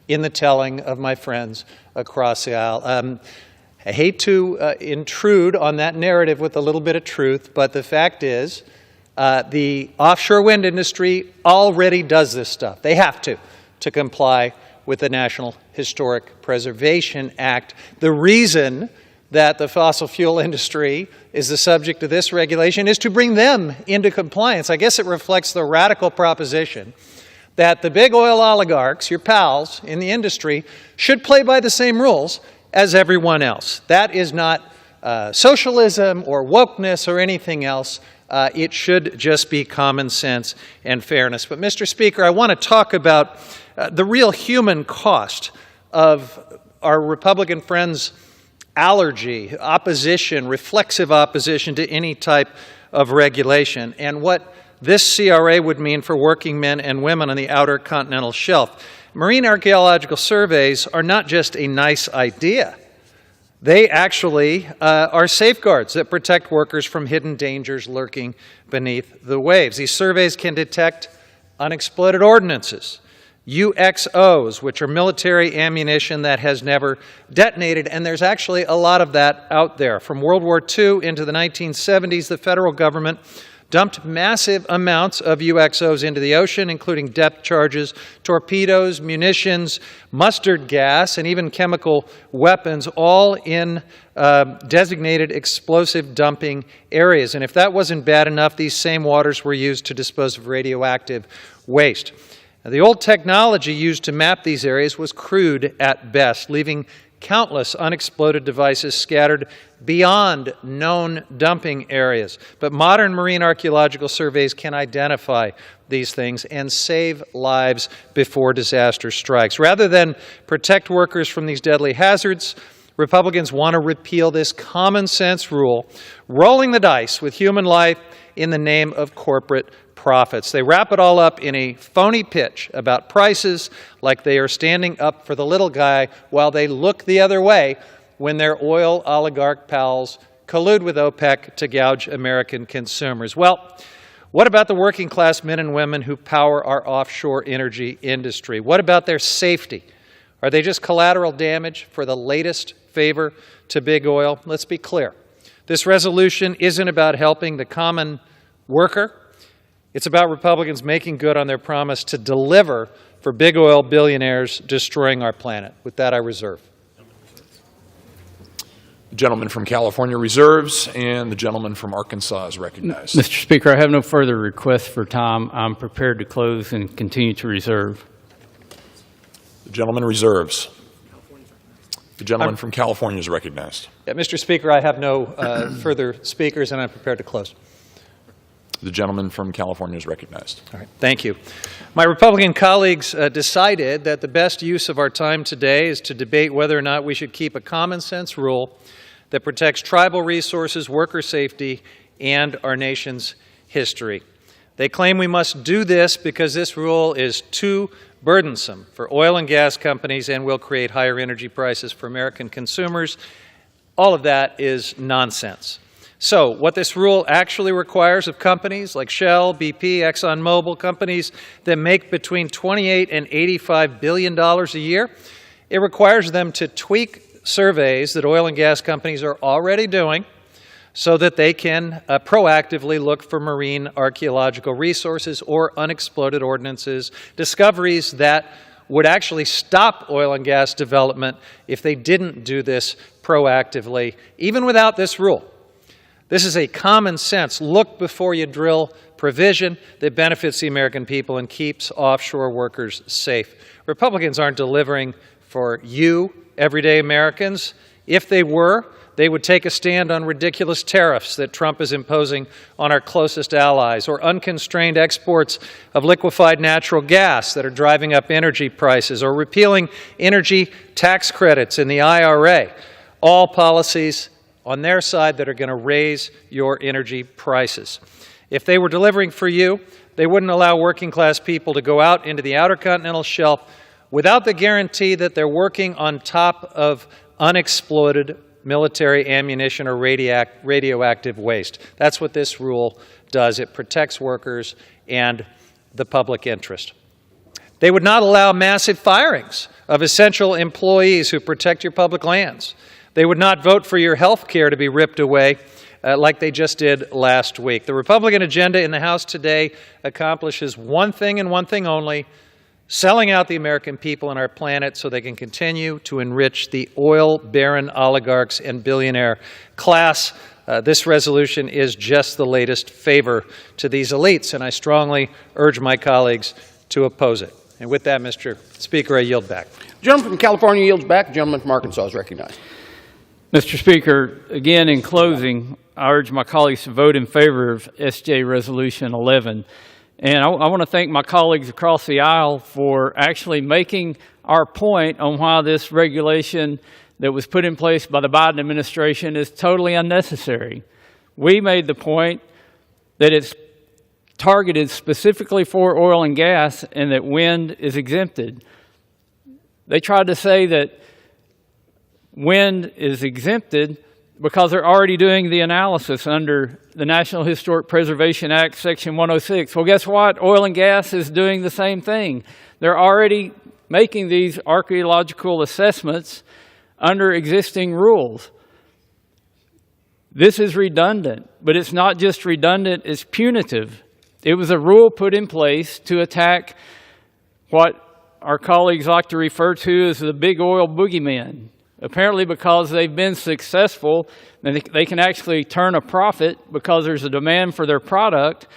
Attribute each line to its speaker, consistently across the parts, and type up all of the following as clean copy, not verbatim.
Speaker 1: in the telling of my friends across the aisle. I hate to intrude on that narrative with a little bit of truth, but the fact is the offshore wind industry already does this stuff. They have to comply with the National Historic Preservation Act. The reason that the fossil fuel industry is the subject of this regulation is to bring them into compliance. I guess it reflects the radical proposition that the big oil oligarchs, your pals in the industry, should play by the same rules as everyone else. That is not socialism or wokeness or anything else. It should just be common sense and fairness. But, Mr. Speaker, I want to talk about the real human cost of our Republican friends' allergy, opposition, reflexive opposition to any type of regulation, and what this CRA would mean for working men and women on the outer continental shelf. Marine archaeological surveys are not just a nice idea. They actually are safeguards that protect workers from hidden dangers lurking beneath the waves. These surveys can detect unexploded ordnances, UXOs, which are military ammunition that has never detonated, and there's actually a lot of that out there. From World War II into the 1970s, the federal government dumped massive amounts of UXOs into the ocean, including depth charges, torpedoes, munitions, mustard gas, and even chemical weapons, all in designated explosive dumping areas. And if that wasn't bad enough, these same waters were used to dispose of radioactive waste. Now, the old technology used to map these areas was crude at best, leaving countless unexploded devices scattered beyond known dumping areas. But modern marine archaeological surveys can identify these things and save lives before disaster strikes. Rather than protect workers from these deadly hazards, Republicans want to repeal this common sense rule, rolling the dice with human life in the name of corporate profits. They wrap it all up in a phony pitch about prices, like they are standing up for the little guy while they look the other way when their oil oligarch pals collude with OPEC to gouge American consumers. Well, what about the working class men and women who power our offshore energy industry? What about their safety? Are they just collateral damage for the latest favor to big oil? Let's be clear. This resolution isn't about helping the common worker. It's about Republicans making good on their promise to deliver for big oil billionaires destroying our planet. With that, I reserve.
Speaker 2: The gentleman from California reserves, and the gentleman from Arkansas is recognized.
Speaker 3: Mr. Speaker, I have no further requests for time. I'm prepared to close and continue to reserve.
Speaker 2: The gentleman reserves. The gentleman from California is recognized.
Speaker 1: Yeah, Mr. Speaker, I have no further speakers, and I'm prepared to close.
Speaker 2: The gentleman from California is recognized.
Speaker 1: All right, thank you. My Republican colleagues decided that the best use of our time today is to debate whether or not we should keep a common sense rule that protects tribal resources, worker safety, and our nation's history. They claim we must do this because this rule is too burdensome for oil and gas companies and will create higher energy prices for American consumers. All of that is nonsense. So what this rule actually requires of companies like Shell, BP, ExxonMobil, companies that make between $28 and $85 billion a year, it requires them to tweak surveys that oil and gas companies are already doing so that they can proactively look for marine archaeological resources or unexploded ordnances, discoveries that would actually stop oil and gas development if they didn't do this proactively, even without this rule. This is a common sense, look before you drill provision that benefits the American people and keeps offshore workers safe. Republicans aren't delivering for you, everyday Americans. If they were, they would take a stand on ridiculous tariffs that Trump is imposing on our closest allies, or unconstrained exports of liquefied natural gas that are driving up energy prices, or repealing energy tax credits in the IRA. All policies on their side that are going to raise your energy prices. If they were delivering for you, they wouldn't allow working class people to go out into the outer continental shelf without the guarantee that they're working on top of unexploded military ammunition or radioactive waste. That's what this rule does. It protects workers and the public interest. They would not allow massive firings of essential employees who protect your public lands. They would not vote for your health care to be ripped away like they just did last week. The Republican agenda in the House today accomplishes one thing and one thing only: selling out the American people and our planet so they can continue to enrich the oil baron oligarchs and billionaire class. This resolution is just the latest favor to these elites, and I strongly urge my colleagues to oppose it. And with that, Mr. Speaker, I yield back.
Speaker 4: The gentleman from California yields back. The gentleman from Arkansas is recognized.
Speaker 3: Mr. Speaker, again, in closing, I urge my colleagues to vote in favor of SJ Resolution 11. And I want to thank my colleagues across the aisle for actually making our point on why this regulation that was put in place by the Biden administration is totally unnecessary. We made the point that it's targeted specifically for oil and gas and that wind is exempted. They tried to say that wind is exempted because they're already doing the analysis under the National Historic Preservation Act, Section 106. Well, guess what? Oil and gas is doing the same thing. They're already making these archaeological assessments under existing rules. This is redundant, but it's not just redundant, it's punitive. It was a rule put in place to attack what our colleagues like to refer to as the big oil boogeyman. Apparently because they've been successful and they can actually turn a profit because there's a demand for their product,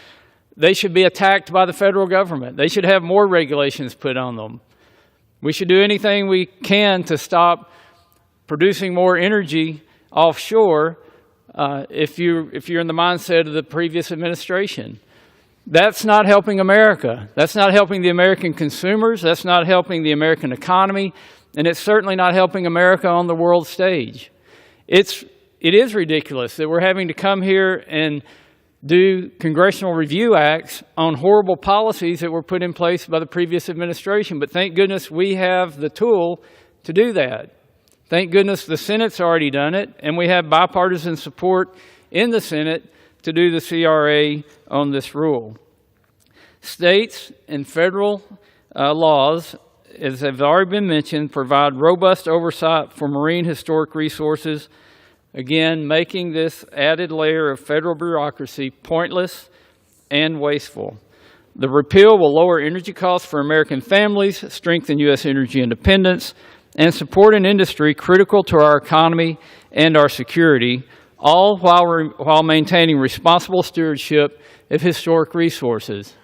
Speaker 3: they should be attacked by the federal government. They should have more regulations put on them. We should do anything we can to stop producing more energy offshore if you're in the mindset of the previous administration. That's not helping America. That's not helping the American consumers. That's not helping the American economy. And it's certainly not helping America on the world stage. It is ridiculous that we're having to come here and do congressional review acts on horrible policies that were put in place by the previous administration. But thank goodness we have the tool to do that. Thank goodness the Senate's already done it, and we have bipartisan support in the Senate to do the CRA on this rule. States and federal laws, as have already been mentioned, provide robust oversight for marine historic resources, again, making this added layer of federal bureaucracy pointless and wasteful. The repeal will lower energy costs for American families, strengthen U.S. energy independence, and support an industry critical to our economy and our security, all while maintaining responsible stewardship of historic resources.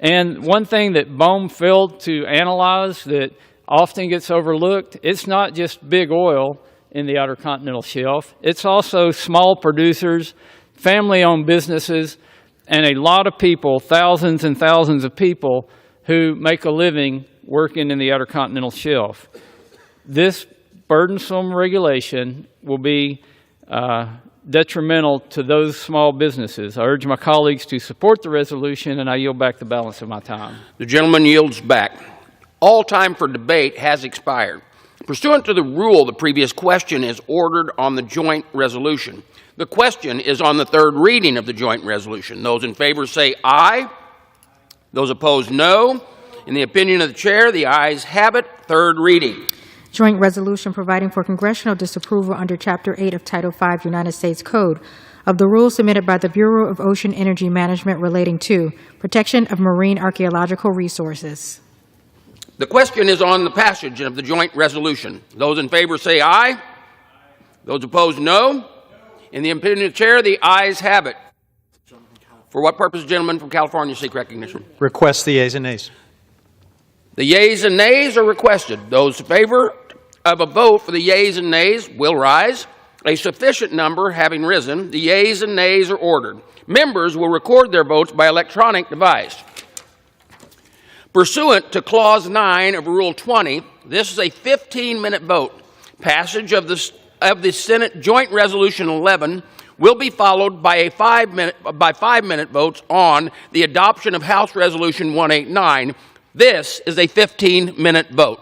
Speaker 3: And one thing that BOEM failed to analyze that often gets overlooked, it's not just big oil in the Outer Continental Shelf. It's also small producers, family-owned businesses, and a lot of people, thousands and thousands of people, who make a living working in the Outer Continental Shelf. This burdensome regulation will be detrimental to those small businesses. I urge my colleagues to support the resolution, and I yield back the balance of my time.
Speaker 4: The gentleman yields back. All time for debate has expired. Pursuant to the rule, the previous question is ordered on the joint resolution. The question is on the third reading of the joint resolution. Those in favor say aye. Those opposed, no. In the opinion of the chair, the ayes have it. Third reading.
Speaker 5: Joint resolution providing for congressional disapproval under Chapter 8 of Title 5 United States Code of the rules submitted by the Bureau of Ocean Energy Management relating to protection of marine archaeological resources.
Speaker 4: The question is on the passage of the joint resolution. Those in favor say aye. Those opposed, no. In the opinion of the chair, the ayes have it. For what purpose, gentlemen from California, seek recognition?
Speaker 1: Request the yeas and nays.
Speaker 4: The yeas and nays are requested. Those in favor of a vote for the yeas and nays will rise. A sufficient number having risen, the yeas and nays are ordered. Members will record their votes by electronic device. Pursuant to Clause 9 of Rule 20, this is a 15-minute vote. Passage of the Senate Joint Resolution 11 will be followed by five-minute votes on the adoption of House Resolution 189. This is a 15-minute vote.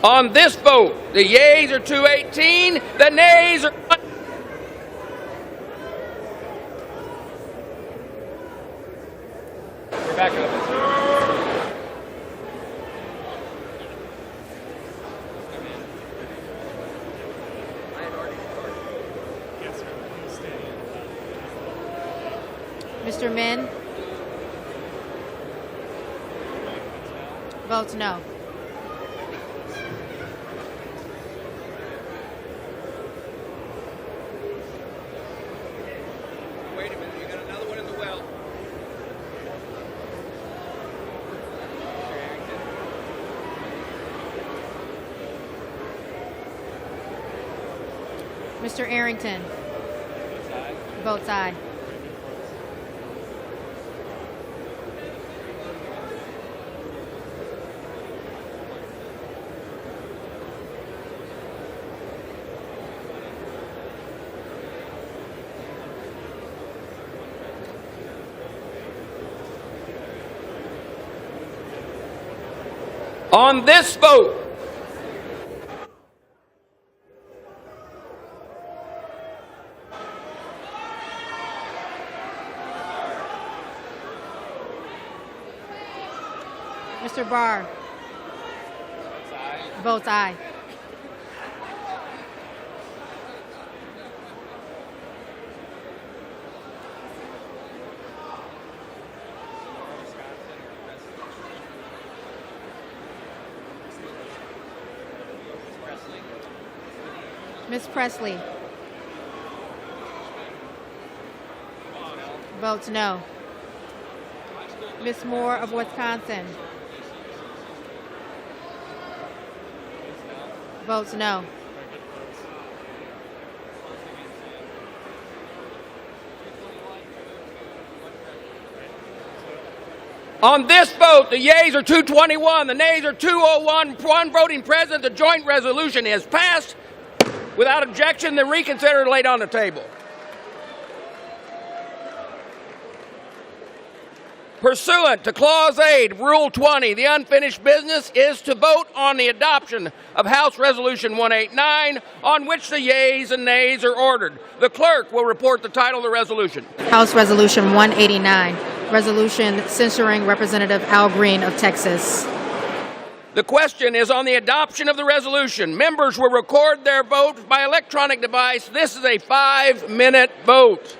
Speaker 4: On this vote, the yeas are 218, the nays are...
Speaker 3: We're back up.
Speaker 5: Mr. Min? Votes no.
Speaker 4: Wait a minute, you got another one in the well.
Speaker 5: Mr. Arrington? Votes aye.
Speaker 4: On this vote,
Speaker 5: Mr. Barr? Votes aye. Ms. Presley? Votes no. Ms. Moore of Wisconsin? Votes no.
Speaker 4: on this vote, the yeas are 221, the nays are 201, one voting present. The joint resolution is passed. Without objection, the reconsider laid on the table. Pursuant to Clause 8, Rule 20, the unfinished business is to vote on the adoption of House Resolution 189, on which the yeas and nays are ordered. The clerk will report the title of the resolution.
Speaker 5: House Resolution 189, resolution censuring Representative Al Green of Texas.
Speaker 4: The question is on the adoption of the resolution. Members will record their vote by electronic device. This is a 5-minute vote.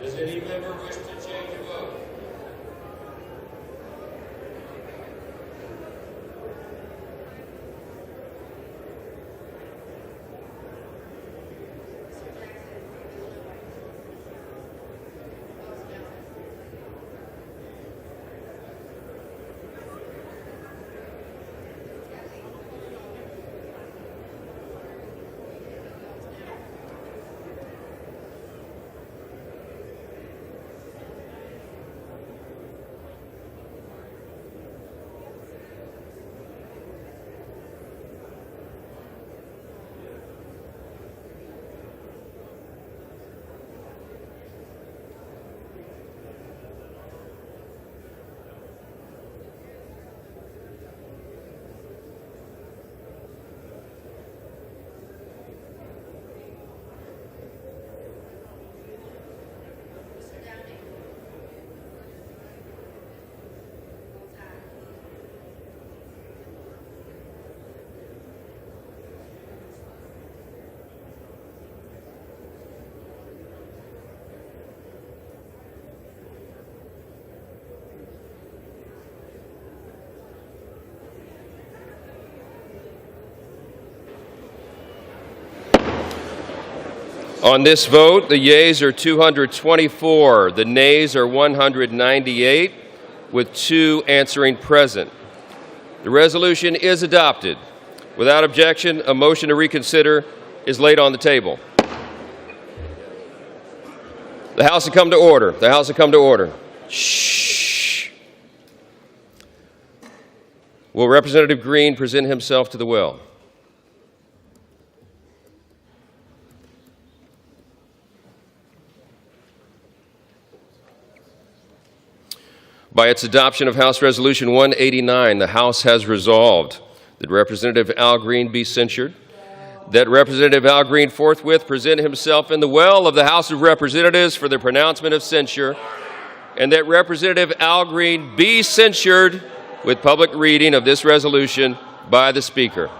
Speaker 6: Does any member wish to change a vote?
Speaker 7: On this vote, the yeas are 224, the nays are 198, with 2 answering present. The resolution is adopted. Without objection, a motion to reconsider is laid on the table. The House will come to order. The House will come to order. Shh. Will Representative Green present himself to the well? By its adoption of House Resolution 189, the House has resolved that Representative Al Green be censured, that Representative Al Green forthwith present himself in the well of the House of Representatives for the pronouncement of censure, and that Representative Al Green be censured with public reading of this resolution by the Speaker.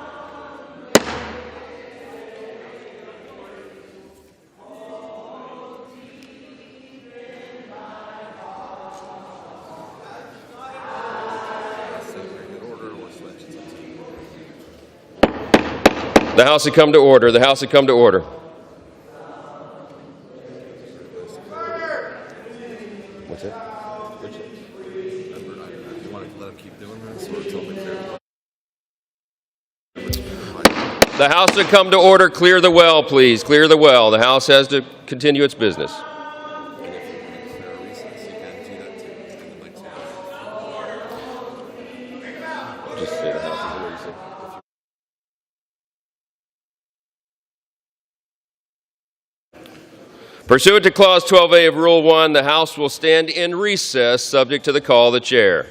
Speaker 7: The House has come to order. The House has come to order. What's that? The House has come to order. Clear the well, please. Clear the well. The House has to continue its business. Just say the House is in recess. Pursuant to Clause 12A of Rule 1, the House will stand in recess, subject to the call of the Chair.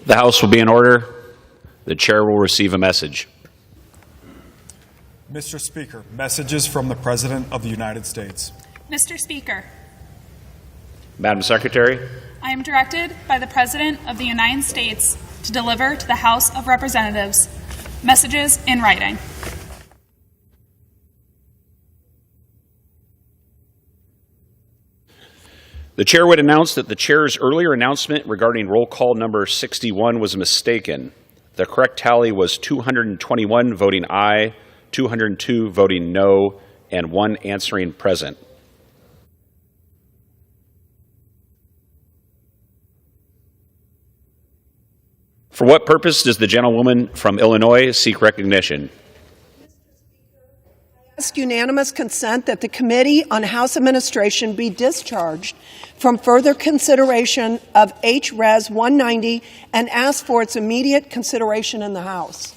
Speaker 8: The House will be in order. The chair will receive a message.
Speaker 9: Mr. Speaker, messages from the President of the United States.
Speaker 10: Mr. Speaker,
Speaker 8: Madam Secretary,
Speaker 10: I am directed by the President of the United States to deliver to the House of Representatives messages in writing.
Speaker 8: the chair would announce that the chair's earlier announcement regarding roll call number 61 was mistaken. The correct tally was 221 voting aye, 202 voting no, and 1 answering present. For what purpose does the gentlewoman from Illinois seek recognition?
Speaker 11: Ask unanimous consent that the Committee on House Administration be discharged from further consideration of H.Res. 190 and ask for its immediate consideration in the House.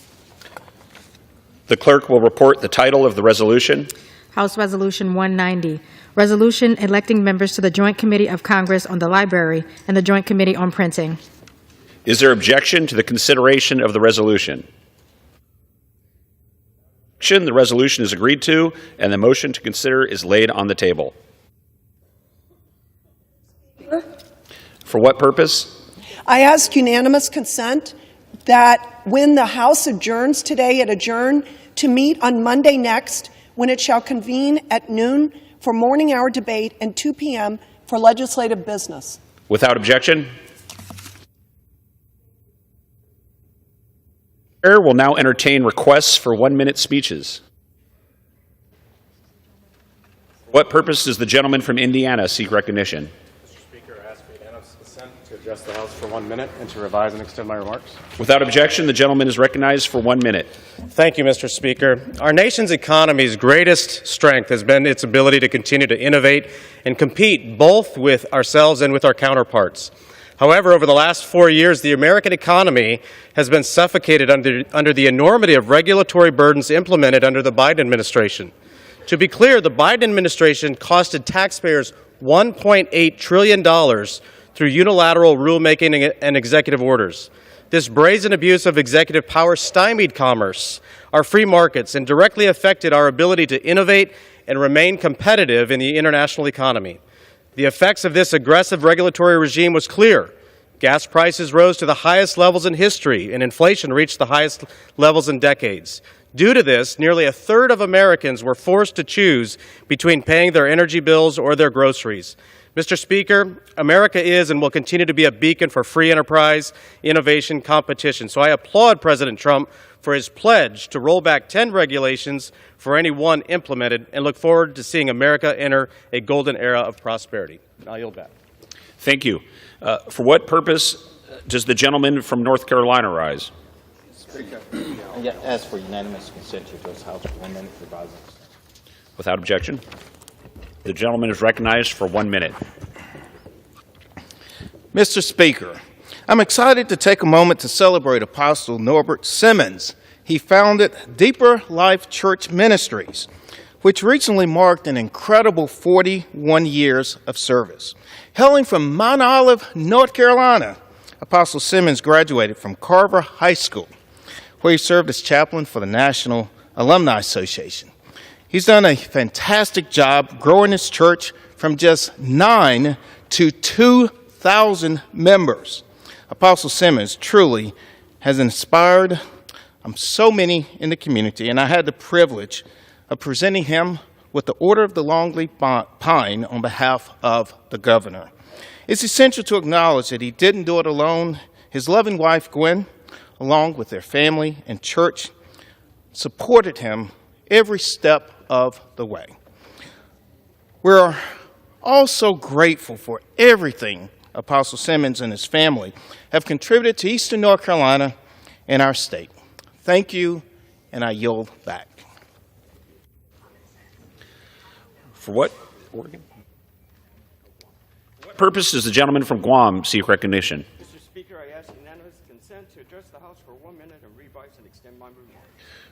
Speaker 8: The clerk will report the title of the resolution.
Speaker 5: House Resolution 190, resolution electing members to the Joint Committee of Congress on the Library and the Joint Committee on Printing.
Speaker 8: Is there objection to the consideration of the resolution? The resolution is agreed to, and the motion to consider is laid on the table. For what purpose?
Speaker 11: I ask unanimous consent that when the House adjourns today, it adjourn to meet on Monday next, when it shall convene at noon for morning hour debate and 2 p.m. for legislative business.
Speaker 8: Without objection? Chair will now entertain requests for 1-minute speeches. For what purpose does the gentleman from Indiana seek recognition?
Speaker 12: Mr. Speaker, I ask for unanimous consent to address the House for 1 minute and to revise and extend my remarks.
Speaker 8: Without objection, the gentleman is recognized for 1 minute.
Speaker 12: Thank you, Mr. Speaker. Our nation's economy's greatest strength has been its ability to continue to innovate and compete both with ourselves and with our counterparts. However, over the last 4 years, the American economy has been suffocated under the enormity of regulatory burdens implemented under the Biden administration. To be clear, the Biden administration costed taxpayers $1.8 trillion through unilateral rulemaking and executive orders. This brazen abuse of executive power stymied commerce, our free markets, and directly affected our ability to innovate and remain competitive in the international economy. The effects of this aggressive regulatory regime was clear. Gas prices rose to the highest levels in history, and inflation reached the highest levels in decades. Due to this, nearly a third of Americans were forced to choose between paying their energy bills or their groceries. Mr. Speaker, America is and will continue to be a beacon for free enterprise, innovation, competition. So I applaud President Trump for his pledge to roll back 10 regulations for any one implemented, and look forward to seeing America enter a golden era of prosperity. I'll yield back.
Speaker 8: Thank you. For what purpose does the gentleman from North Carolina rise?
Speaker 13: Speaker, I ask for unanimous consent to address the House for 1 minute revising.
Speaker 8: Without objection. The gentleman is recognized for 1 minute.
Speaker 14: Mr. Speaker, I'm excited to take a moment to celebrate Apostle Norbert Simmons. He founded Deeper Life Church Ministries, which recently marked an incredible 41 years of service. Hailing from Mount Olive, North Carolina, Apostle Simmons graduated from Carver High School, where he served as chaplain for the National Alumni Association. He's done a fantastic job growing his church from just 9 to 2,000 members. Apostle Simmons truly has inspired so many in the community, and I had the privilege of presenting him with the Order of the Longleaf Pine on behalf of the governor. It's essential to acknowledge that he didn't do it alone. His loving wife, Gwen, along with their family and church, supported him every step of the way. We're also grateful for everything Apostle Simmons and his family have contributed to Eastern North Carolina and our state. Thank you, and I yield back.
Speaker 8: For what purpose does the gentleman from Guam seek recognition?
Speaker 12: Mr. Speaker, I ask unanimous
Speaker 15: unanimous consent to address the House for 1 minute and revise and extend my remarks.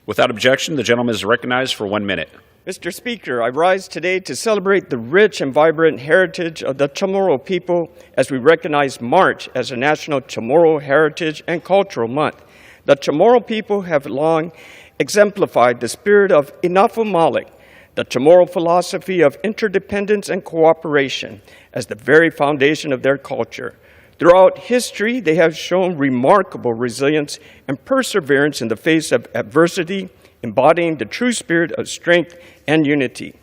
Speaker 8: Without objection, the gentleman is recognized for 1 minute.
Speaker 15: Mr. Speaker, I rise today to celebrate the rich and vibrant heritage of the Chamorro people as we recognize March as a National Chamorro Heritage and Cultural Month. The Chamorro people have long exemplified the spirit of Inafu Malik, the Chamorro philosophy of interdependence and cooperation, as the very foundation of their culture. Throughout history, they have shown remarkable resilience and perseverance in the face of adversity, embodying the true spirit of strength and unity.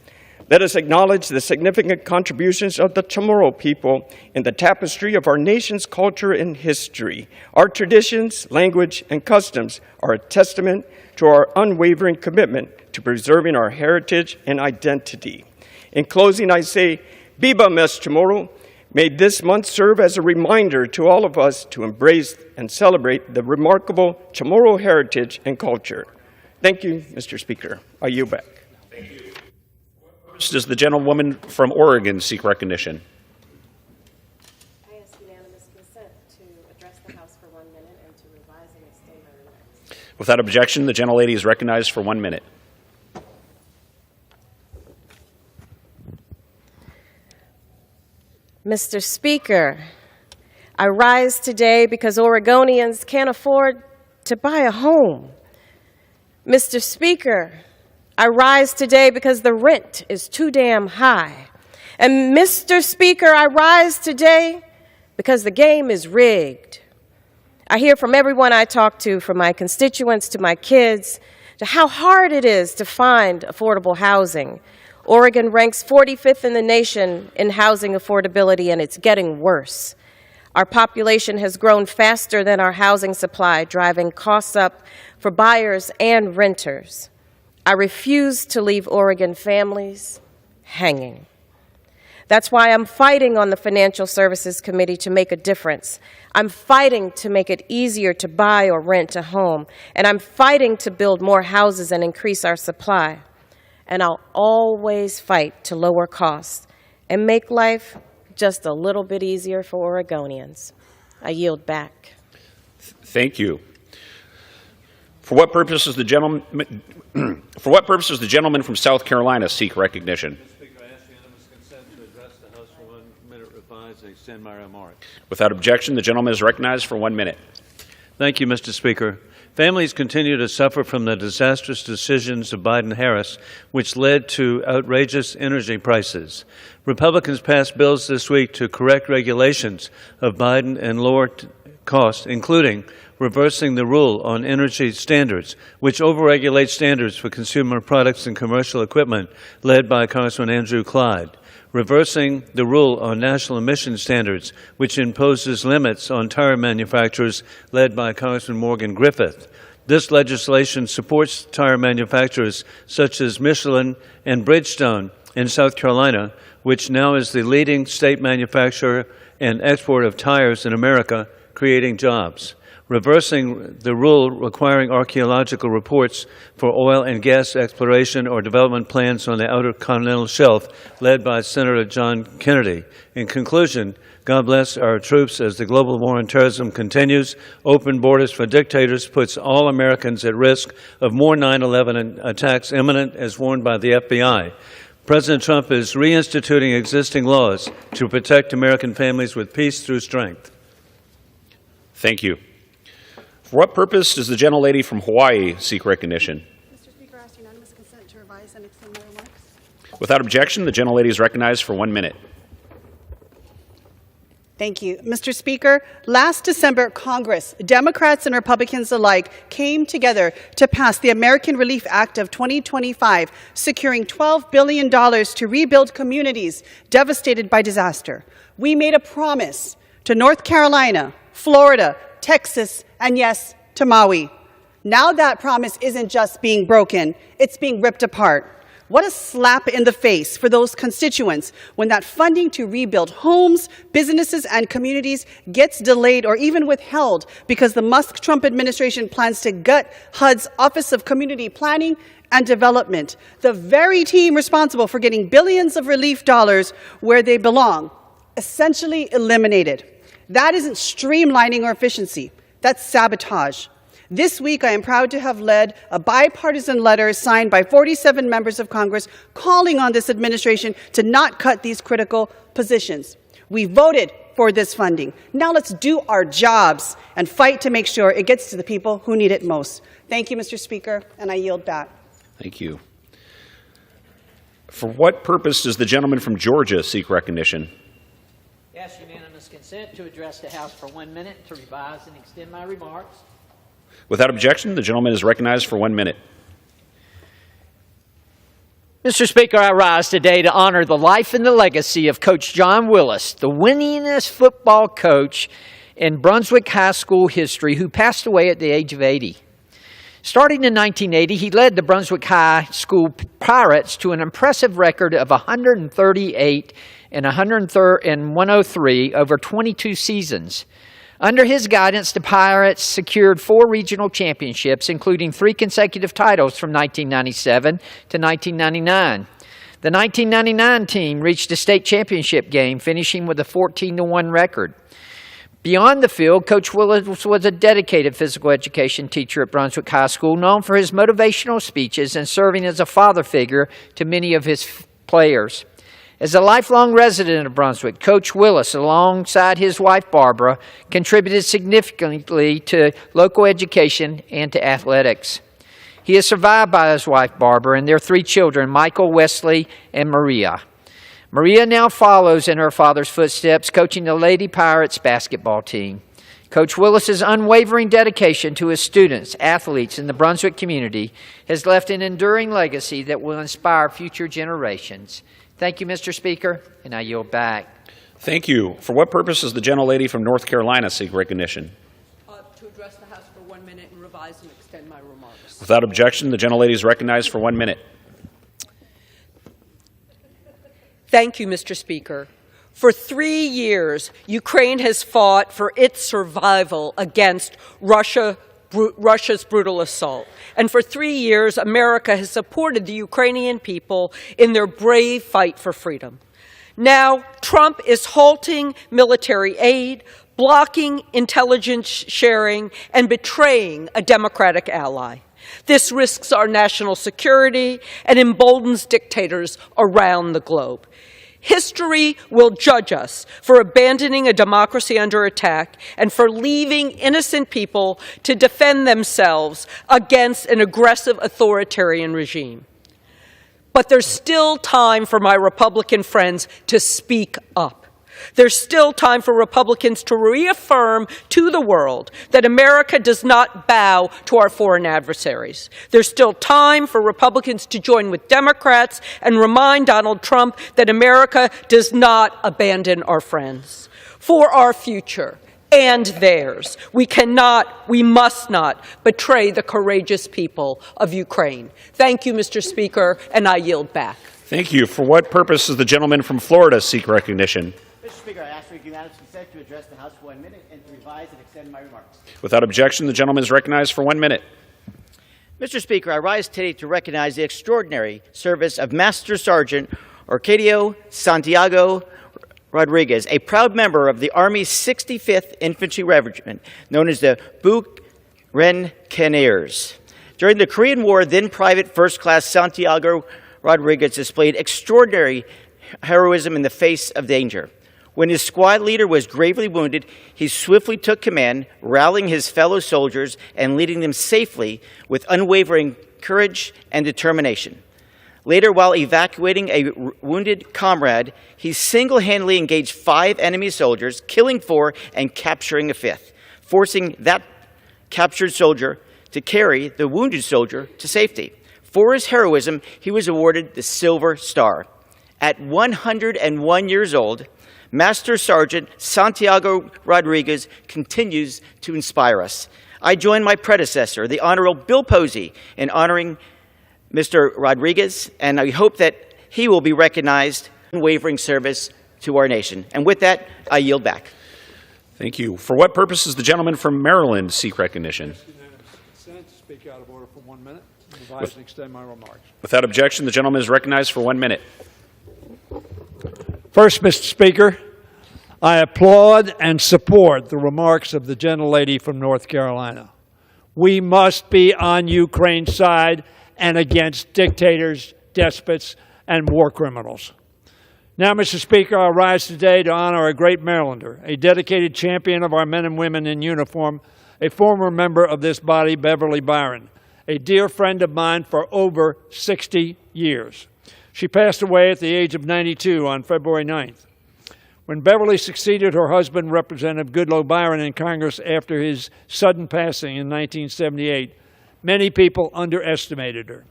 Speaker 15: Let us acknowledge the significant contributions of the Chamorro people in the tapestry of our nation's culture and history. Our traditions, language, and customs are a testament to our unwavering commitment to preserving our heritage and identity. In closing, I say, Biba Mes Chamorro. May this month serve as a reminder to all of us to embrace and celebrate the remarkable Chamorro heritage and culture. Thank you, Mr. Speaker. I yield back.
Speaker 8: Thank you. Does the gentlewoman from Oregon seek recognition?
Speaker 16: I ask unanimous consent to address the House for 1 minute and to revise and extend my remarks.
Speaker 8: Without objection, the gentlelady is recognized for 1 minute.
Speaker 16: Mr. Speaker, I rise today because Oregonians can't afford to buy a home. Mr. Speaker, I rise today because the rent is too damn high. And Mr. Speaker, I rise today because the game is rigged. I hear from everyone I talk to, from my constituents to my kids, to how hard it is to find affordable housing. Oregon ranks 45th in the nation in housing affordability, and it's getting worse. Our population has grown faster than our housing supply, driving costs up for buyers and renters. I refuse to leave Oregon families hanging. That's why I'm fighting on the Financial Services Committee to make a difference. I'm fighting to make it easier to buy or rent a home, and I'm fighting to build more houses and increase our supply. And I'll always fight to lower costs and make life just a little bit easier for Oregonians. I yield back.
Speaker 8: Thank you. For what purpose does the gentleman from South Carolina seek recognition?
Speaker 17: Mr. Speaker, I ask unanimous consent to address the House for 1 minute, revise, and extend my remarks.
Speaker 8: Without objection, the gentleman is recognized for 1 minute.
Speaker 17: Thank you, Mr. Speaker. Families continue to suffer from the disastrous decisions of Biden-Harris, which led to outrageous energy prices. Republicans passed bills this week to correct regulations of Biden and lower costs, including reversing the rule on energy standards, which overregulates standards for consumer products and commercial equipment, led by Congressman Andrew Clyde. Reversing the rule on national emission standards, which imposes limits on tire manufacturers, led by Congressman Morgan Griffith. This legislation supports tire manufacturers such as Michelin and Bridgestone in South Carolina, which now is the leading state manufacturer and exporter of tires in America, creating jobs. Reversing the rule requiring archaeological reports for oil and gas exploration or development plans on the Outer Continental Shelf, led by Senator John Kennedy. In conclusion, God bless our troops as the global war on terrorism continues. Open borders for dictators puts all Americans at risk of more 9/11 attacks imminent, as warned by the FBI. President Trump is reinstituting existing laws to protect American families with peace through strength.
Speaker 8: Thank you. For what purpose does the gentlelady from Hawaii seek recognition?
Speaker 18: Mr. Speaker, I ask unanimous consent to revise and extend my remarks.
Speaker 8: Without objection, the gentlelady is recognized for 1 minute.
Speaker 18: Thank you. Mr. Speaker, last December, Congress, Democrats and Republicans alike, came together to pass the American Relief Act of 2025, securing $12 billion to rebuild communities devastated by disaster. We made a promise to North Carolina, Florida, Texas, and yes, to Maui. Now that promise isn't just being broken, it's being ripped apart. What a slap in the face for those constituents when that funding to rebuild homes, businesses, and communities gets delayed or even withheld because the Musk-Trump administration plans to gut HUD's Office of Community Planning and Development, the very team responsible for getting billions of relief dollars where they belong, essentially eliminated. That isn't streamlining or efficiency. That's sabotage. This week, I am proud to have led a bipartisan letter signed by 47 members of Congress calling on this administration to not cut these critical positions. We voted for this funding. Now let's do our jobs and fight to make sure it gets to the people who need it most. Thank you, Mr. Speaker, and I yield back.
Speaker 8: Thank you. For what purpose does the gentleman from Georgia seek recognition?
Speaker 19: Ask unanimous consent to address the House for 1 minute to revise and extend my remarks.
Speaker 8: Without objection, the gentleman is recognized for 1 minute.
Speaker 19: Mr. Speaker, I rise today to honor the life and the legacy of Coach John Willis, the winningest football coach in Brunswick High School history, who passed away at the age of 80. Starting in 1980, he led the Brunswick High School Pirates to an impressive record of 138 and 103 over 22 seasons. Under his guidance, the Pirates secured 4 regional championships, including 3 consecutive titles from 1997 to 1999. The 1999 team reached a state championship game, finishing with a 14-1 record. Beyond the field, Coach Willis was a dedicated physical education teacher at Brunswick High School, known for his motivational speeches and serving as a father figure to many of his players. As a lifelong resident of Brunswick, Coach Willis, alongside his wife Barbara, contributed significantly to local education and to athletics. He is survived by his wife Barbara and their 3 children, Michael, Wesley, and Maria. Maria now follows in her father's footsteps, coaching the Lady Pirates basketball team. Coach Willis's unwavering dedication to his students, athletes, and the Brunswick community has left an enduring legacy that will inspire future generations. Thank you, Mr. Speaker, and I yield back.
Speaker 8: Thank you. For what purpose does the gentlelady from North Carolina seek recognition?
Speaker 20: To address the House for 1 minute and revise and extend my remarks.
Speaker 8: Without objection, the gentlelady is recognized for 1 minute.
Speaker 20: Thank you, Mr. Speaker. For 3 years, Ukraine has fought for its survival against Russia's brutal assault. And for 3 years, America has supported the Ukrainian people in their brave fight for freedom. Now, Trump is halting military aid, blocking intelligence sharing, and betraying a democratic ally. This risks our national security and emboldens dictators around the globe. History will judge us for abandoning a democracy under attack and for leaving innocent people to defend themselves against an aggressive authoritarian regime. But there's still time for my Republican friends to speak up. There's still time for Republicans to reaffirm to the world that America does not bow to our foreign adversaries. There's still time for Republicans to join with Democrats and remind Donald Trump that America does not abandon our friends. For our future and theirs, we must not betray the courageous people of Ukraine. Thank you, Mr. Speaker, and I yield back.
Speaker 8: Thank you. For what purpose does the gentleman from Florida seek recognition?
Speaker 13: Mr. Speaker, I ask for unanimous consent to address the House for 1 minute and to revise and extend my remarks.
Speaker 8: Without objection, the gentleman is recognized for 1 minute.
Speaker 13: Mr. Speaker, I rise today to recognize the extraordinary service of Master Sergeant Arcadio Santiago Rodriguez, a proud member of the Army's 65th Infantry Regiment, known as the Buccaneers. During the Korean War, then Private First Class Santiago Rodriguez displayed extraordinary heroism in the face of danger. When his squad leader was gravely wounded, he swiftly took command, rallying his fellow soldiers and leading them safely with unwavering courage and determination. Later, while evacuating a wounded comrade, he single-handedly engaged 5 enemy soldiers, killing 4 and capturing a 5th, forcing that captured soldier to carry the wounded soldier to safety. For his heroism, he was awarded the Silver Star. At 101 years old, Master Sergeant Santiago Rodriguez continues to inspire us. I join my predecessor, the Honorable Bill Posey, in honoring Mr. Rodriguez, and I hope that he will be recognized in unwavering service to our nation. And with that, I yield back.
Speaker 8: Thank you. For what purpose does the gentleman from Maryland seek recognition?
Speaker 6: Consent to speak out of order for 1 minute, revise and extend my remarks.
Speaker 8: Without objection, the gentleman is recognized for 1 minute.
Speaker 21: First, Mr. Speaker,
Speaker 6: I applaud and support the remarks of the gentlelady from North Carolina. We must be on Ukraine's side and against dictators, despots, and war criminals. Now, Mr. Speaker, I rise today to honor a great Marylander, a dedicated champion of our men and women in uniform, a former member of this body, Beverly Byron, a dear friend of mine for over 60 years. She passed away at the age of 92 on February 9th. When Beverly succeeded her husband, Representative Goodloe Byron, in Congress after his sudden passing in 1978, many people underestimated her.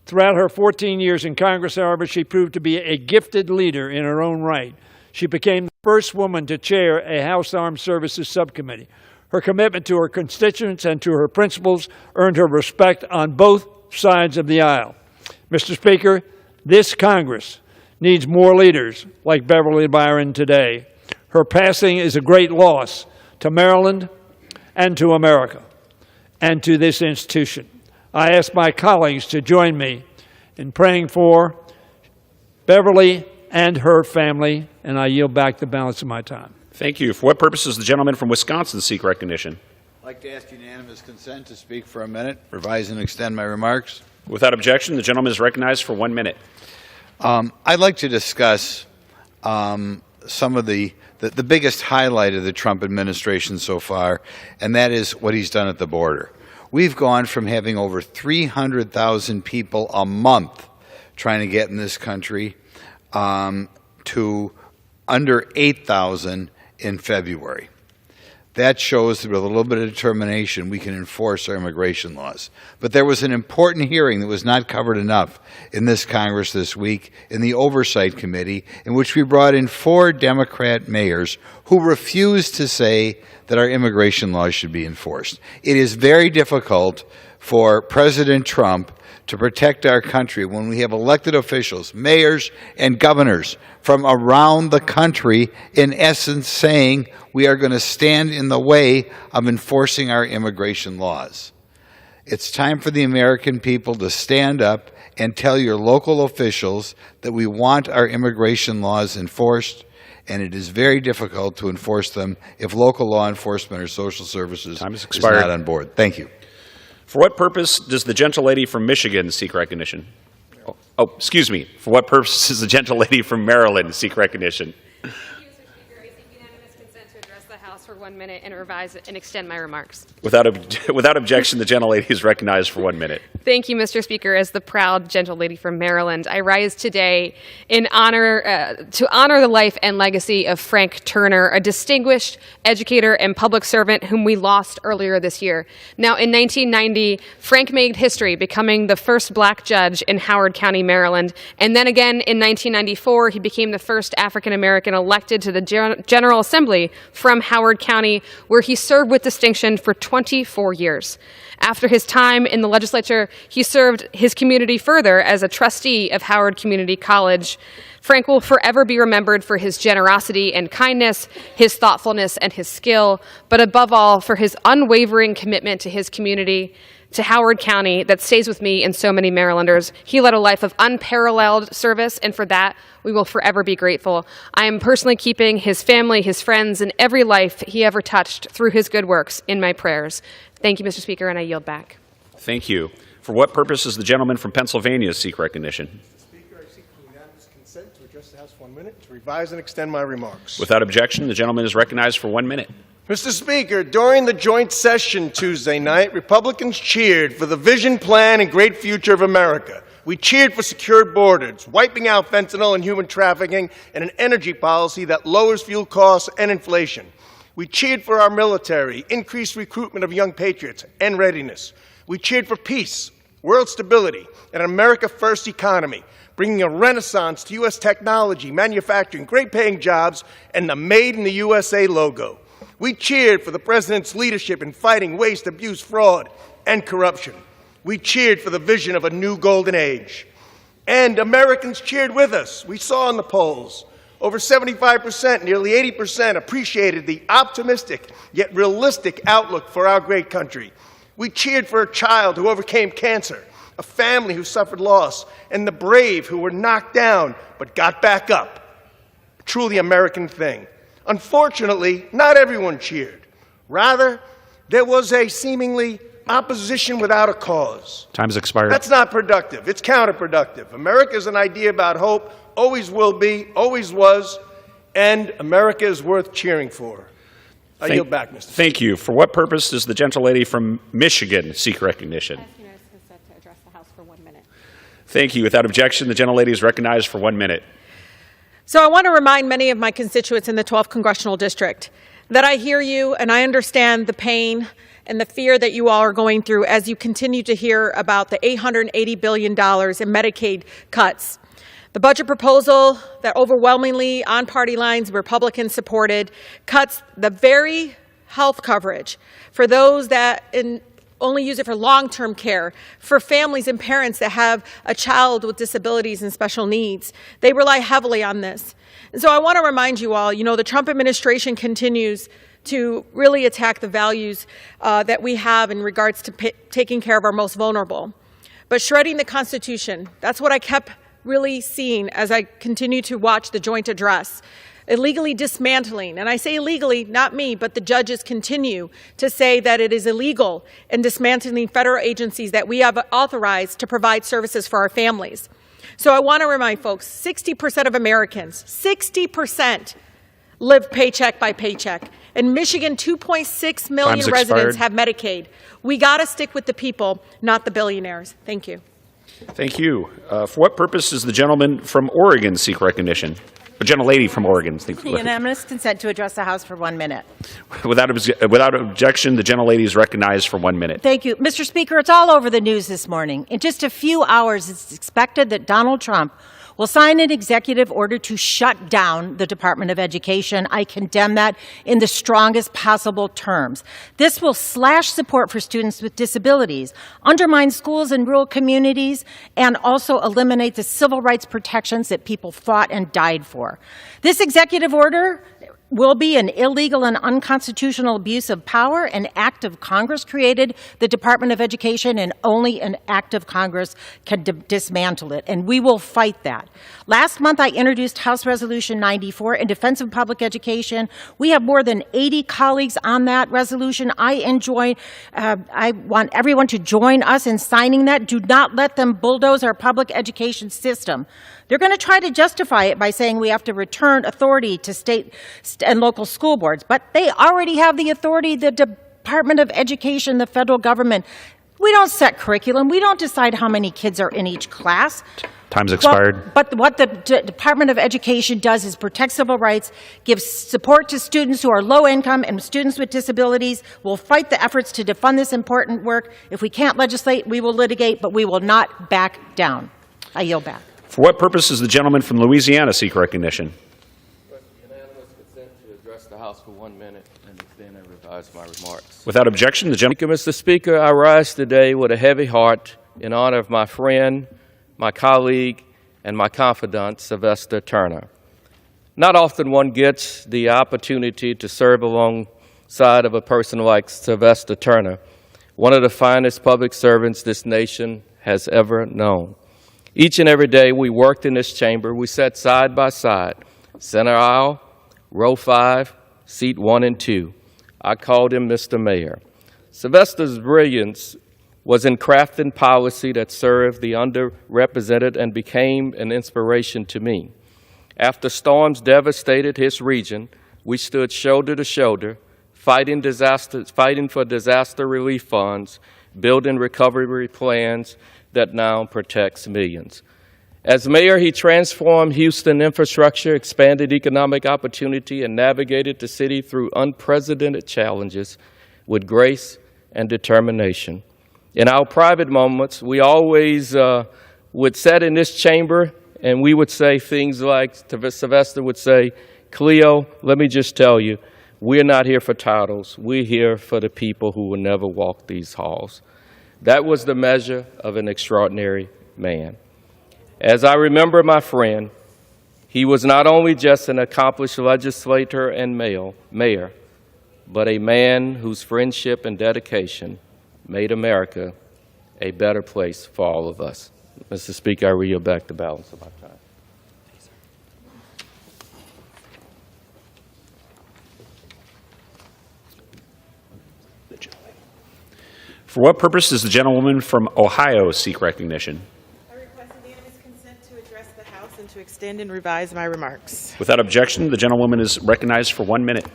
Speaker 6: Throughout her 14 years in Congress, however, she proved to be a gifted leader in her own right. She became the first woman to chair a House Armed Services subcommittee. Her commitment to her constituents and to her principles earned her respect on both sides of the aisle. Mr. Speaker, this Congress needs more leaders like Beverly Byron today. Her passing is a great loss to Maryland and to America and to this institution. I ask my colleagues to join me in praying for Beverly and her family, and I yield back the balance of my time.
Speaker 8: Thank you. For what purpose does the gentleman from Wisconsin seek recognition?
Speaker 21: I'd like to ask unanimous consent to speak for a minute, revise and extend my remarks.
Speaker 8: Without objection, the gentleman is recognized for 1 minute.
Speaker 21: I'd like to discuss some of the biggest highlight of the Trump administration so far, and that is what he's done at the border. We've gone from having over 300,000 people a month trying to get in this country to under 8,000 in February. That shows that with a little bit of determination, we can enforce our immigration laws. But there was an important hearing that was not covered enough in this Congress this week in the Oversight Committee, in which we brought in 4 Democrat mayors who refused to say that our immigration laws should be enforced. It is very difficult for President Trump to protect our country when we have elected officials, mayors and governors from around the country, in essence saying we are going to stand in the way of enforcing our immigration laws. It's time for the American people to stand up and tell your local officials that we want our immigration laws enforced, and it is very difficult to enforce them if local law enforcement or social services is not on board. Thank you.
Speaker 8: For what purpose does the gentlelady from Michigan seek recognition? Oh, excuse me. For what purpose does the gentlelady from Maryland seek recognition?
Speaker 22: For 1 minute and revise and extend my remarks.
Speaker 8: Without objection, the gentlelady is recognized for 1 minute.
Speaker 22: Thank you, Mr. Speaker. As the proud gentlelady from Maryland, I rise today in honor to honor the life and legacy of Frank Turner, a distinguished educator and public servant whom we lost earlier this year. Now, in 1990, Frank made history, becoming the first black judge in Howard County, Maryland, and then again in 1994, he became the first African American elected to the General Assembly from Howard County, where he served with distinction for 24 years. After his time in the legislature, he served his community further as a trustee of Howard Community College. Frank will forever be remembered for his generosity and kindness, his thoughtfulness and his skill, but above all for his unwavering commitment to his community, to Howard County, that stays with me and so many Marylanders. He led a life of unparalleled service, and for that, we will forever be grateful. I am personally keeping his family, his friends, and every life he ever touched through his good works in my prayers. Thank you, Mr. Speaker, and I yield back.
Speaker 8: Thank you. For what purpose does the gentleman from Pennsylvania seek recognition?
Speaker 23: Speaker, I seek unanimous consent to address the House for 1 minute, to revise and extend my remarks.
Speaker 8: Without objection, the gentleman is recognized for 1 minute.
Speaker 23: Mr. Speaker, during the joint session Tuesday night, Republicans cheered for the vision, plan, and great future of America. We cheered for secured borders, wiping out fentanyl and human trafficking, and an energy policy that lowers fuel costs and inflation. We cheered for our military, increased recruitment of young patriots, and readiness. We cheered for peace, world stability, and an America-first economy, bringing a renaissance to U.S. technology, manufacturing, great-paying jobs, and the Made in the USA logo. We cheered for the President's leadership in fighting waste, abuse, fraud, and corruption. We cheered for the vision of a new golden age. And Americans cheered with us. We saw in the polls, over 75%, nearly 80% appreciated the optimistic yet realistic outlook for our great country. We cheered for a child who overcame cancer, a family who suffered loss, and the brave who were knocked down but got back up. A truly American thing. Unfortunately, not everyone cheered. Rather, there was a seemingly opposition without a cause.
Speaker 8: Time's expired.
Speaker 23: That's not productive. It's counterproductive. America is an idea about hope, always will be, always was, and America is worth cheering for. I yield back, Mr.
Speaker 8: Thank you. For what purpose does the gentlelady from Michigan seek recognition?
Speaker 22: To address the House for 1 minute.
Speaker 8: Thank you. Without objection, the gentlelady is recognized for 1 minute.
Speaker 1: So I want to remind many of my constituents in the 12th Congressional District that I hear you and I understand the pain and the fear that you all are going through as you continue to hear about the $880 billion in Medicaid cuts. The budget proposal that overwhelmingly on party lines Republicans supported cuts the very health coverage for those that only use it for long-term care, for families and parents that have a child with disabilities and special needs. They rely heavily on this. And so I want to remind you all, the Trump administration continues to really attack the values that we have in regards to taking care of our most vulnerable. But shredding the Constitution, that's what I kept really seeing as I continue to watch the joint address. Illegally dismantling, and I say illegally, not me, but the judges continue to say that it is illegal in dismantling federal agencies that we have authorized to provide services for our families. So I want to remind folks, 60% of Americans, 60% live paycheck by paycheck. In Michigan, 2.6 million residents have Medicaid. We got to stick with the people, not the billionaires. Thank you.
Speaker 8: Thank you. For what purpose does the gentleman from Oregon seek recognition? The gentlelady from Oregon.
Speaker 2: Unanimous consent to address the House for 1 minute.
Speaker 8: Without objection, the gentlelady is recognized for 1 minute.
Speaker 2: Thank you. Mr. Speaker, it's all over the news this morning. In just a few hours, it's expected that Donald Trump will sign an executive order to shut down the Department of Education. I condemn that in the strongest possible terms. This will slash support for students with disabilities, undermine schools in rural communities, and also eliminate the civil rights protections that people fought and died for. This executive order will be an illegal and unconstitutional abuse of power. An act of Congress created the Department of Education, and only an act of Congress can dismantle it, and we will fight that. Last month, I introduced House Resolution 94 in defense of public education. We have more than 80 colleagues on that resolution. I want everyone to join us in signing that. Do not let them bulldoze our public education system. They're going to try to justify it by saying we have to return authority to state and local school boards, but they already have the authority, the Department of Education, the federal government. We don't set curriculum. We don't decide how many kids are in each class.
Speaker 8: Time's expired.
Speaker 2: But what the Department of Education does is protect civil rights, give support to students who are low income and students with disabilities. We'll fight the efforts to defund this important work. If we can't legislate, we will litigate, but we will not back down. I yield back.
Speaker 8: For what purpose does the gentleman from Louisiana seek recognition?
Speaker 3: Unanimous consent to address the House for 1 minute, and then I revise my remarks.
Speaker 8: Without objection, the gentleman.
Speaker 3: Mr. Speaker, I rise today with a heavy heart in honor of my friend, my colleague, and my confidant, Sylvester Turner. Not often one gets the opportunity to serve alongside of a person like Sylvester Turner, one of the finest public servants this nation has ever known. Each and every day we worked in this chamber, we sat side by side, center aisle, row 5, seat 1 and 2. I called him Mr. Mayor. Sylvester's brilliance was in crafting policy that served the underrepresented and became an inspiration to me. After storms devastated his region, we stood shoulder to shoulder, fighting for disaster relief funds, building recovery plans that now protects millions. As mayor, he transformed Houston infrastructure, expanded economic opportunity, and navigated the city through unprecedented challenges with grace and determination. In our private moments, we always would sit in this chamber and we would say things like, Sylvester would say, Cleo, let me just tell you, we're not here for titles. We're here for the people who will never walk these halls. That was the measure of an extraordinary man. As I remember my friend, he was not only just an accomplished legislator and mayor, but a man whose friendship and dedication made America a better place for all of us. Mr. Speaker, I yield back the balance of my time.
Speaker 8: For what purpose does the gentlewoman from Ohio seek recognition?
Speaker 4: To address the House and to extend and revise my remarks.
Speaker 8: Without objection, the gentlewoman is recognized for 1 minute.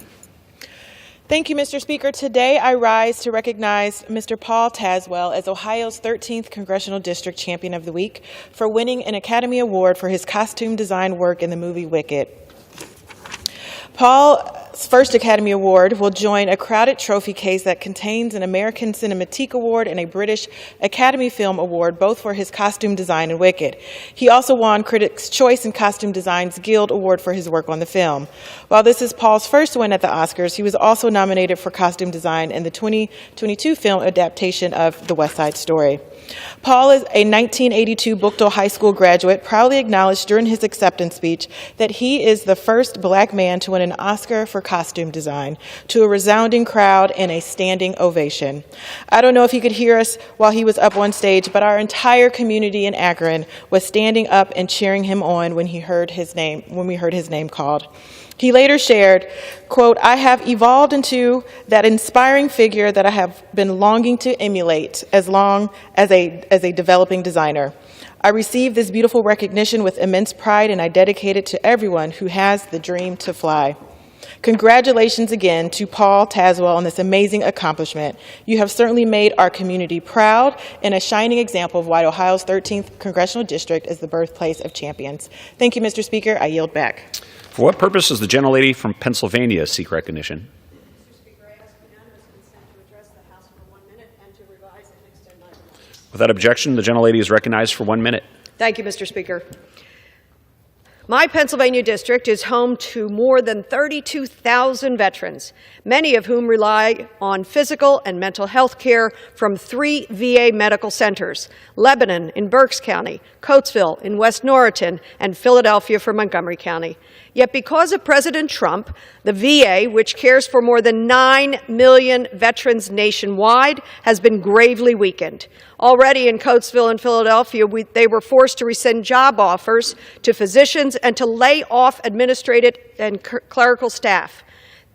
Speaker 4: Thank you, Mr. Speaker. Today I rise to recognize Mr. Paul Tazewell as Ohio's 13th Congressional District Champion of the Week for winning an Academy Award for his costume design work in the movie Wicked. Paul's first Academy Award will join a crowded trophy case that contains an American Cinematique Award and a British Academy Film Award, both for his costume design in Wicked. He also won Critics' Choice and Costume Design's Guild Award for his work on the film. While this is Paul's first win at the Oscars, he was also nominated for costume design in the 2022 film adaptation of The West Side Story. Paul is a 1982 Buchtel High School graduate, proudly acknowledged during his acceptance speech that he is the first black man to win an Oscar for costume design, to a resounding crowd and a standing ovation. I don't know if he could hear us while he was up on stage, but our entire community in Akron was standing up and cheering him on when we heard his name called. He later shared, quote, "I have evolved into that inspiring figure that I have been longing to emulate as long as a developing designer. I receive this beautiful recognition with immense pride, and I dedicate it to everyone who has the dream to fly." Congratulations again to Paul Tazewell on this amazing accomplishment. You have certainly made our community proud and a shining example of why Ohio's 13th Congressional District is the birthplace of champions. Thank you, Mr. Speaker. I yield back.
Speaker 8: For what purpose does the gentlelady from Pennsylvania seek recognition? Without objection, the gentlelady is recognized for 1 minute.
Speaker 7: Thank you, Mr. Speaker. My Pennsylvania district is home to more than 32,000 veterans, many of whom rely on physical and mental health care from 3 VA medical centers: Lebanon in Berks County, Coatesville in West Norriton, and Philadelphia for Montgomery County. Yet because of President Trump, the VA, which cares for more than 9 million veterans nationwide, has been gravely weakened. Already in Coatesville and Philadelphia, they were forced to rescind job offers to physicians and to lay off administrative and clerical staff.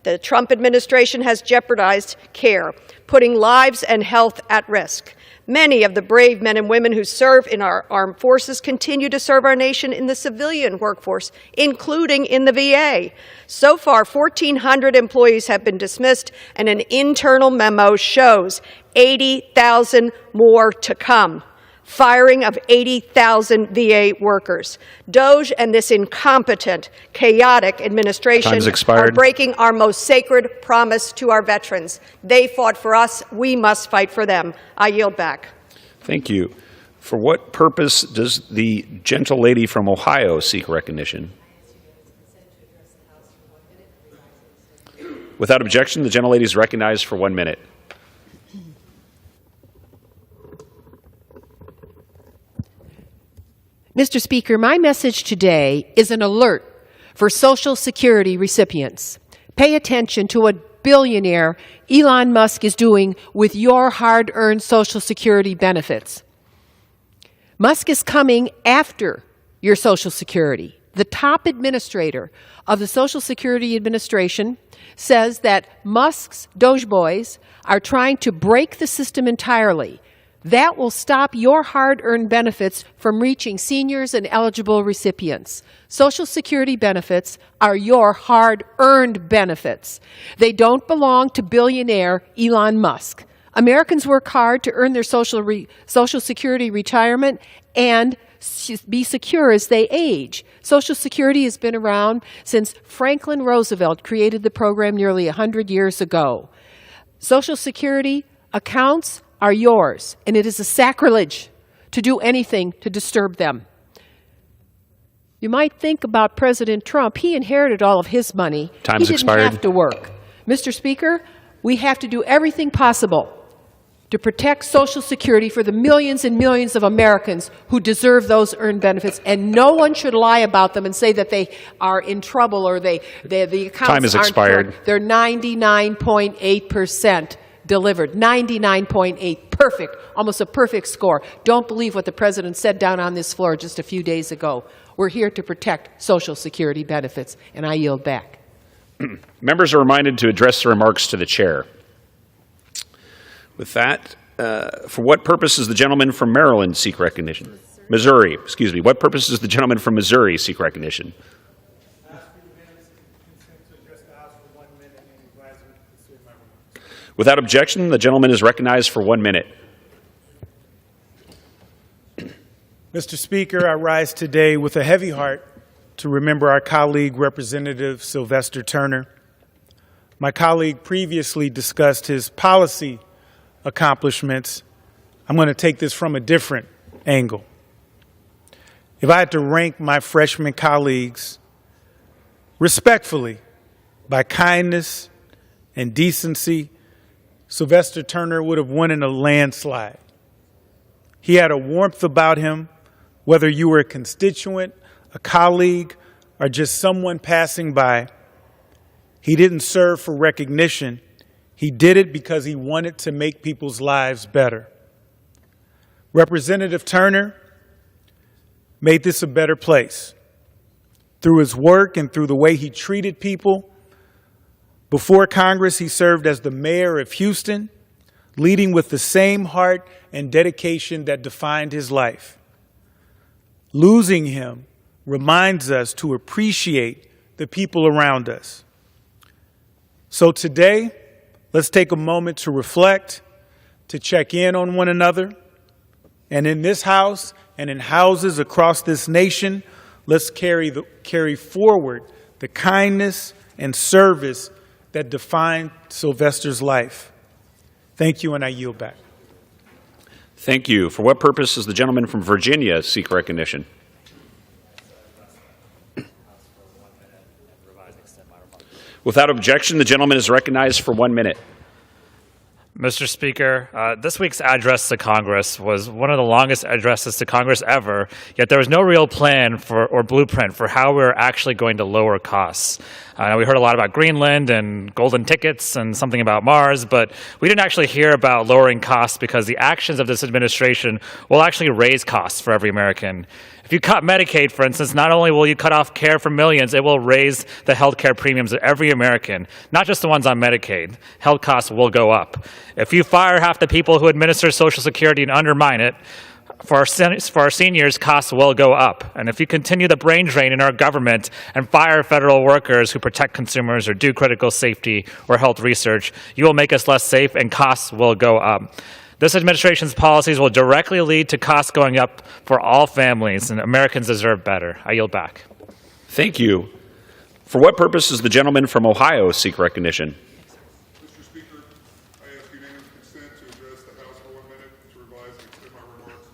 Speaker 7: The Trump administration has jeopardized care, putting lives and health at risk. Many of the brave men and women who serve in our armed forces continue to serve our nation in the civilian workforce, including in the VA. So far, 1,400 employees have been dismissed, and an internal memo shows 80,000 more to come. Firing of 80,000 VA workers. DOJ and this incompetent, chaotic administration are breaking our most sacred promise to our veterans. They fought for us. We must fight for them. I yield back.
Speaker 8: Thank you. For what purpose does the gentlelady from Ohio seek recognition? Without objection, the gentlelady is recognized for 1 minute.
Speaker 9: Mr. Speaker, my message today is an alert for Social Security recipients. Pay attention to what billionaire Elon Musk is doing with your hard-earned Social Security benefits. Musk is coming after your Social Security. The top administrator of the Social Security Administration says that Musk's Doge boys are trying to break the system entirely. That will stop your hard-earned benefits from reaching seniors and eligible recipients. Social Security benefits are your hard-earned benefits. They don't belong to billionaire Elon Musk. Americans work hard to earn their Social Security retirement and be secure as they age. Social Security has been around since Franklin Roosevelt created the program nearly 100 years ago. Social Security accounts are yours, and it is a sacrilege to do anything to disturb them. You might think about President Trump. He inherited all of his money.
Speaker 8: Time's expired.
Speaker 9: He didn't have to work. Mr. Speaker, we have to do everything possible to protect Social Security for the millions and millions of Americans who deserve those earned benefits, and no one should lie about them and say that they are in trouble or the accounts
Speaker 8: Time is expired.
Speaker 9: They're 99.8% delivered. 99.8. Perfect. Almost a perfect score. Don't believe what the President said down on this floor just a few days ago. We're here to protect Social Security benefits, and I yield back.
Speaker 8: Members are reminded to address their remarks to the chair. With that, For what purpose does the gentleman from Maryland seek recognition? Missouri, excuse me. What purpose does the gentleman from Missouri seek recognition? Without objection, the gentleman is recognized for 1 minute.
Speaker 5: Mr. Speaker, I rise today with a heavy heart to remember our colleague, Representative Sylvester Turner. My colleague previously discussed his policy accomplishments. I'm going to take this from a different angle. If I had to rank my freshman colleagues respectfully by kindness and decency, Sylvester Turner would have won in a landslide. He had a warmth about him, whether you were a constituent, a colleague, or just someone passing by. He didn't serve for recognition. He did it because he wanted to make people's lives better. Representative Turner made this a better place through his work and through the way he treated people. Before Congress, he served as the mayor of Houston, leading with the same heart and dedication that defined his life. Losing him reminds us to appreciate the people around us. So today, let's take a moment to reflect, to check in on one another. And in this house and in houses across this nation, let's carry forward the kindness and service that defined Sylvester's life. Thank you, and I yield back.
Speaker 8: Thank you. For what purpose does the gentleman from Virginia seek recognition? Without objection, the gentleman is recognized for 1 minute.
Speaker 10: Mr. Speaker, this week's address to Congress was one of the longest addresses to Congress ever, yet there was no real plan or blueprint for how we're actually going to lower costs. We heard a lot about Greenland and golden tickets and something about Mars, but we didn't actually hear about lowering costs because the actions of this administration will actually raise costs for every American. If you cut Medicaid, for instance, not only will you cut off care for millions, it will raise the health care premiums of every American, not just the ones on Medicaid. Health costs will go up. If you fire half the people who administer Social Security and undermine it, for our seniors, costs will go up. And if you continue the brain drain in our government and fire federal workers who protect consumers or do critical safety or health research, you will make us less safe and costs will go up. This administration's policies will directly lead to costs going up for all families, and Americans deserve better. I yield back.
Speaker 8: Thank you. For what purpose does the gentleman from Ohio seek recognition?
Speaker 11: Mr. Speaker, I ask unanimous consent to address the House for 1 minute to revise and extend my remarks.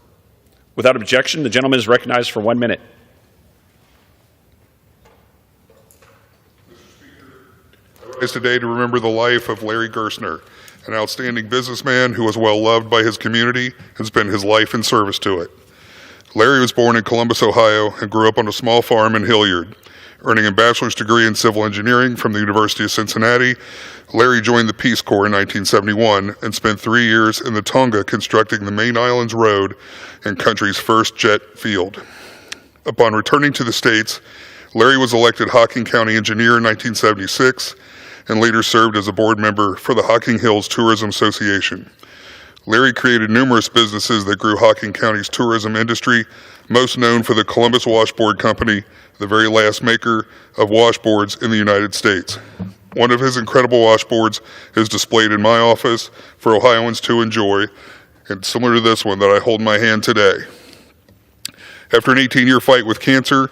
Speaker 8: Without objection, the gentleman is recognized for 1 minute.
Speaker 11: Mr. Speaker, I rise today to remember the life of Larry Gerstner, an outstanding businessman who was well loved by his community and spent his life in service to it. Larry was born in Columbus, Ohio, and grew up on a small farm in Hilliard. Earning a bachelor's degree in civil engineering from the University of Cincinnati, Larry joined the Peace Corps in 1971 and spent 3 years in the Tonga constructing the Main Islands Road and country's first jet field. Upon returning to the States, Larry was elected Hocking County Engineer in 1976 and later served as a board member for the Hocking Hills Tourism Association. Larry created numerous businesses that grew Hocking County's tourism industry, most known for the Columbus Washboard Company, the very last maker of washboards in the United States. One of his incredible washboards is displayed in my office for Ohioans to enjoy, and similar to this one that I hold in my hand today. After an 18-year fight with cancer,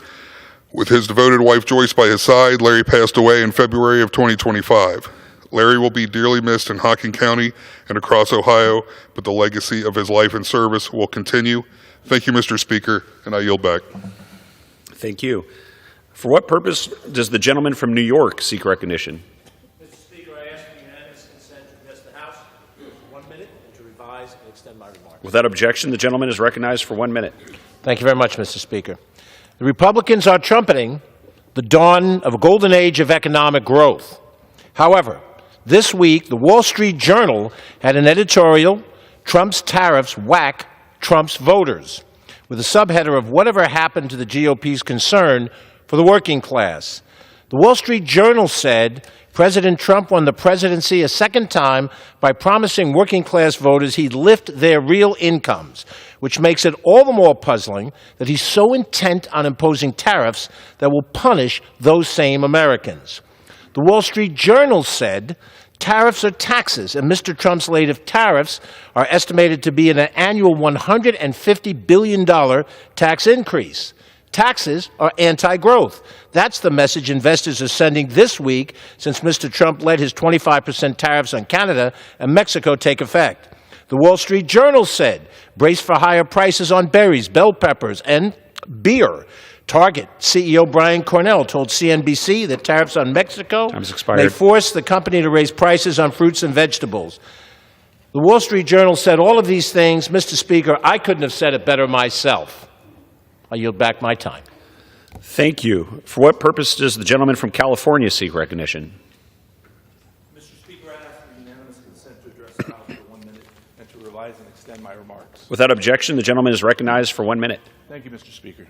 Speaker 11: with his devoted wife Joyce by his side, Larry passed away in February of 2025. Larry will be dearly missed in Hocking County and across Ohio, but the legacy of his life and service will continue. Thank you, Mr. Speaker, and I yield back.
Speaker 8: Thank you. For what purpose does the gentleman from New York seek recognition?
Speaker 24: Mr. Speaker, I ask unanimous consent to address the House for 1 minute and to revise and extend my remarks.
Speaker 8: Without objection, the gentleman is recognized for 1 minute.
Speaker 24: Thank you very much, Mr. Speaker. The Republicans are trumpeting the dawn of a golden age of economic growth. However, this week, the Wall Street Journal had an editorial, Trump's Tariffs Whack Trump's Voters, with a subheader of whatever happened to the GOP's concern for the working class. The Wall Street Journal said President Trump won the presidency a second time by promising working-class voters he'd lift their real incomes, which makes it all the more puzzling that he's so intent on imposing tariffs that will punish those same Americans. The Wall Street Journal said tariffs are taxes, and Mr. Trump's latest tariffs are estimated to be an annual $150 billion tax increase. Taxes are anti-growth. That's the message investors are sending this week since Mr. Trump let his 25% tariffs on Canada and Mexico take effect. The Wall Street Journal said, brace for higher prices on berries, bell peppers, and beer. Target CEO Brian Cornell told CNBC that tariffs on Mexico may force the company to raise prices on fruits and vegetables. The Wall Street Journal said all of these things. Mr. Speaker, I couldn't have said it better myself. I yield back my time.
Speaker 8: Thank you. For what purpose does the gentleman from California seek recognition?
Speaker 12: Mr. Speaker, I ask for unanimous consent to address the House for 1 minute and to revise and extend my remarks.
Speaker 8: Without objection, the gentleman is recognized for 1 minute.
Speaker 12: Thank you, Mr. Speaker.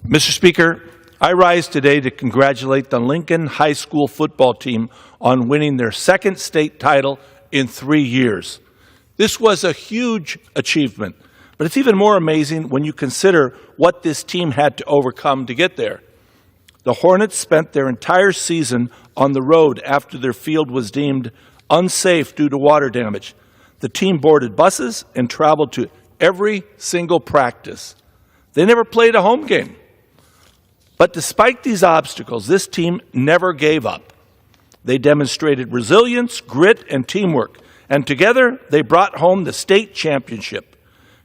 Speaker 12: Mr. Speaker, I rise today to congratulate the Lincoln High School football team on winning their second state title in 3 years. This was a huge achievement. But it's even more amazing when you consider what this team had to overcome to get there. The Hornets spent their entire season on the road after their field was deemed unsafe due to water damage. The team boarded buses and traveled to every single practice. They never played a home game. But despite these obstacles, this team never gave up. They demonstrated resilience, grit, and teamwork, and together they brought home the state championship.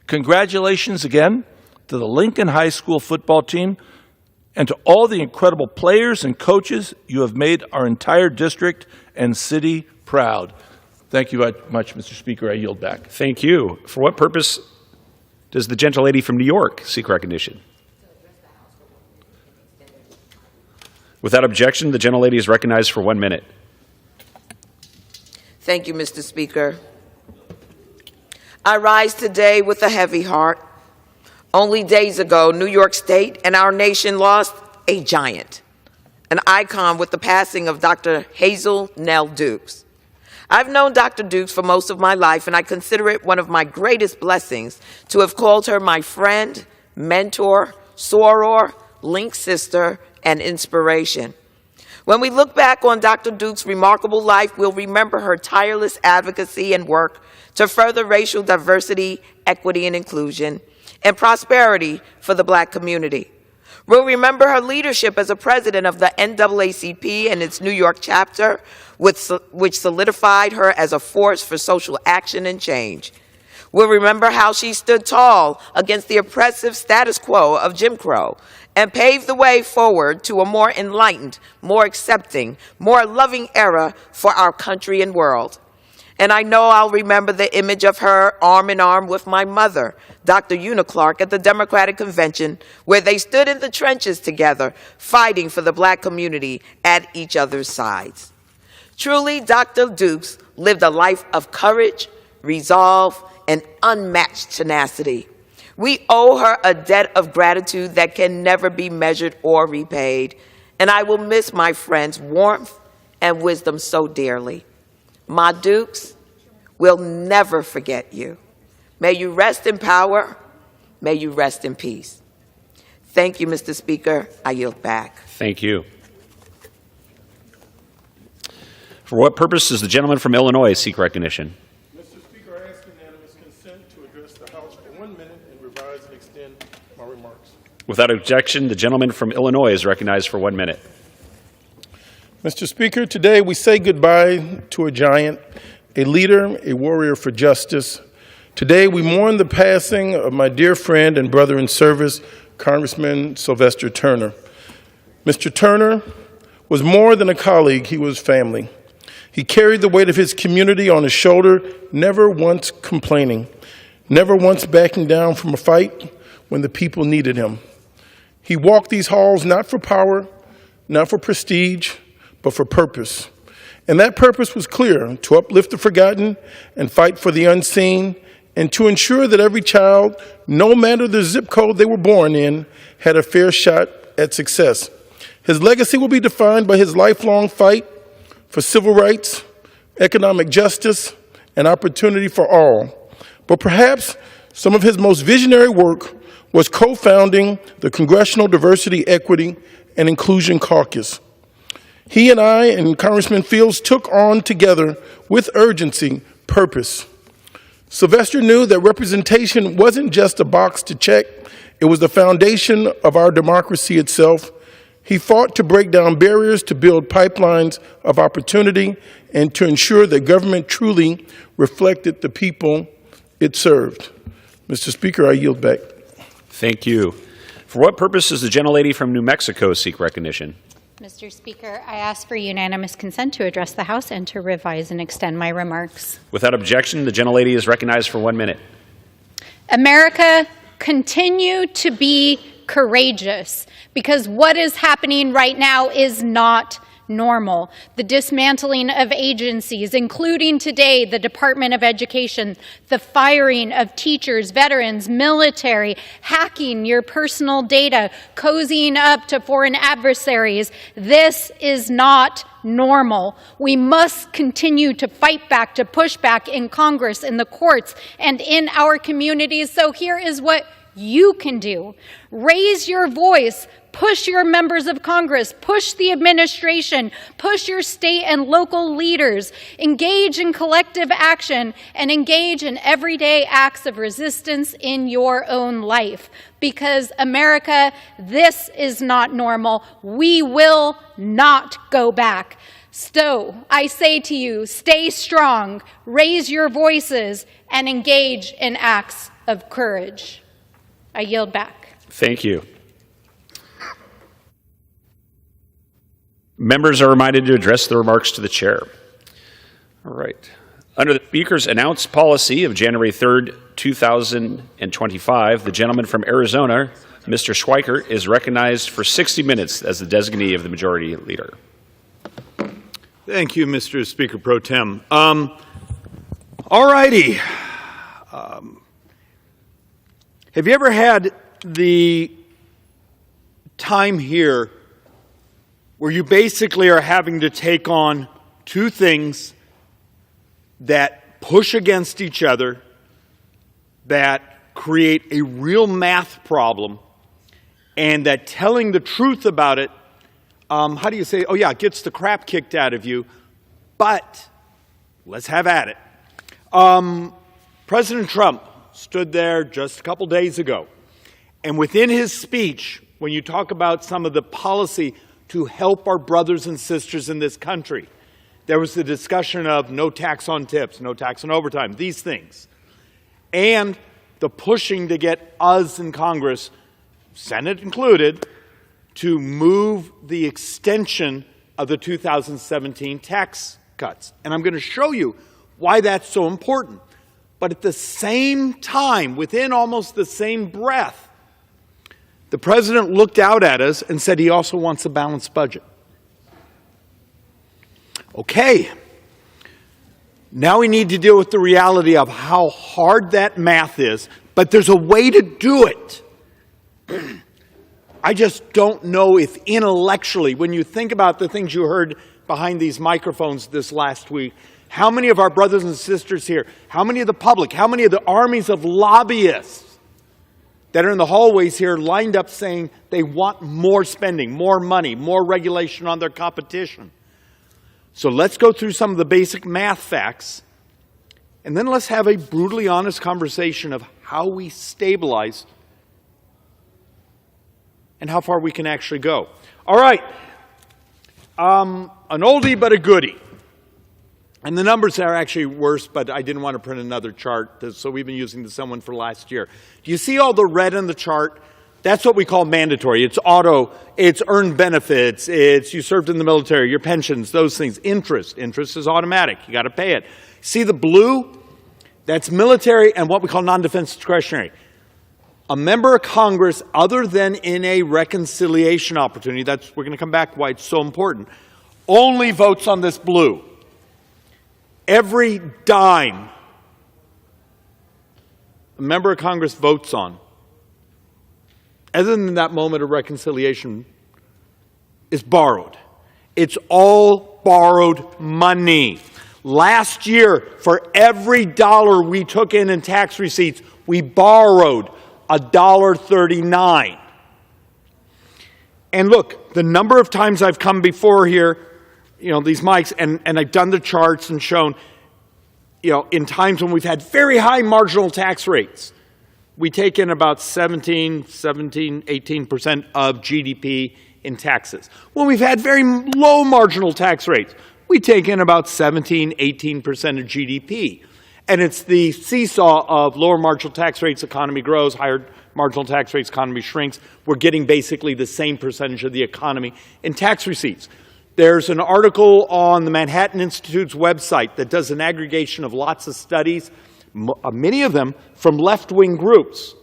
Speaker 12: Congratulations again to the Lincoln High School football team and to all the incredible players and coaches. You have made our entire district and city proud. Thank you very much, Mr. Speaker. I yield back.
Speaker 8: Thank you. For what purpose does the gentlelady from New York seek recognition? Without objection, the gentlelady is recognized for 1 minute.
Speaker 14: Thank you, Mr. Speaker. I rise today with a heavy heart. Only days ago, New York State and our nation lost a giant, an icon with the passing of Dr. Hazel Nell Dukes. I've known Dr. Dukes for most of my life, and I consider it one of my greatest blessings to have called her my friend, mentor, soror, link sister, and inspiration. When we look back on Dr. Dukes' remarkable life, we'll remember her tireless advocacy and work to further racial diversity, equity, and inclusion, and prosperity for the Black community. We'll remember her leadership as a president of the NAACP and its New York chapter, which solidified her as a force for social action and change. We'll remember how she stood tall against the oppressive status quo of Jim Crow and paved the way forward to a more enlightened, more accepting, more loving era for our country and world. And I know I'll remember the image of her arm in arm with my mother, Dr. Una Clark, at the Democratic Convention, where they stood in the trenches together, fighting for the Black community at each other's sides. Truly, Dr. Dukes lived a life of courage, resolve, and unmatched tenacity. We owe her a debt of gratitude that can never be measured or repaid, and I will miss my friend's warmth and wisdom so dearly. Ma Dukes, we'll never forget you. May you rest in power. May you rest in peace. Thank you, Mr. Speaker. I yield back.
Speaker 8: Thank you. For what purpose does the gentleman from Illinois seek recognition?
Speaker 12: Mr. Speaker, I ask unanimous consent to address the House for 1 minute and revise and extend my remarks.
Speaker 8: Without objection, the gentleman from Illinois is recognized for 1 minute.
Speaker 12: Mr. Speaker, today we say goodbye to a giant, a leader, a warrior for justice. Today we mourn the passing of my dear friend and brother in service, Congressman Sylvester Turner. Mr. Turner was more than a colleague, he was family. He carried the weight of his community on his shoulder, never once complaining, never once backing down from a fight when the people needed him. He walked these halls not for power, not for prestige, but for purpose. And that purpose was clear: to uplift the forgotten and fight for the unseen, and to ensure that every child, no matter the zip code they were born in, had a fair shot at success.
Speaker 15: His legacy will be defined by his lifelong fight for civil rights, economic justice, and opportunity for all. But perhaps some of his most visionary work was co-founding the Congressional Diversity, Equity, and Inclusion Caucus. He and I and Congressman Fields took on together with urgency purpose. Sylvester knew that representation wasn't just a box to check, it was the foundation of our democracy itself. He fought to break down barriers, to build pipelines of opportunity, and to ensure that government truly reflected the people it served. Mr. Speaker, I yield back.
Speaker 8: Thank you. For what purpose does the gentlelady from New Mexico seek recognition?
Speaker 16: Mr. Speaker, I ask for unanimous consent to address the House and to revise and extend my remarks.
Speaker 8: Without objection, the gentlelady is recognized for 1 minute.
Speaker 16: America, continue to be courageous, because what is happening right now is not normal. The dismantling of agencies, including today the Department of Education, the firing of teachers, veterans, military, hacking your personal data, cozying up to foreign adversaries. This is not normal. We must continue to fight back, to push back in Congress, in the courts, and in our communities. So here is what you can do. Raise your voice. Push your members of Congress, push the administration, push your state and local leaders, engage in collective action, and engage in everyday acts of resistance in your own life. Because America, this is not normal. We will not go back. So I say to you, stay strong, raise your voices, and engage in acts of courage. I yield back.
Speaker 8: Thank you. Members are reminded to address the remarks to the chair. All right. Under the Speaker's announced policy of January 3rd, 2025, the gentleman from Arizona, Mr. Schweikert, is recognized for 60 minutes as the designee of the Majority Leader.
Speaker 17: Thank you, Mr. Speaker Pro Tem. All righty. Have you ever had the time here where you basically are having to take on two things that push against each other, that create a real math problem, and that telling the truth about it, how do you say, oh yeah, it gets the crap kicked out of you, but let's have at it. President Trump stood there just a couple days ago, and within his speech, when you talk about some of the policy to help our brothers and sisters in this country, there was the discussion of no tax on tips, no tax on overtime, these things. And the pushing to get us in Congress, Senate included, to move the extension of the 2017 tax cuts. And I'm going to show you why that's so important. But at the same time, within almost the same breath, the president looked out at us and said he also wants a balanced budget. Okay. Now we need to deal with the reality of how hard that math is, but there's a way to do it. I just don't know if intellectually, when you think about the things you heard behind these microphones this last week, how many of our brothers and sisters here, how many of the public, how many of the armies of lobbyists that are in the hallways here lined up saying they want more spending, more money, more regulation on their competition. So let's go through some of the basic math facts, and then let's have a brutally honest conversation of how we stabilize and how far we can actually go. All right, an oldie but a goodie. And the numbers are actually worse, but I didn't want to print another chart, so we've been using the same one for last year. Do you see all the red in the chart? That's what we call mandatory. It's auto, it's earned benefits, it's you served in the military, your pensions, those things. Interest is automatic. You got to pay it. See the blue? That's military and what we call non-defense discretionary. A member of Congress, other than in a reconciliation opportunity, we're going to come back why it's so important, only votes on this blue. Every dime a member of Congress votes on, other than that moment of reconciliation, is borrowed. It's all borrowed money. Last year, for every dollar we took in tax receipts, we borrowed $1.39. And look, the number of times I've come before here, these mics, and I've done the charts and shown, in times when we've had very high marginal tax rates, we take in about 17, 18% of GDP in taxes. When we've had very low marginal tax rates, we take in about 17, 18% of GDP. And it's the seesaw of lower marginal tax rates, economy grows, higher marginal tax rates, economy shrinks. We're getting basically the same percentage of the economy in tax receipts. There's an article on the Manhattan Institute's website that does an aggregation of lots of studies, many of them from left-wing groups,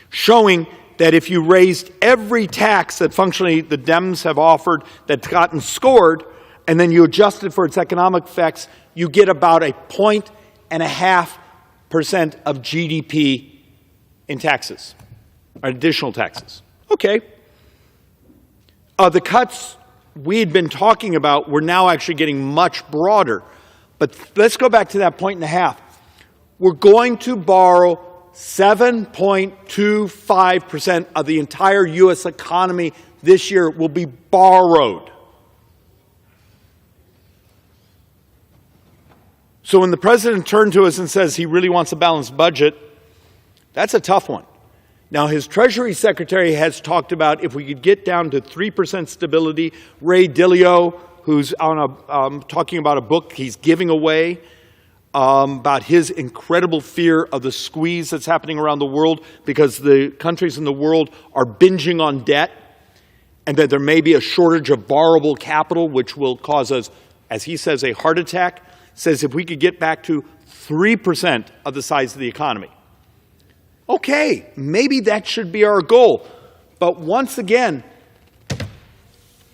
Speaker 17: showing that if you raised every tax that functionally the Dems have offered that's gotten scored, and then you adjust it for its economic effects, you get about 1.5% of GDP in taxes, or additional taxes. Okay. The cuts we had been talking about were now actually getting much broader. But let's go back to that 1.5. We're going to borrow 7.25% of the entire U.S. economy this year will be borrowed. So when the president turned to us and says he really wants a balanced budget, that's a tough one. Now, his Treasury Secretary has talked about if we could get down to 3% stability. Ray Dalio, who's on talking about a book he's giving away about his incredible fear of the squeeze that's happening around the world because the countries in the world are binging on debt and that there may be a shortage of borrowable capital, which will cause us, as he says, a heart attack. Says if we could get back to 3% of the size of the economy. Okay, maybe that should be our goal. But once again,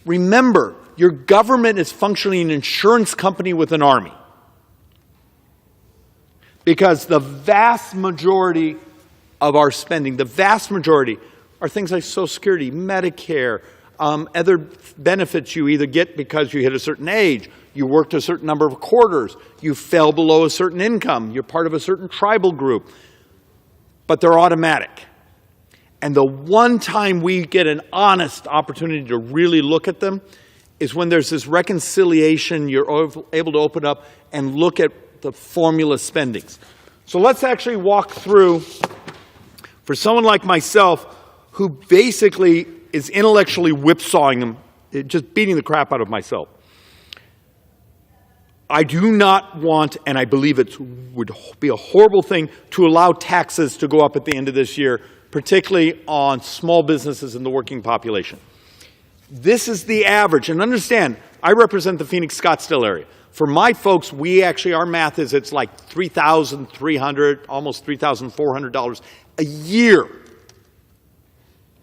Speaker 17: remember, your government is functionally an insurance company with an army. Because the vast majority of our spending, the vast majority, are things like Social Security, Medicare, other benefits you either get because you hit a certain age, you worked a certain number of quarters, you fell below a certain income, you're part of a certain tribal group. But they're automatic. And the one time we get an honest opportunity to really look at them is when there's this reconciliation, you're able to open up and look at the formula spendings. So let's actually walk through, for someone like myself, who basically is intellectually whipsawing them, just beating the crap out of myself. I do not want, and I believe it would be a horrible thing, to allow taxes to go up at the end of this year, particularly on small businesses and the working population. This is the average. And understand, I represent the Phoenix-Scottsdale area. For my folks, our math is it's like $3,300, almost $3,400 a year.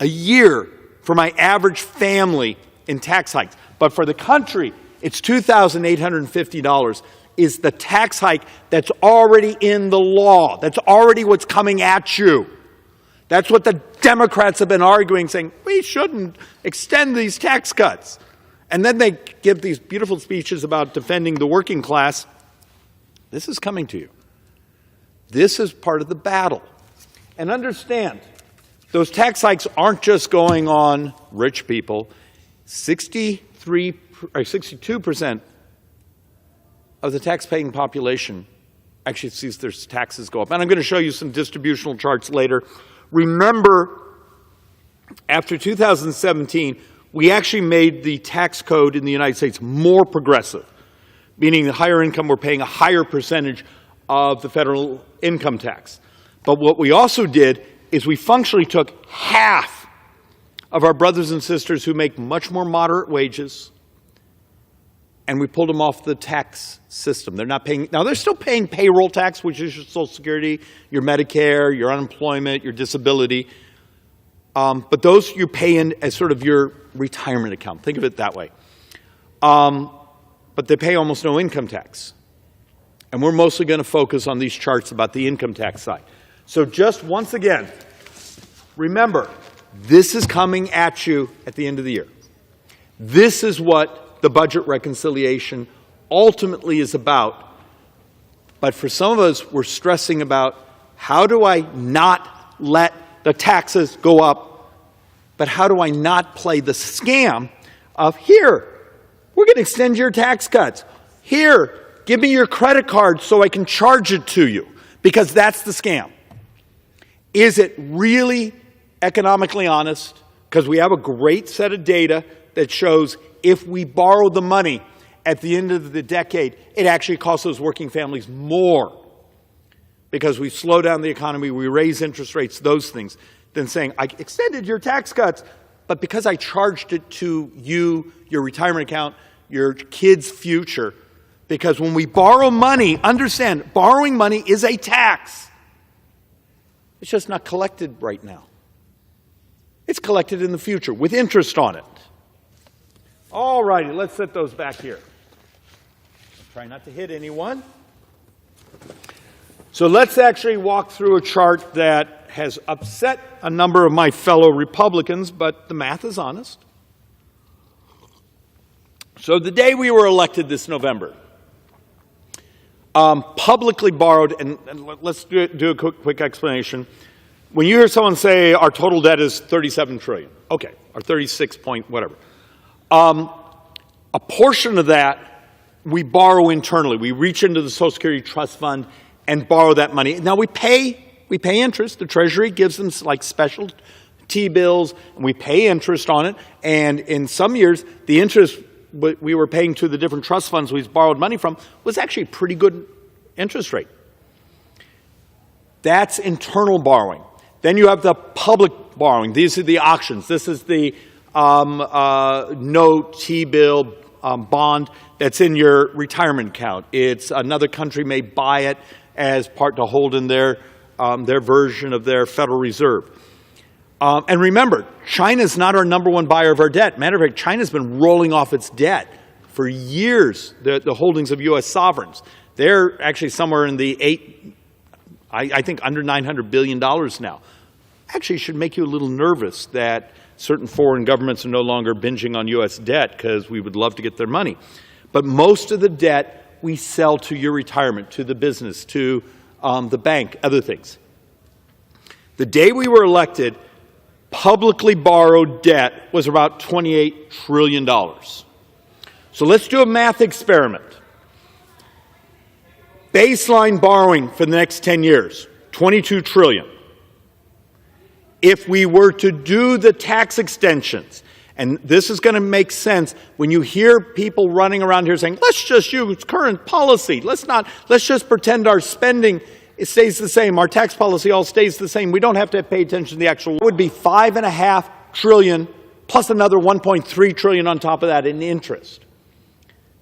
Speaker 17: A year for my average family in tax hikes. But for the country, it's $2,850 is the tax hike that's already in the law. That's already what's coming at you. That's what the Democrats have been arguing, saying, we shouldn't extend these tax cuts. And then they give these beautiful speeches about defending the working class. This is coming to you. This is part of the battle. And understand, those tax hikes aren't just going on rich people. 62% of the tax-paying population actually sees their taxes go up. And I'm going to show you some distributional charts later. Remember, after 2017, we actually made the tax code in the United States more progressive, meaning the higher income we're paying a higher percentage of the federal income tax. But what we also did is we functionally took half of our brothers and sisters who make much more moderate wages, and we pulled them off the tax system. They're not paying, now they're still paying payroll tax, which is your Social Security, your Medicare, your unemployment, your disability. But those you pay in as sort of your retirement account. Think of it that way. But they pay almost no income tax. And we're mostly going to focus on these charts about the income tax side. So just once again, remember, this is coming at you at the end of the year. This is what the budget reconciliation ultimately is about. But for some of us, we're stressing about how do I not let the taxes go up, but how do I not play the scam of, here, we're going to extend your tax cuts. Here, give me your credit card so I can charge it to you, because that's the scam. Is it really economically honest? Because we have a great set of data that shows if we borrow the money at the end of the decade, it actually costs those working families more because we slow down the economy, we raise interest rates, those things, than saying, I extended your tax cuts, but because I charged it to you, your retirement account, your kid's future, because when we borrow money, understand, borrowing money is a tax. It's just not collected right now. It's collected in the future with interest on it. All righty, let's set those back here. Try not to hit anyone. So let's actually walk through a chart that has upset a number of my fellow Republicans, but the math is honest. So the day we were elected this November, publicly borrowed, and let's do a quick explanation. When you hear someone say our total debt is $37 trillion, okay, or 36 point whatever, a portion of that we borrow internally. We reach into the Social Security Trust Fund and borrow that money. Now we pay interest. The Treasury gives them like special T-bills, and we pay interest on it. And in some years, the interest we were paying to the different trust funds we borrowed money from was actually a pretty good interest rate. That's internal borrowing. Then you have the public borrowing. These are the auctions. This is the note, T-bill, bond that's in your retirement account. It's another country may buy it as part to hold in their version of their Federal Reserve. And remember, China's not our number one buyer of our debt. Matter of fact, China's been rolling off its debt for years, the holdings of U.S. sovereigns. They're actually somewhere in the I think under $900 billion now. Actually, it should make you a little nervous that certain foreign governments are no longer binging on U.S. debt because we would love to get their money. But most of the debt we sell to your retirement, to the business, to the bank, other things. The day we were elected, publicly borrowed debt was about $28 trillion. So let's do a math experiment. Baseline borrowing for the next 10 years, $22 trillion. If we were to do the tax extensions, and this is going to make sense when you hear people running around here saying, let's just use current policy. Let's just pretend our spending it stays the same. Our tax policy all stays the same. We don't have to pay attention to the actual. It would be $5.5 trillion plus another $1.3 trillion on top of that in interest.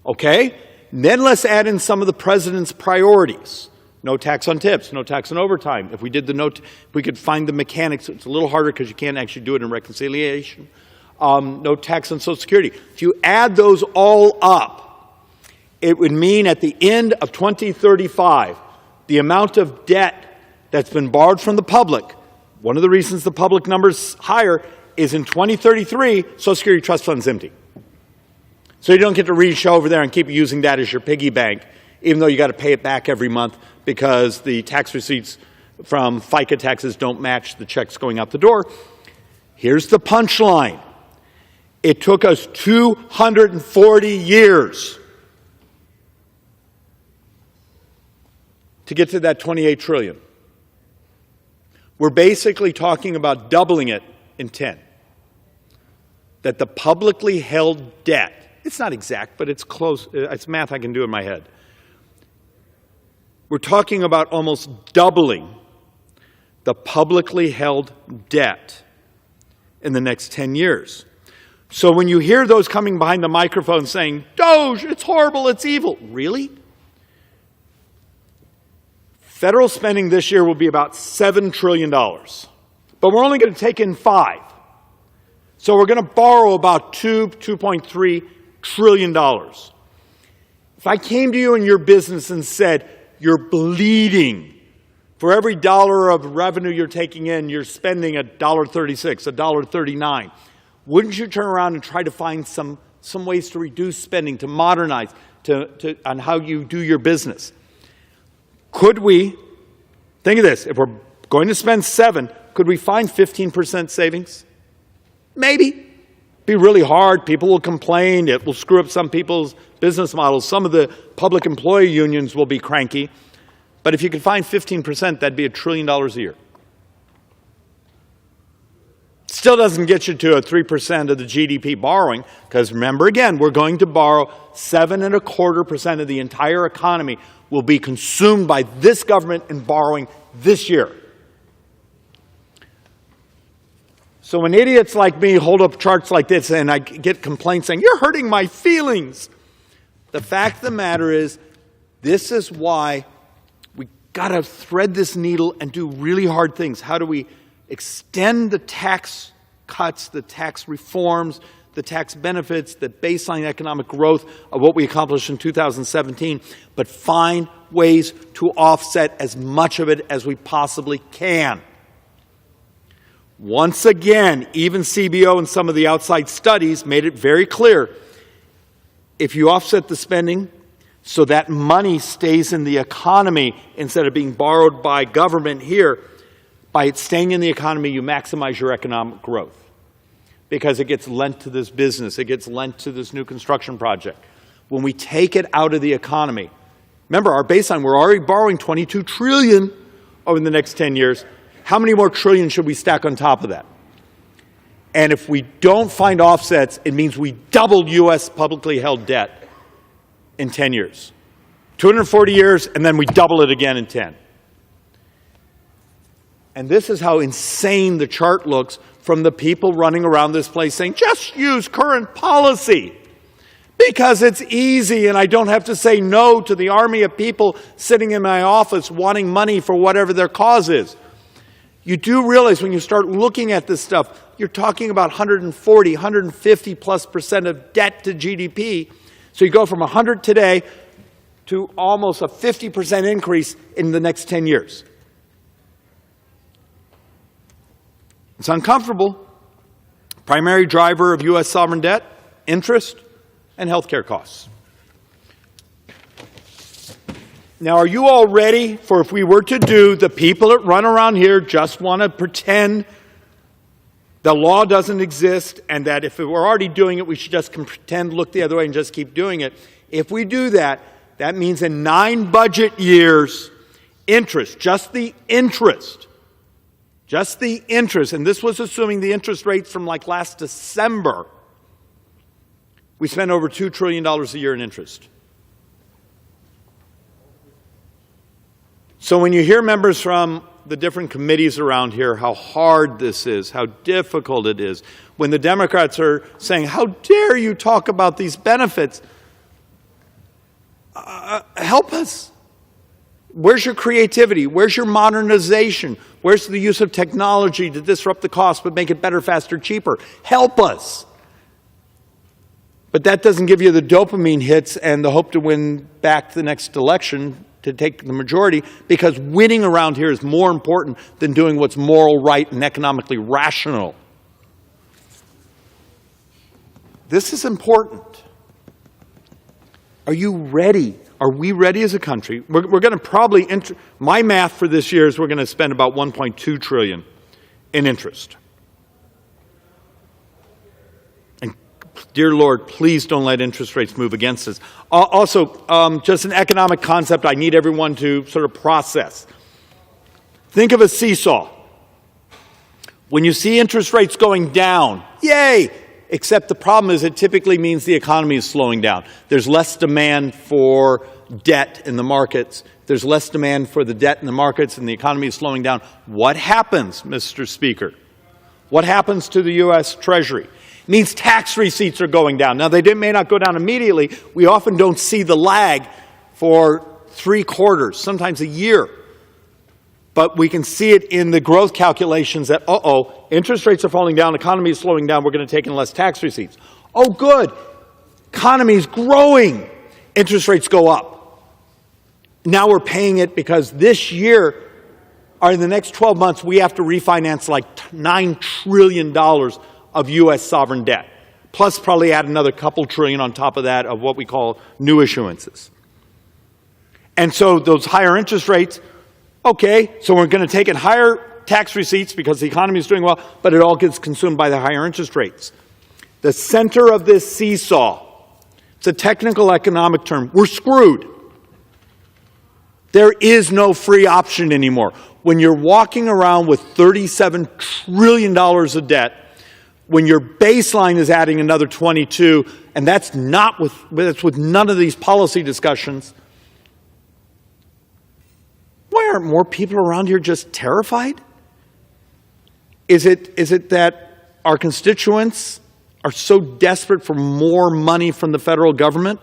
Speaker 17: Okay? Then let's add in some of the president's priorities. No tax on tips, no tax on overtime. If we did if we could find the mechanics, it's a little harder because you can't actually do it in reconciliation. No tax on Social Security. If you add those all up, it would mean at the end of 2035, the amount of debt that's been borrowed from the public, one of the reasons the public number's higher is in 2033, Social Security Trust Fund's empty. So you don't get to reach over there and keep using that as your piggy bank, even though you got to pay it back every month because the tax receipts from FICA taxes don't match the checks going out the door. Here's the punchline. It took us 240 years to get to that $28 trillion. We're basically talking about doubling it in 10. That the publicly held debt, it's not exact, but it's close, it's math I can do in my head. We're talking about almost doubling the publicly held debt in the next 10 years. So when you hear those coming behind the microphone saying, Doge, it's horrible, it's evil, really? Federal spending this year will be about $7 trillion, but we're only going to take in 5. So we're going to borrow about $2.3 trillion. If I came to you in your business and said, you're bleeding, for every dollar of revenue you're taking in, you're spending $1.36, $1.39. wouldn't you turn around and try to find some ways to reduce spending, to modernize, on how you do your business? Could we, think of this, if we're going to spend 7, could we find 15% savings? Maybe. Be really hard. People will complain. It will screw up some people's business models. Some of the public employee unions will be cranky. But if you could find 15%, that'd be $1 trillion a year. Still doesn't get you to a 3% of the GDP borrowing, because remember again, we're going to borrow 7.25% of the entire economy will be consumed by this government in borrowing this year. So when idiots like me hold up charts like this and I get complaints saying, you're hurting my feelings, the fact of the matter is, this is why we got to thread this needle and do really hard things. How do we extend the tax cuts, the tax reforms, the tax benefits, the baseline economic growth of what we accomplished in 2017, but find ways to offset as much of it as we possibly can. Once again, even CBO and some of the outside studies made it very clear, if you offset the spending so that money stays in the economy instead of being borrowed by government here, by it staying in the economy, you maximize your economic growth because it gets lent to this business, it gets lent to this new construction project. When we take it out of the economy, remember our baseline, we're already borrowing $22 trillion over the next 10 years. How many more trillion should we stack on top of that? And if we don't find offsets, it means we doubled U.S. publicly held debt in 10 years. 240 years, and then we double it again in 10. And this is how insane the chart looks from the people running around this place saying, just use current policy because it's easy and I don't have to say no to the army of people sitting in my office wanting money for whatever their cause is. You do realize when you start looking at this stuff, you're talking about 140, 150+% of debt to GDP. So you go from 100 today to almost a 50% increase in the next 10 years. It's uncomfortable. Primary driver of U.S. sovereign debt, interest, and health care costs. Now, are you all ready for if we were to do, the people that run around here just want to pretend the law doesn't exist and that if we're already doing it, we should just pretend, look the other way and just keep doing it. If we do that, that means in 9 budget years, interest, just the interest, and this was assuming the interest rates from like last December, we spend over $2 trillion a year in interest. So when you hear members from the different committees around here, how hard this is, how difficult it is, when the Democrats are saying, how dare you talk about these benefits, help us. Where's your creativity? Where's your modernization? Where's the use of technology to disrupt the cost but make it better, faster, cheaper? Help us. But that doesn't give you the dopamine hits and the hope to win back the next election to take the majority, because winning around here is more important than doing what's moral, right, and economically rational. This is important. Are you ready? Are we ready as a country? We're going to probably, my math for this year is we're going to spend about $1.2 trillion in interest. And dear Lord, please don't let interest rates move against us. Also, just an economic concept I need everyone to sort of process. Think of a seesaw. When you see interest rates going down, yay! Except the problem is it typically means the economy is slowing down. There's less demand for debt in the markets. There's less demand for the debt in the markets and the economy is slowing down. What happens, Mr. Speaker? What happens to the U.S. Treasury? It means tax receipts are going down. Now, they may not go down immediately. We often don't see the lag for 3 quarters, sometimes a year. But we can see it in the growth calculations that, interest rates are falling down, economy is slowing down, we're going to take in less tax receipts. Oh, good. Economy is growing. Interest rates go up. Now we're paying it because this year, or in the next 12 months, we have to refinance like $9 trillion of U.S. sovereign debt, plus probably add another couple trillion on top of that of what we call new issuances. And so those higher interest rates, okay, so we're going to take in higher tax receipts because the economy is doing well, but it all gets consumed by the higher interest rates. The center of this seesaw, it's a technical economic term, we're screwed. There is no free option anymore. When you're walking around with $37 trillion of debt, when your baseline is adding another 22, and that's with none of these policy discussions, why aren't more people around here just terrified? Is it that our constituents are so desperate for more money from the federal government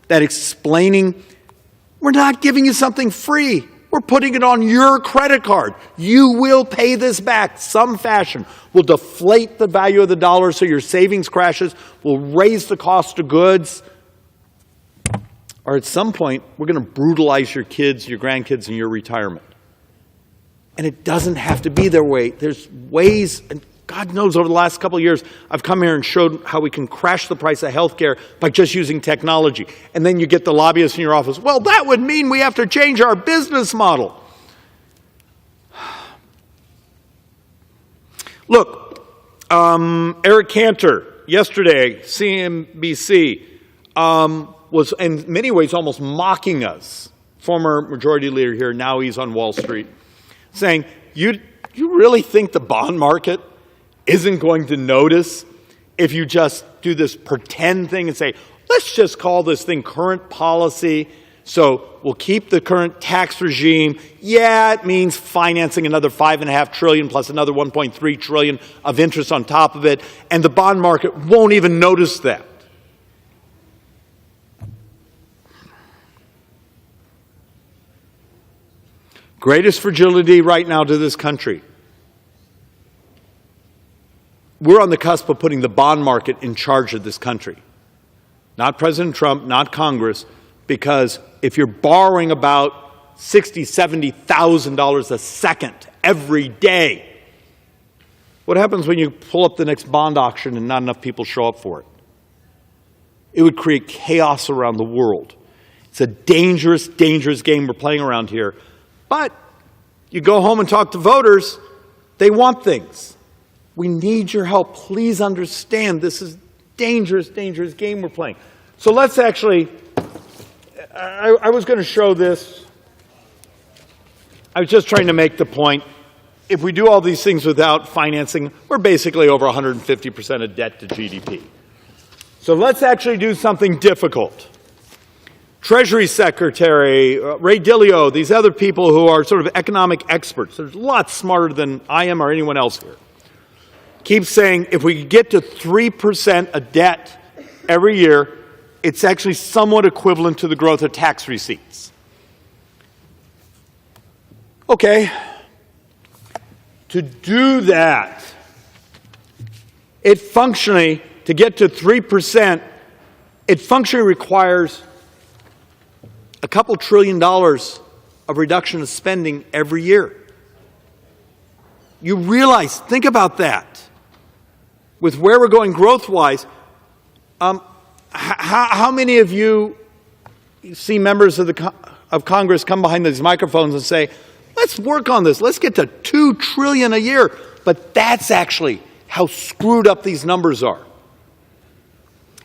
Speaker 17: that explaining, we're not giving you something free, we're putting it on your credit card, you will pay this back some fashion, we'll deflate the value of the dollar so your savings crashes, we'll raise the cost of goods, or at some point, we're going to brutalize your kids, your grandkids, and your retirement. And it doesn't have to be their way. There's ways, and God knows over the last couple of years, I've come here and showed how we can crash the price of health care by just using technology. And then you get the lobbyists in your office, well, that would mean we have to change our business model. Look, Eric Cantor, yesterday, CNBC, was in many ways almost mocking us, former majority leader here, now he's on Wall Street, saying, you really think the bond market isn't going to notice if you just do this pretend thing and say, let's just call this thing current policy, so we'll keep the current tax regime. Yeah, it means financing another $5.5 trillion plus another $1.3 trillion of interest on top of it, and the bond market won't even notice that. Greatest fragility right now to this country. We're on the cusp of putting the bond market in charge of this country. Not President Trump, not Congress, because if you're borrowing about $60,000, $70,000 a second every day, what happens when you pull up the next bond auction and not enough people show up for it? It would create chaos around the world. It's a dangerous, dangerous game we're playing around here. But you go home and talk to voters, they want things. We need your help. Please understand this is dangerous, dangerous game we're playing. So let's actually, I was going to show this. I was just trying to make the point. If we do all these things without financing, we're basically over 150% of debt to GDP. So let's actually do something difficult. Treasury Secretary, Ray Dalio, these other people who are sort of economic experts, they're lots smarter than I am or anyone else here, keep saying if we could get to 3% of debt every year, it's actually somewhat equivalent to the growth of tax receipts. Okay. To do that, to get to 3%, it functionally requires a couple $1 trillion of reduction of spending every year. You realize, think about that. With where we're going growth-wise, how many of you see members of Congress come behind these microphones and say, let's work on this, let's get to $2 trillion a year. But that's actually how screwed up these numbers are.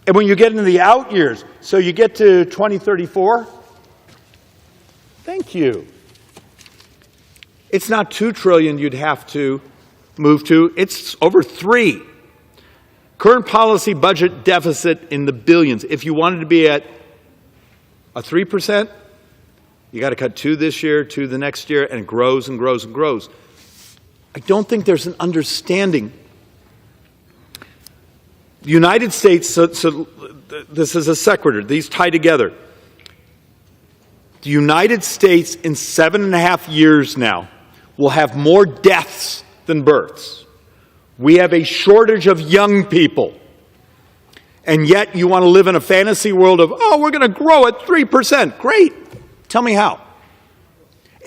Speaker 17: And when you get into the out years, so you get to 2034, thank you. It's not $2 trillion you'd have to move to, it's over $3 trillion. Current policy budget deficit in the billions. If you wanted to be at a 3%, you got to cut 2 this year, 2 the next year, and it grows and grows and grows. I don't think there's an understanding. The United States, so this is a sequitur, these tie together. The United States in 7.5 years now will have more deaths than births. We have a shortage of young people. And yet you want to live in a fantasy world of, oh, we're going to grow at 3%. Great. Tell me how.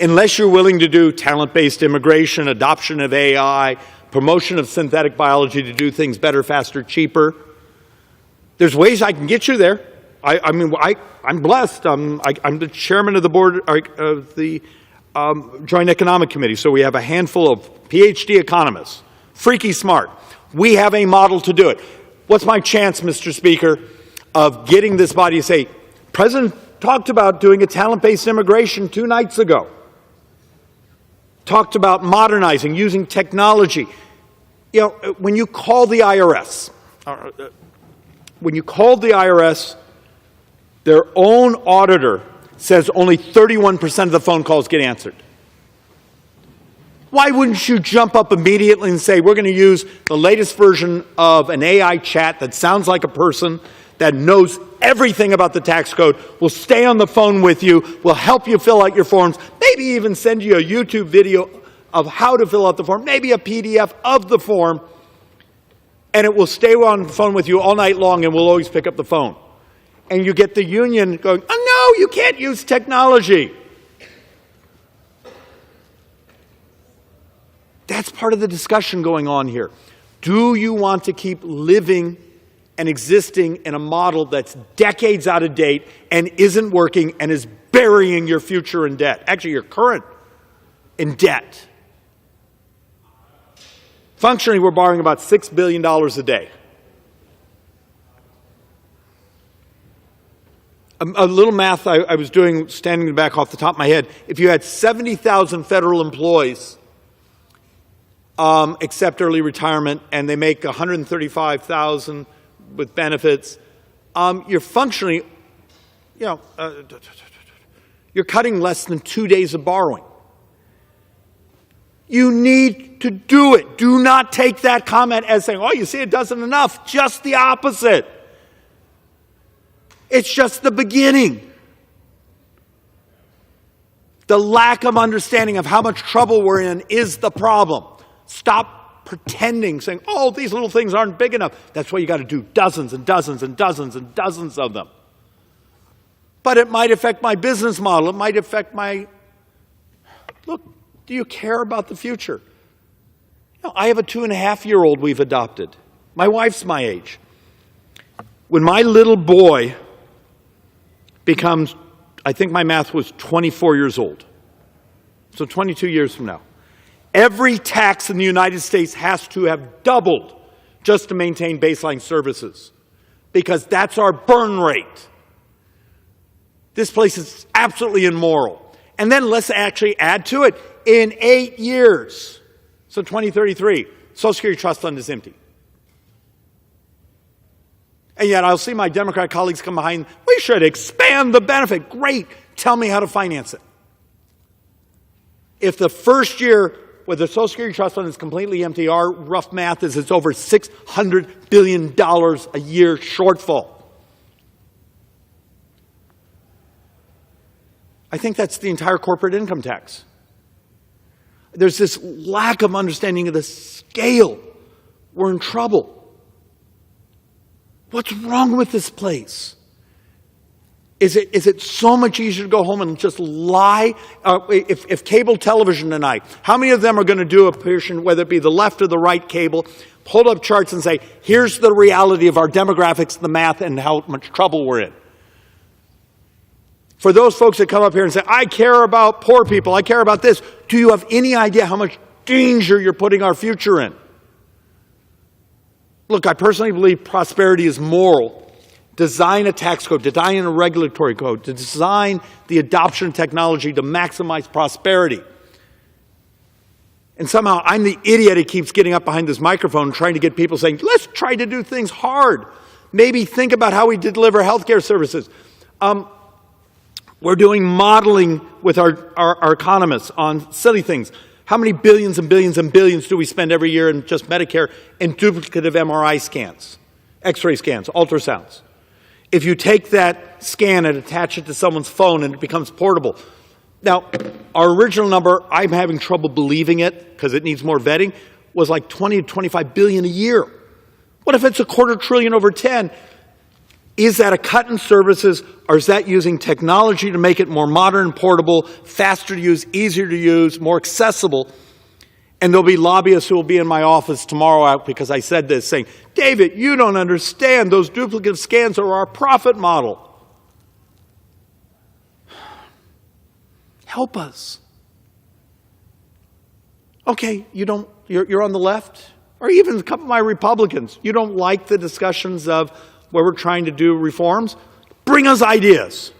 Speaker 17: Unless you're willing to do talent-based immigration, adoption of AI, promotion of synthetic biology to do things better, faster, cheaper. There's ways I can get you there. I'm blessed. I'm the chairman of the board of the Joint Economic Committee, so we have a handful of PhD economists, freaky smart. We have a model to do it. What's my chance, Mr. Speaker, of getting this body to say, President talked about doing a talent-based immigration 2 nights ago. Talked about modernizing, using technology. You know, when you call the IRS, their own auditor says only 31% of the phone calls get answered. Why wouldn't you jump up immediately and say, we're going to use the latest version of an AI chat that sounds like a person, that knows everything about the tax code, will stay on the phone with you, will help you fill out your forms, maybe even send you a YouTube video of how to fill out the form, maybe a PDF of the form, and it will stay on the phone with you all night long and will always pick up the phone. And you get the union going, oh no, you can't use technology. That's part of the discussion going on here. Do you want to keep living and existing in a model that's decades out of date and isn't working and is burying your future in debt? Actually, your current in debt. Functionally, we're borrowing about $6 billion a day. A little math I was doing, standing in the back off the top of my head. If you had 70,000 federal employees accept early retirement, and they make $135,000 with benefits, you're functionally, you're cutting less than 2 days of borrowing. You need to do it. Do not take that comment as saying, oh, you see, it doesn't enough. Just the opposite. It's just the beginning. The lack of understanding of how much trouble we're in is the problem. Stop pretending, saying, oh, these little things aren't big enough. That's why you got to do dozens and dozens and dozens and dozens of them. But it might affect my business model. It might affect my... Look, do you care about the future? I have a 2.5-year-old we've adopted. My wife's my age. When my little boy becomes, I think my math was 24 years old, so 22 years from now, every tax in the United States has to have doubled just to maintain baseline services, because that's our burn rate. This place is absolutely immoral. And then let's actually add to it, in 8 years, so 2033, Social Security Trust Fund is empty. And yet I'll see my Democrat colleagues come behind, we should expand the benefit. Great, tell me how to finance it. If the first year where the Social Security Trust Fund is completely empty, our rough math is it's over $600 billion a year shortfall. I think that's the entire corporate income tax. There's this lack of understanding of the scale. We're in trouble. What's wrong with this place? Is it so much easier to go home and just lie? If cable television tonight, how many of them are going to do a portion, whether it be the left or the right cable, hold up charts and say, here's the reality of our demographics, the math, and how much trouble we're in? For those folks that come up here and say, I care about poor people, I care about this, do you have any idea how much danger you're putting our future in? Look, I personally believe prosperity is moral. Design a tax code, design a regulatory code, to design the adoption of technology to maximize prosperity. And somehow I'm the idiot who keeps getting up behind this microphone trying to get people saying, let's try to do things hard. Maybe think about how we deliver healthcare services. We're doing modeling with our economists on silly things. How many billions and billions and billions do we spend every year in just Medicare and duplicative MRI scans, X-ray scans, ultrasounds? If you take that scan and attach it to someone's phone and it becomes portable. Now, our original number, I'm having trouble believing it because it needs more vetting, was like 20 to 25 billion a year. What if it's $250 billion over 10? Is that a cut in services, or is that using technology to make it more modern, portable, faster to use, easier to use, more accessible? And there'll be lobbyists who will be in my office tomorrow because I said this, saying, David, you don't understand. Those duplicate scans are our profit model. Help us. Okay, you're on the left, or even a couple of my Republicans. You don't like the discussions of where we're trying to do reforms? Bring us ideas.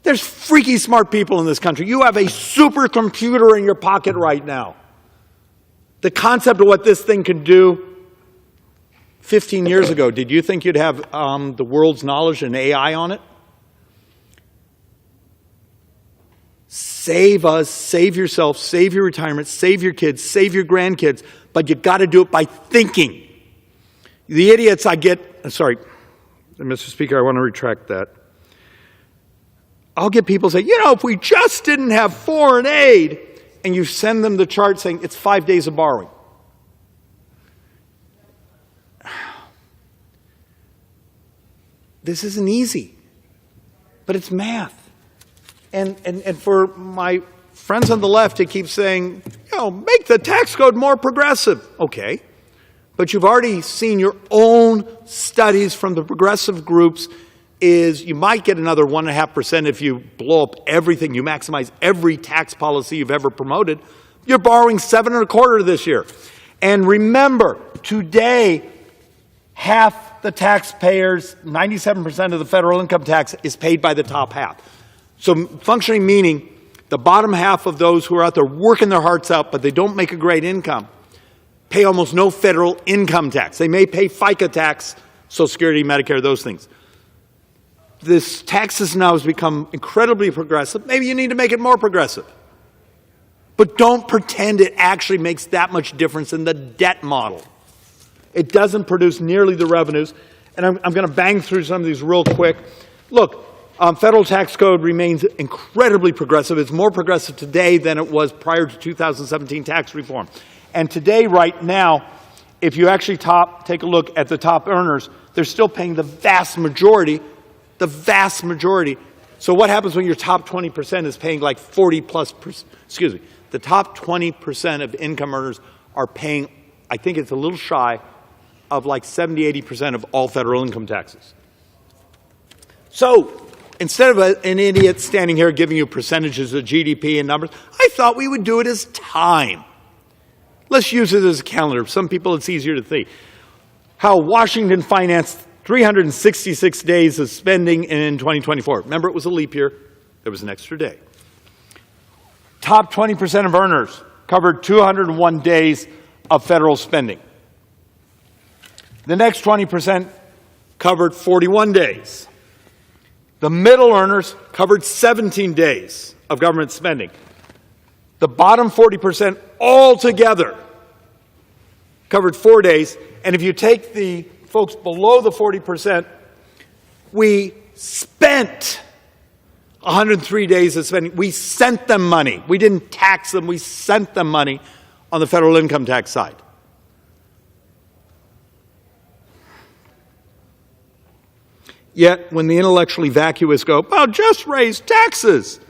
Speaker 17: There's freaky smart people in this country. You have a supercomputer in your pocket right now. The concept of what this thing can do 15 years ago, did you think you'd have the world's knowledge and AI on it? Save us, save yourself, save your retirement, save your kids, save your grandkids, but you got to do it by thinking. The idiots I get, sorry, Mr. Speaker, I want to retract that. I'll get people say, if we just didn't have foreign aid, and you send them the chart saying it's 5 days of borrowing. This isn't easy, but it's math. And for my friends on the left, it keeps saying, make the tax code more progressive. Okay. But you've already seen your own studies from the progressive groups is you might get another 1.5% if you blow up everything, you maximize every tax policy you've ever promoted. You're borrowing 7.25% this year. And remember, today, half the taxpayers, 97% of the federal income tax is paid by the top half. So functioning meaning the bottom half of those who are out there working their hearts out, but they don't make a great income, pay almost no federal income tax. They may pay FICA tax, Social Security, Medicare, those things. This tax system now has become incredibly progressive. Maybe you need to make it more progressive. But don't pretend it actually makes that much difference in the debt model. It doesn't produce nearly the revenues. And I'm going to bang through some of these real quick. Look, federal tax code remains incredibly progressive. It's more progressive today than it was prior to 2017 tax reform. And today, right now, if you actually take a look at the top earners, they're still paying the vast majority. So what happens when your top 20% is paying like 40+%? The top 20% of income earners are paying, I think it's a little shy of like 70–80% of all federal income taxes. So instead of an idiot standing here giving you percentages of GDP and numbers, I thought we would do it as time. Let's use it as a calendar. Some people it's easier to see. How Washington financed 366 days of spending in 2024. Remember, it was a leap year. There was an extra day. Top 20% of earners covered 201 days of federal spending. The next 20% covered 41 days. The middle earners covered 17 days of government spending. The bottom 40% altogether covered 4 days. And if you take the folks below the 40%, we spent 103 days of spending. We sent them money. We didn't tax them. We sent them money on the federal income tax side. Yet, when the intellectually vacuous go, well, just raise taxes.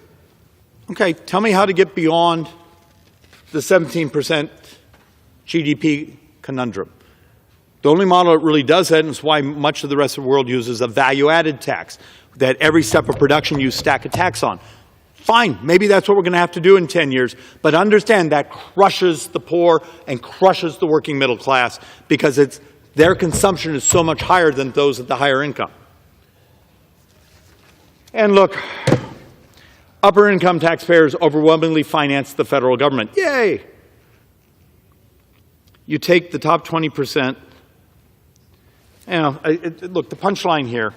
Speaker 17: Okay, tell me how to get beyond the 17% GDP conundrum. The only model that really does that, and it's why much of the rest of the world uses a value-added tax, that every step of production you stack a tax on. Fine, maybe that's what we're going to have to do in 10 years, but understand that crushes the poor and crushes the working middle class because their consumption is so much higher than those at the higher income. And look, upper income taxpayers overwhelmingly finance the federal government. Yay! You take the top 20%. Look, the punchline here,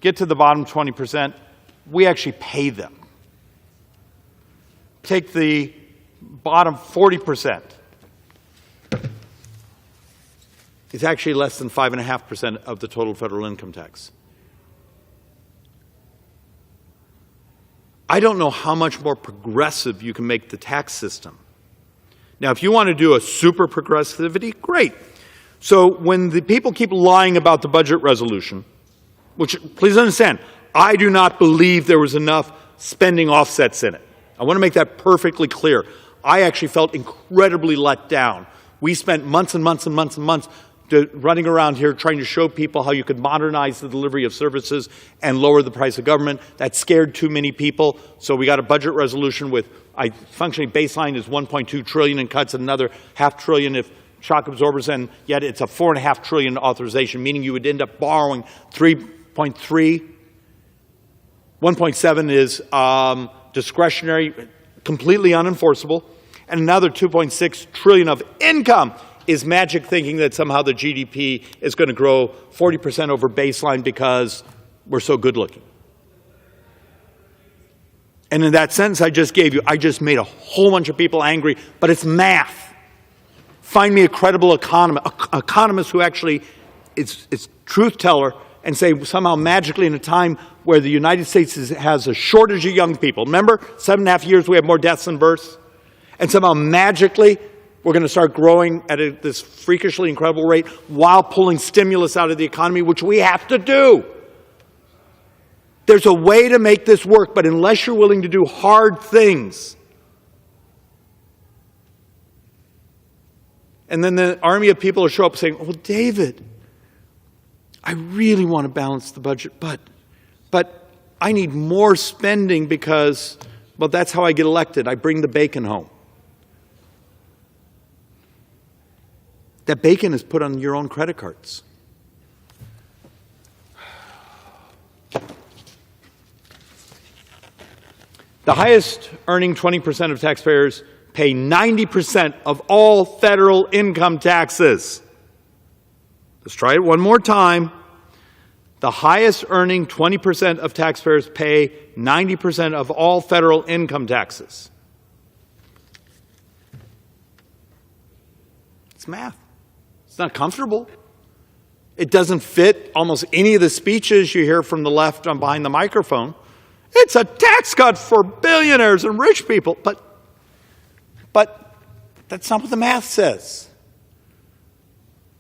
Speaker 17: get to the bottom 20%, we actually pay them. Take the bottom 40%. It's actually less than 5.5% of the total federal income tax. I don't know how much more progressive you can make the tax system. Now, if you want to do a super progressivity, great. So when the people keep lying about the budget resolution, which, please understand, I do not believe there was enough spending offsets in it. I want to make that perfectly clear. I actually felt incredibly let down. We spent months and months and months and months running around here trying to show people how you could modernize the delivery of services and lower the price of government. That scared too many people, so we got a budget resolution with functioning baseline is $1.2 trillion in cuts and another $0.5 trillion if shock absorbers, and yet it's a $4.5 trillion authorization, meaning you would end up borrowing 3.3. 1.7 is discretionary, completely unenforceable, and another 2.6 trillion of income is magic thinking that somehow the GDP is going to grow 40% over baseline because we're so good looking. And in that sentence I just gave you, I just made a whole bunch of people angry, but it's math. Find me a credible economist who actually is truth teller and say somehow magically in a time where the United States has a shortage of young people. Remember, 7.5 years we have more deaths than births? And somehow magically we're going to start growing at this freakishly incredible rate while pulling stimulus out of the economy, which we have to do. There's a way to make this work, but unless you're willing to do hard things, and then the army of people will show up saying, "Oh, David, I really want to balance the budget, but I need more spending because, well, that's how I get elected. I bring the bacon home." That bacon is put on your own credit cards. The highest earning 20% of taxpayers pay 90% of all federal income taxes. Let's try it one more time. The highest earning 20% of taxpayers pay 90% of all federal income taxes. It's math. It's not comfortable. It doesn't fit almost any of the speeches you hear from the left on behind the microphone. It's a tax cut for billionaires and rich people, but that's not what the math says.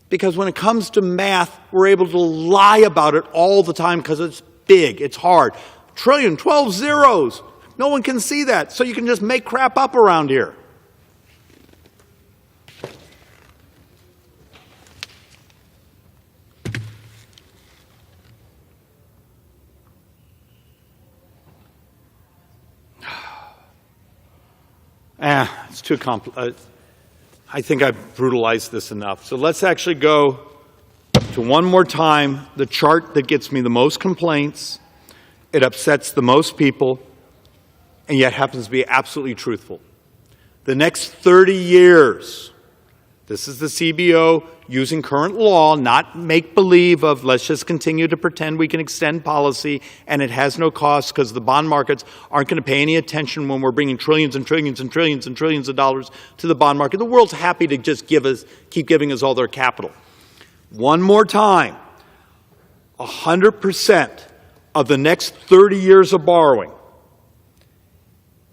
Speaker 17: Because when it comes to math, we're able to lie about it all the time because it's big, it's hard. Trillion, 12 zeros. No one can see that, so you can just make crap up around here. It's too complicated. I think I've brutalized this enough. So let's actually go to one more time the chart that gets me the most complaints, it upsets the most people, and yet happens to be absolutely truthful. The next 30 years, this is the CBO using current law, not make-believe of let's just continue to pretend we can extend policy and it has no cost because the bond markets aren't going to pay any attention when we're bringing trillions and trillions and trillions and trillions of dollars to the bond market. The world's happy to just keep giving us all their capital. One more time, 100% of the next 30 years of borrowing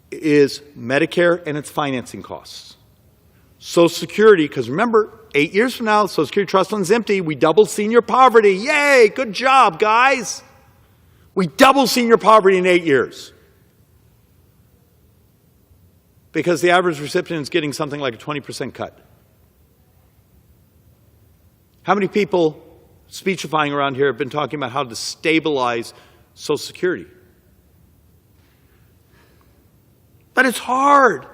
Speaker 17: is Medicare and its financing costs. Social Security, because remember, 8 years from now, Social Security Trust Fund's empty. We doubled senior poverty. Yay, good job, guys. We doubled senior poverty in 8 years. Because the average recipient is getting something like a 20% cut. How many people speechifying around here have been talking about how to stabilize Social Security? But it's hard.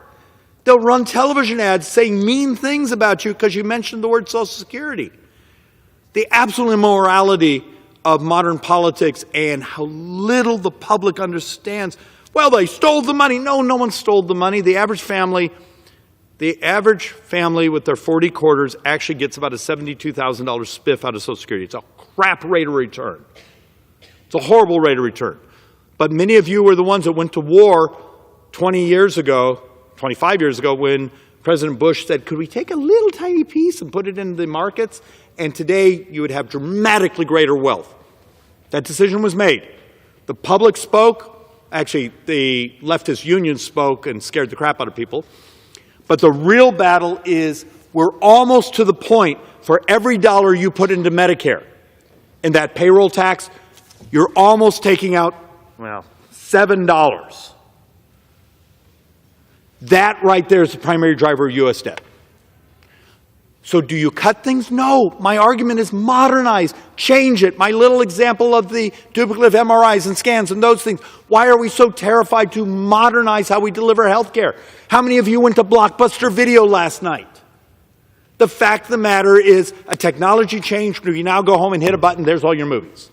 Speaker 17: They'll run television ads saying mean things about you because you mentioned the word Social Security. The absolute immorality of modern politics and how little the public understands. Well, they stole the money. No, no one stole the money. The average family with their 40 quarters actually gets about a $72,000 spiff out of Social Security. It's a crap rate of return. It's a horrible rate of return. But many of you were the ones that went to war 20 years ago, 25 years ago, when President Bush said, could we take a little tiny piece and put it in the markets? And today you would have dramatically greater wealth. That decision was made. The public spoke. Actually, the leftist unions spoke and scared the crap out of people. But the real battle is we're almost to the point for every dollar you put into Medicare and that payroll tax, you're almost taking out, well, $7. That right there is the primary driver of U.S. debt. So do you cut things? No. My argument is modernize, change it. My little example of the duplicative MRIs and scans and those things. Why are we so terrified to modernize how we deliver health care? How many of you went to Blockbuster Video last night? The fact of the matter is a technology change where you now go home and hit a button, there's all your movies.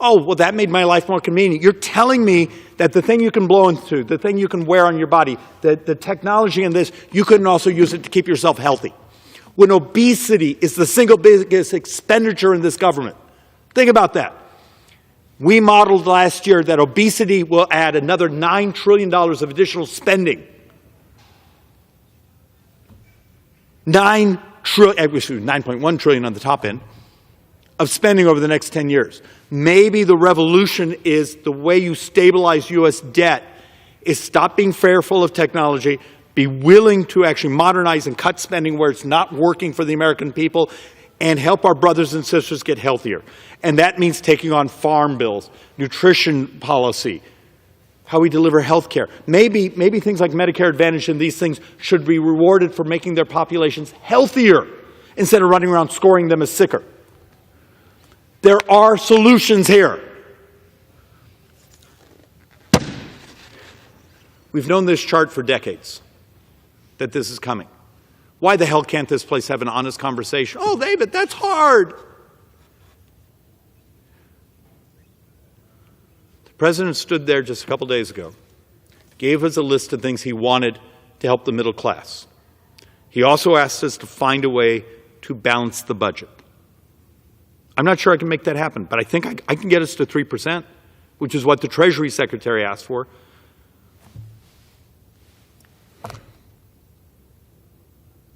Speaker 17: Oh, well, that made my life more convenient. You're telling me that the thing you can blow into, the thing you can wear on your body, the technology in this, you couldn't also use it to keep yourself healthy. When obesity is the single biggest expenditure in this government. Think about that. We modeled last year that obesity will add another $9 trillion of additional spending. $9.1 trillion on the top end of spending over the next 10 years. Maybe the revolution is the way you stabilize U.S. debt is stop being fearful of technology, be willing to actually modernize and cut spending where it's not working for the American people, and help our brothers and sisters get healthier. And that means taking on farm bills, nutrition policy, how we deliver health care. Maybe things like Medicare Advantage and these things should be rewarded for making their populations healthier instead of running around scoring them as sicker. There are solutions here. We've known this chart for decades, that this is coming. Why the hell can't this place have an honest conversation? Oh, David, that's hard. The president stood there just a couple days ago, gave us a list of things he wanted to help the middle class. He also asked us to find a way to balance the budget. I'm not sure I can make that happen, but I think I can get us to 3%, which is what the Treasury Secretary asked for.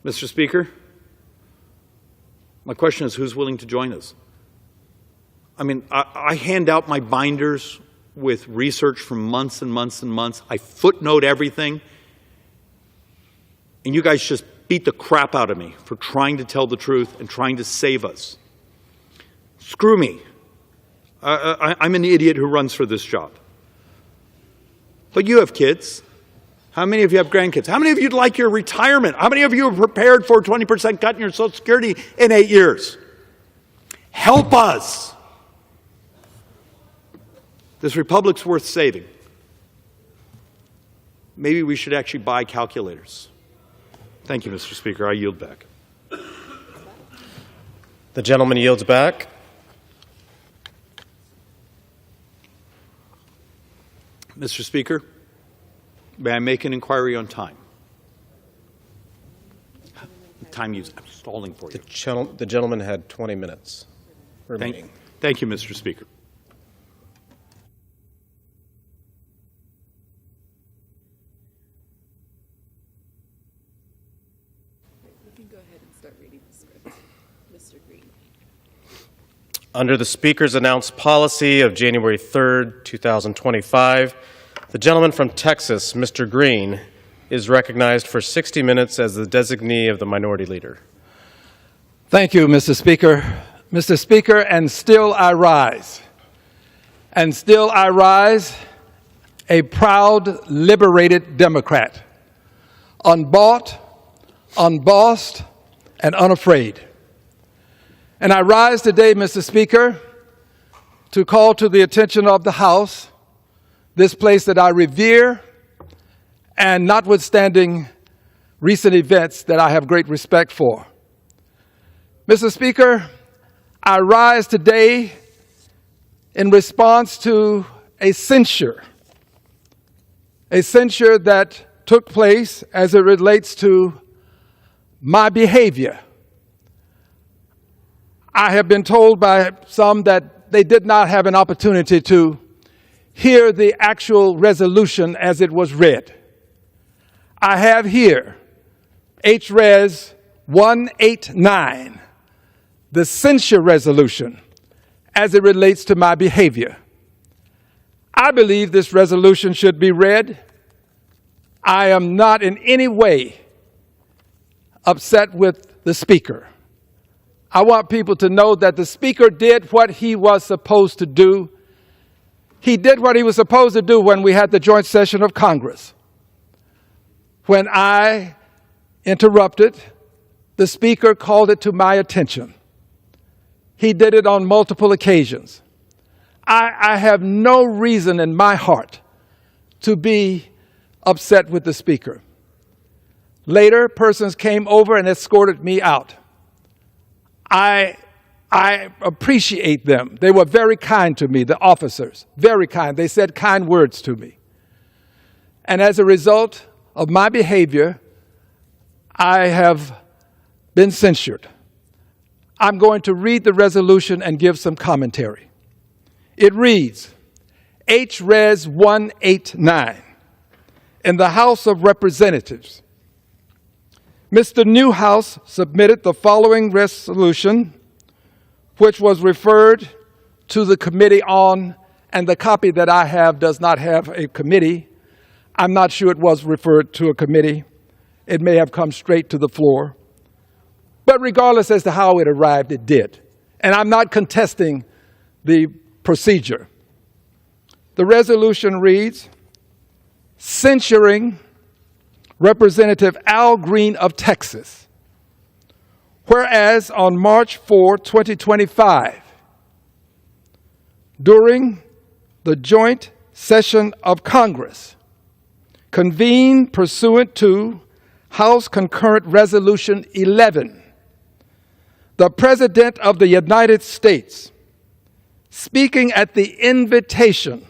Speaker 17: Mr. Speaker, my question is, who's willing to join us? I mean, I hand out my binders with research from months and months and months. I footnote everything. And you guys just beat the crap out of me for trying to tell the truth and trying to save us. Screw me. I'm an idiot who runs for this job. But you have kids. How many of you have grandkids? How many of you like your retirement? How many of you are prepared for a 20% cut in your Social Security in 8 years? Help us. This republic's worth saving. Maybe we should actually buy calculators. Thank you, Mr. Speaker. I yield back.
Speaker 13: The gentleman yields back.
Speaker 17: Mr. Speaker, may I make an inquiry on time? Time used. I'm stalling for you.
Speaker 13: The gentleman had 20 minutes remaining.
Speaker 17: Thank you, Mr. Speaker.
Speaker 18: You can go ahead and start reading the script. Mr. Green.
Speaker 13: Under the Speaker's announced policy of January 3rd, 2025, the gentleman from Texas, Mr. Green, is recognized for 60 minutes as the designee of the Minority Leader.
Speaker 19: Thank you, Mr. Speaker. Mr. Speaker, and still I rise. And still I rise, a proud, liberated Democrat, unbought, unbossed, and unafraid. And I rise today, Mr. Speaker, to call to the attention of the House this place that I revere, and notwithstanding recent events that I have great respect for. Mr. Speaker, I rise today in response to a censure that took place as it relates to my behavior. I have been told by some that they did not have an opportunity to hear the actual resolution as it was read. I have here H-Res 189, the censure resolution as it relates to my behavior. I believe this resolution should be read. I am not in any way upset with the Speaker. I want people to know that the Speaker did what he was supposed to do. He did what he was supposed to do when we had the joint session of Congress. When I interrupted, the Speaker called it to my attention. He did it on multiple occasions. I have no reason in my heart to be upset with the Speaker. Later, persons came over and escorted me out. I appreciate them. They were very kind to me, the officers, very kind. They said kind words to me. And as a result of my behavior, I have been censured. I'm going to read the resolution and give some commentary. It reads, H-Res 189, in the House of Representatives, Mr. Newhouse submitted the following resolution, which was referred to the Committee on, and the copy that I have does not have a committee. I'm not sure it was referred to a committee. It may have come straight to the floor. But regardless as to how it arrived, it did. And I'm not contesting the procedure. The resolution reads, censuring Representative Al Green of Texas. Whereas on March 4, 2025, during the joint session of Congress, convened pursuant to House Concurrent Resolution 11, the President of the United States, speaking at the invitation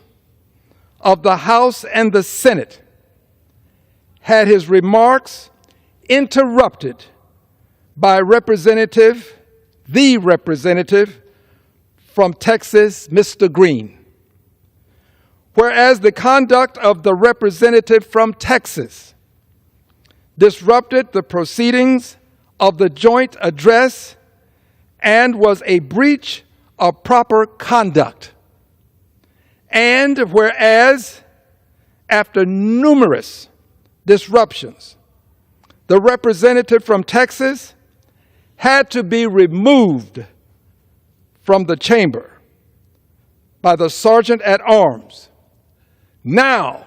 Speaker 19: of the House and the Senate, had his remarks interrupted by the representative from Texas, Mr. Green. Whereas the conduct of the representative from Texas disrupted the proceedings of the joint address and was a breach of proper conduct. And whereas, after numerous disruptions, the representative from Texas had to be removed from the chamber by the sergeant at arms. Now,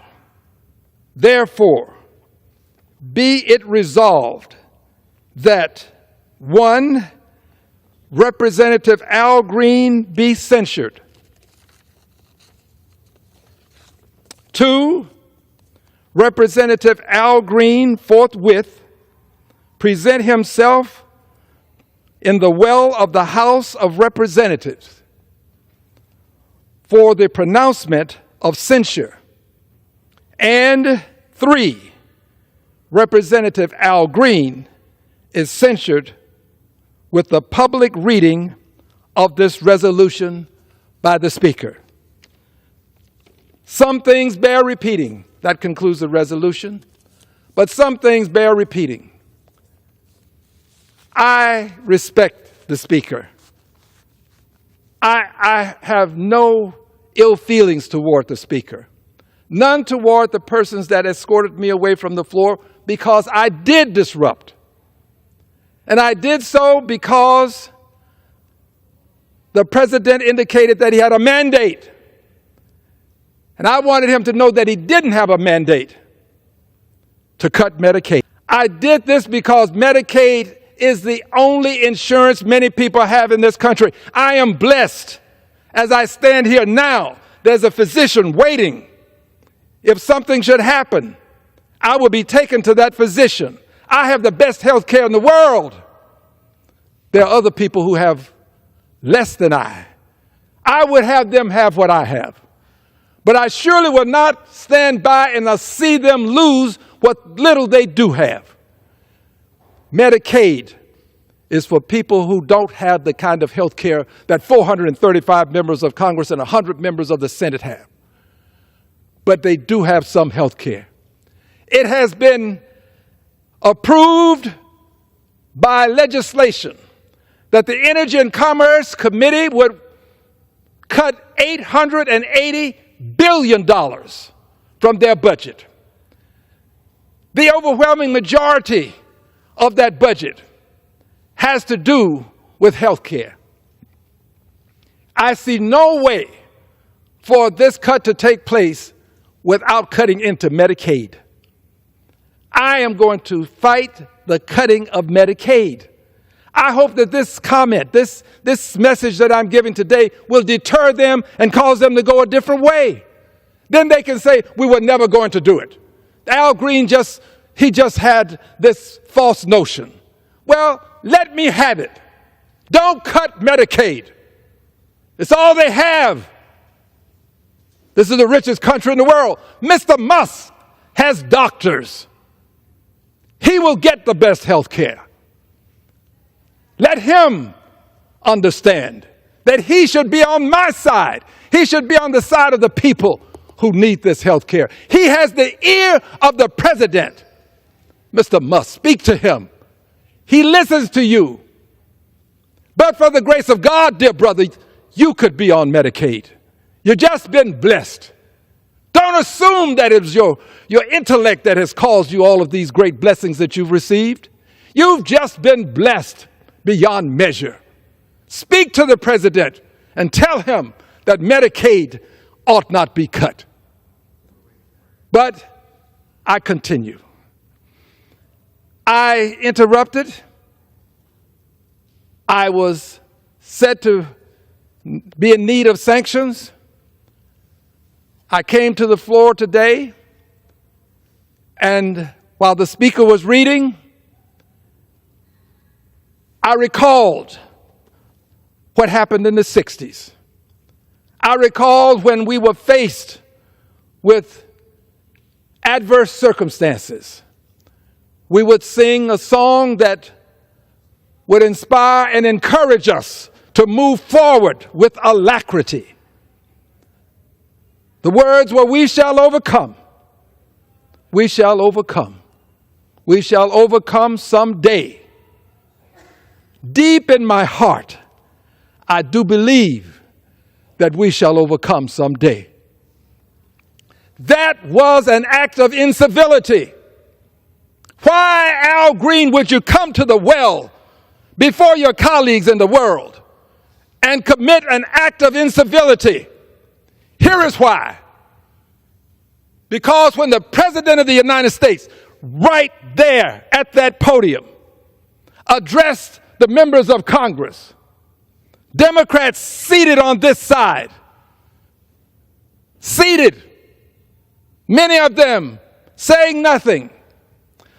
Speaker 19: therefore, be it resolved that 1, Representative Al Green be censured. 2, Representative Al Green forthwith present himself in the well of the House of Representatives for the pronouncement of censure. And 3, Representative Al Green is censured with the public reading of this resolution by the Speaker. Some things bear repeating. That concludes the resolution. But some things bear repeating. I respect the Speaker. I have no ill feelings toward the Speaker. None toward the persons that escorted me away from the floor, because I did disrupt. And I did so because the President indicated that he had a mandate. And I wanted him to know that he didn't have a mandate to cut Medicaid. I did this because Medicaid is the only insurance many people have in this country. I am blessed. As I stand here now, there's a physician waiting. If something should happen, I will be taken to that physician. I have the best health care in the world. There are other people who have less than I. I would have them have what I have. But I surely will not stand by and see them lose what little they do have. Medicaid is for people who don't have the kind of health care that 435 members of Congress and 100 members of the Senate have. But they do have some health care. It has been approved by legislation that the Energy and Commerce Committee would cut $880 billion from their budget. The overwhelming majority of that budget has to do with health care. I see no way for this cut to take place without cutting into Medicaid. I am going to fight the cutting of Medicaid. I hope that this comment, this message that I'm giving today will deter them and cause them to go a different way. Then they can say, we were never going to do it. Al Green just had this false notion. Well, let me have it. Don't cut Medicaid. It's all they have. This is the richest country in the world. Mr. Musk has doctors. He will get the best health care. Let him understand that he should be on my side. He should be on the side of the people who need this health care. He has the ear of the president. Mr. Musk, speak to him. He listens to you. But for the grace of God, dear brother, you could be on Medicaid. You've just been blessed. Don't assume that it was your intellect that has caused you all of these great blessings that you've received. You've just been blessed beyond measure. Speak to the president and tell him that Medicaid ought not be cut. But I continue. I interrupted. I was said to be in need of sanctions. I came to the floor today, and while the speaker was reading, I recalled what happened in the 60s. I recalled when we were faced with adverse circumstances. We would sing a song that would inspire and encourage us to move forward with alacrity. The words were, we shall overcome. We shall overcome. We shall overcome someday. Deep in my heart, I do believe that we shall overcome someday. That was an act of incivility. Why, Al Green, would you come to the well before your colleagues in the world and commit an act of incivility? Here is why. Because when the President of the United States, right there at that podium, addressed the members of Congress, Democrats seated on this side, seated, many of them saying nothing,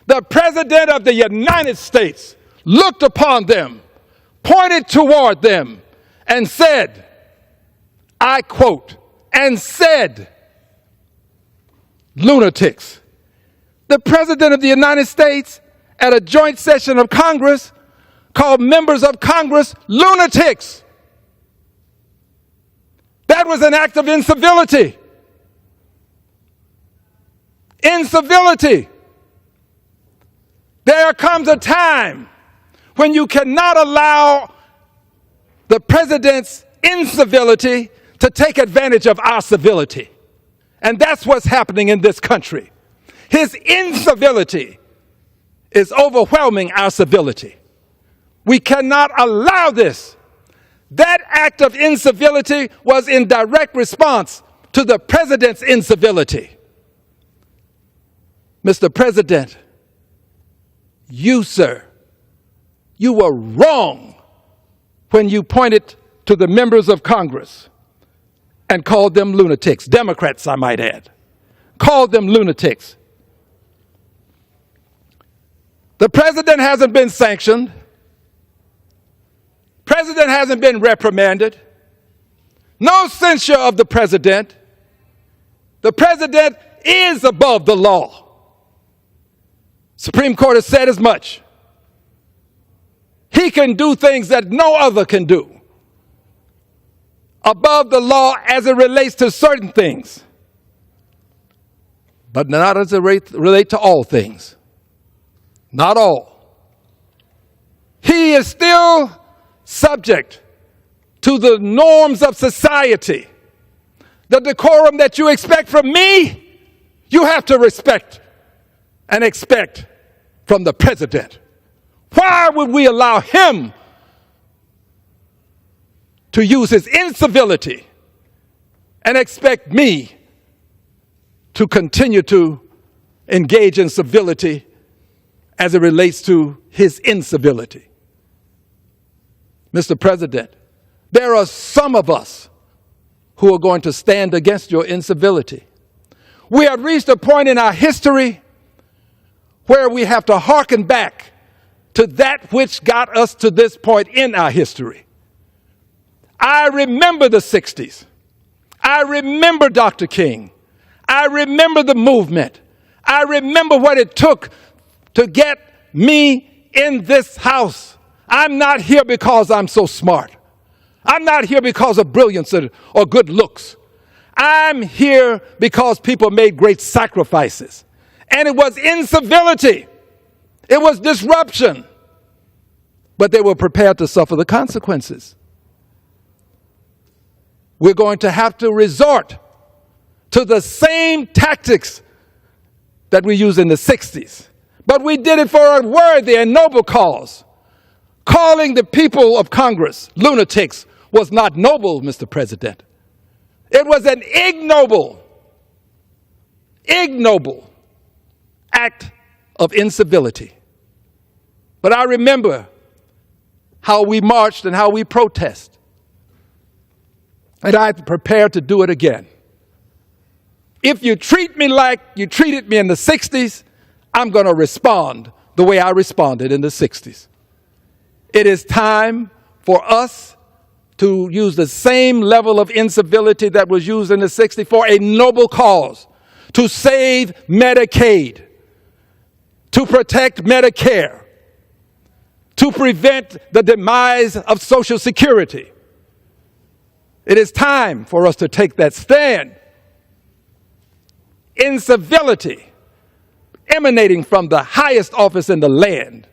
Speaker 19: the President of the United States looked upon them, pointed toward them, and said, I quote, and said, lunatics. The President of the United States, at a joint session of Congress, called members of Congress lunatics. That was an act of incivility. Incivility. There comes a time when you cannot allow the president's incivility to take advantage of our civility. And that's what's happening in this country. His incivility is overwhelming our civility. We cannot allow this. That act of incivility was in direct response to the president's incivility. Mr. President, you, sir, you were wrong when you pointed to the members of Congress and called them lunatics. Democrats, I might add, called them lunatics. The president hasn't been sanctioned. President hasn't been reprimanded. No censure of the president. The president is above the law. Supreme Court has said as much. He can do things that no other can do. Above the law as it relates to certain things, but not as it relate to all things. Not all. He is still subject to the norms of society. The decorum that you expect from me, you have to respect and expect from the president. Why would we allow him to use his incivility and expect me to continue to engage in civility as it relates to his incivility. Mr. President, there are some of us who are going to stand against your incivility. We have reached a point in our history where we have to hearken back to that which got us to this point in our history. I remember the 60s. I remember Dr. King. I remember the movement. I remember what it took to get me in this house. I'm not here because I'm so smart. I'm not here because of brilliance or good looks. I'm here because people made great sacrifices. And it was incivility. It was disruption. But they were prepared to suffer the consequences. We're going to have to resort to the same tactics that we used in the 60s. But we did it for a worthy and noble cause. Calling the people of Congress lunatics was not noble, Mr. President. It was an ignoble act of incivility. But I remember how we marched and how we protested. And I'm prepared to do it again. If you treat me like you treated me in the 60s, I'm going to respond the way I responded in the 60s. It is time for us to use the same level of incivility that was used in the 60s for a noble cause, to save Medicaid, to protect Medicare, to prevent the demise of Social Security. It is time for us to take that stand. Incivility emanating from the highest office in the land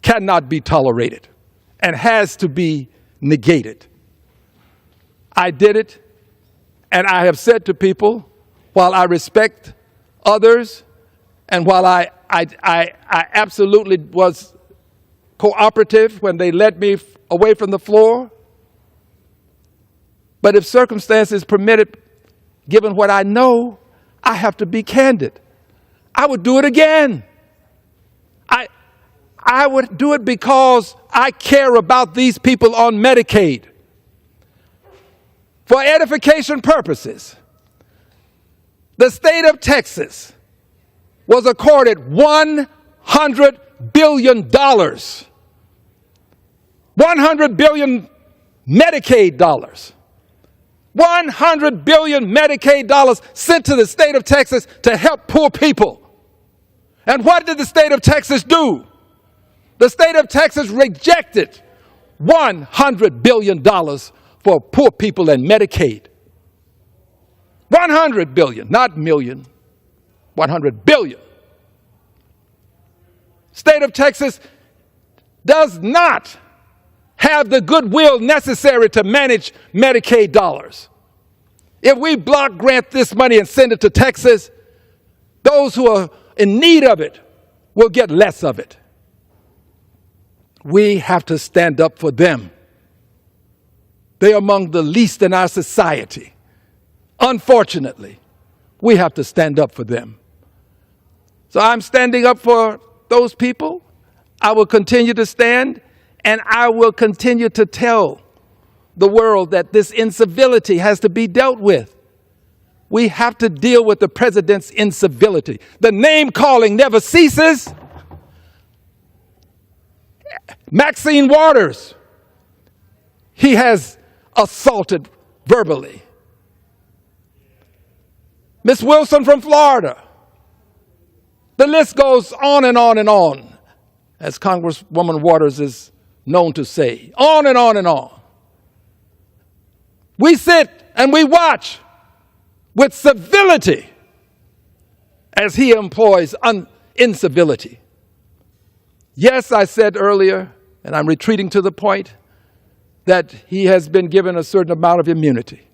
Speaker 19: cannot be tolerated and has to be negated. I did it, and I have said to people, while I respect others and while I absolutely was cooperative when they led me away from the floor, but if circumstances permitted, given what I know, I have to be candid. I would do it again. I would do it because I care about these people on Medicaid. For edification purposes, the state of Texas was accorded $100 billion. $100 billion Medicaid dollars. $100 billion Medicaid dollars sent to the state of Texas to help poor people. And what did the state of Texas do? The state of Texas rejected $100 billion for poor people and Medicaid. 100 billion, not million, 100 billion. State of Texas does not have the goodwill necessary to manage Medicaid dollars. If we block grant this money and send it to Texas, those who are in need of it will get less of it. We have to stand up for them. They are among the least in our society. Unfortunately, we have to stand up for them. So I'm standing up for those people. I will continue to stand, and I will continue to tell the world that this incivility has to be dealt with. We have to deal with the president's incivility. The name calling never ceases. Maxine Waters, he has assaulted verbally. Miss Wilson from Florida. The list goes on and on and on, as Congresswoman Waters is known to say. On and on and on. We sit and we watch with civility as he employs incivility. Yes, I said earlier, and I'm retreating to the point, that he has been given a certain amount of immunity.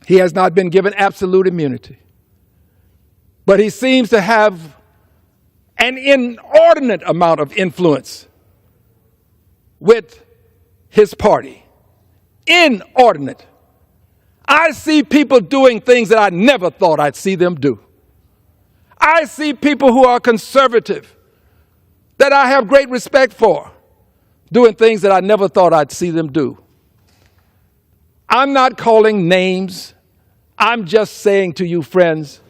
Speaker 19: He has not been given absolute immunity. But he seems to have an inordinate amount of influence with his party. Inordinate. I see people doing things that I never thought I'd see them do. I see people who are conservative, that I have great respect for, doing things that I never thought I'd see them do. I'm not calling names. I'm just saying to you, friends,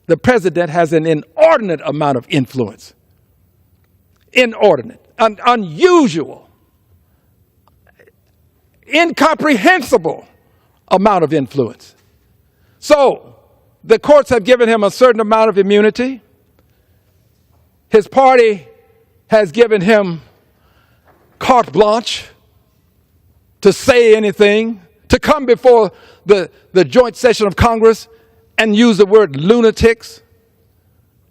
Speaker 19: the president has an inordinate amount of influence. Inordinate, unusual, incomprehensible amount of influence. So, the courts have given him a certain amount of immunity. His party has given him carte blanche to say anything, to come before the joint session of Congress and use the word lunatics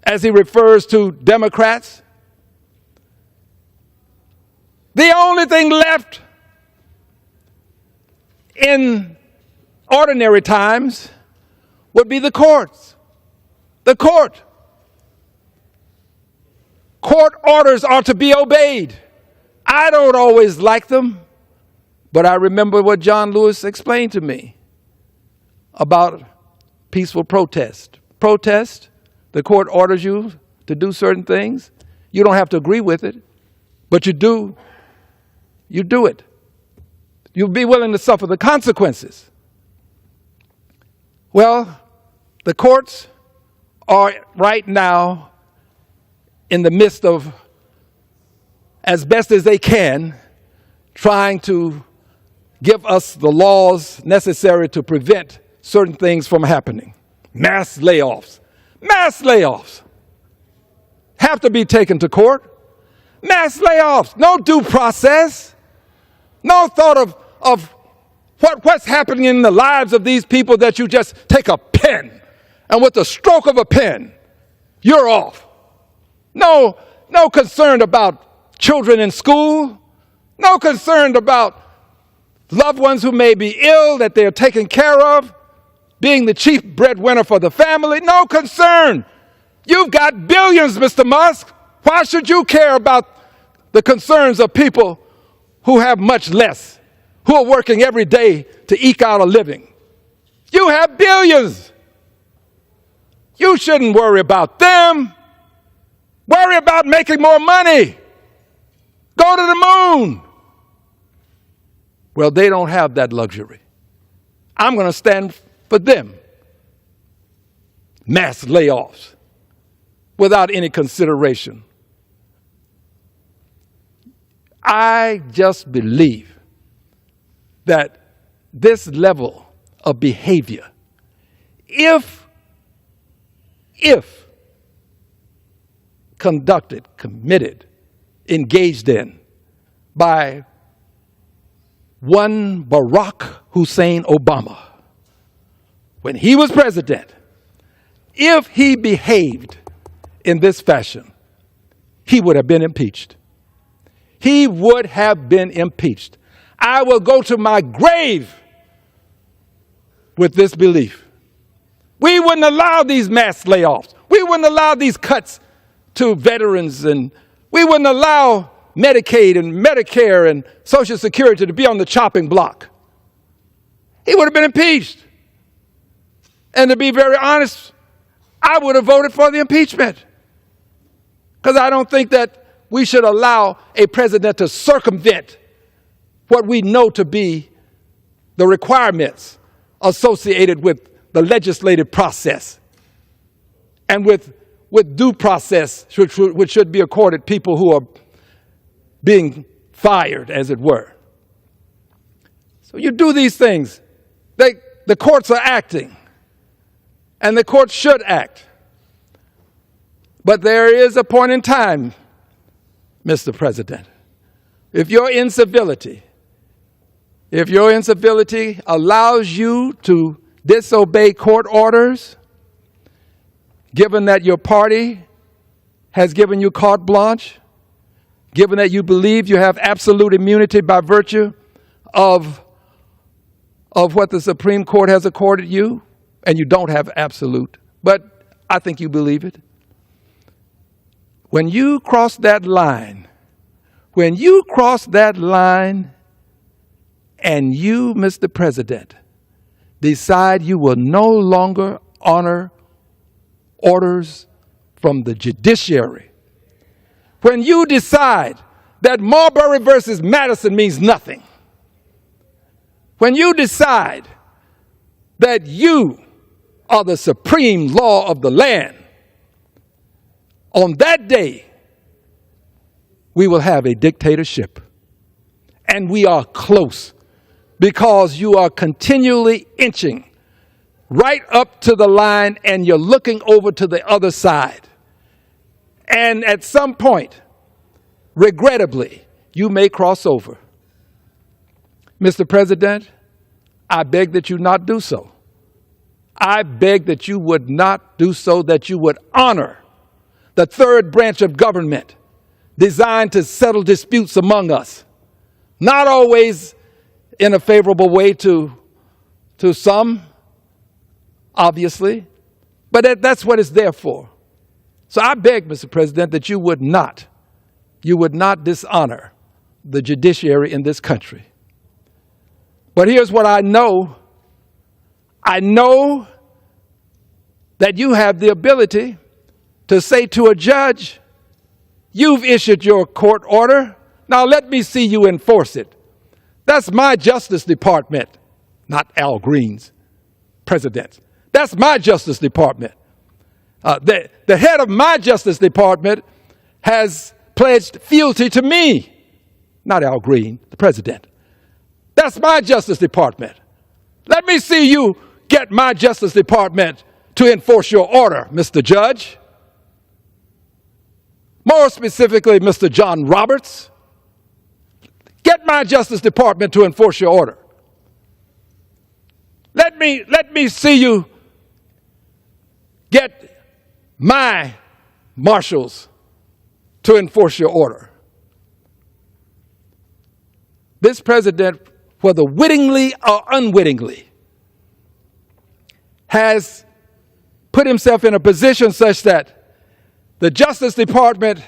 Speaker 19: as he refers to Democrats. The only thing left in ordinary times would be the courts. The court. Court orders are to be obeyed. I don't always like them, but I remember what John Lewis explained to me about peaceful protest. Protest, the court orders you to do certain things. You don't have to agree with it, but you do. You do it. You'll be willing to suffer the consequences. Well, the courts are right now in the midst of, as best as they can, trying to give us the laws necessary to prevent certain things from happening. Mass layoffs. Mass layoffs have to be taken to court. Mass layoffs. No due process. No thought of what's happening in the lives of these people, that you just take a pen and with the stroke of a pen, you're off. No concern about children in school. No concern about loved ones who may be ill that they're taken care of, being the chief breadwinner for the family. No concern. You've got billions, Mr. Musk. Why should you care about the concerns of people who have much less, who are working every day to eke out a living? You have billions. You shouldn't worry about them. Worry about making more money. Go to the moon. Well, they don't have that luxury. I'm going to stand for them. Mass layoffs without any consideration. I just believe that this level of behavior, if conducted, committed, engaged in by one Barack Hussein Obama, when he was president, if he behaved in this fashion, he would have been impeached. He would have been impeached. I will go to my grave with this belief. We wouldn't allow these mass layoffs. We wouldn't allow these cuts to veterans, and we wouldn't allow Medicaid and Medicare and Social Security to be on the chopping block. He would have been impeached. And to be very honest, I would have voted for the impeachment, because I don't think that we should allow a president to circumvent what we know to be the requirements associated with the legislative process and with due process, which should be accorded people who are being fired, as it were. So you do these things. The courts are acting, and the courts should act. But there is a point in time, Mr. President, if your incivility allows you to disobey court orders, given that your party has given you carte blanche, given that you believe you have absolute immunity by virtue of what the Supreme Court has accorded you, and you don't have absolute, but I think you believe it. When you cross that line, and you, Mr. President, decide you will no longer honor orders from the judiciary, when you decide that Marbury versus Madison means nothing, when you decide that you are the supreme law of the land, on that day, we will have a dictatorship. And we are close because you are continually inching right up to the line and you're looking over to the other side. And at some point, regrettably, you may cross over. Mr. President, I beg that you not do so. I beg that you would not do so, that you would honor the third branch of government designed to settle disputes among us. Not always in a favorable way to some, obviously, but that's what it's there for. So I beg, Mr. President, that you would not dishonor the judiciary in this country. But here's what I know. I know that you have the ability to say to a judge, you've issued your court order, now let me see you enforce it. That's my Justice Department, not Al Green's, President. That's my Justice Department. The head of my Justice Department has pledged fealty to me, not Al Green, the President. That's my Justice Department. Let me see you get my Justice Department to enforce your order, Mr. Judge. More specifically, Mr. John Roberts, get my Justice Department to enforce your order. Let me see you get my marshals to enforce your order. This president, whether wittingly or unwittingly, has put himself in a position such that the Justice Department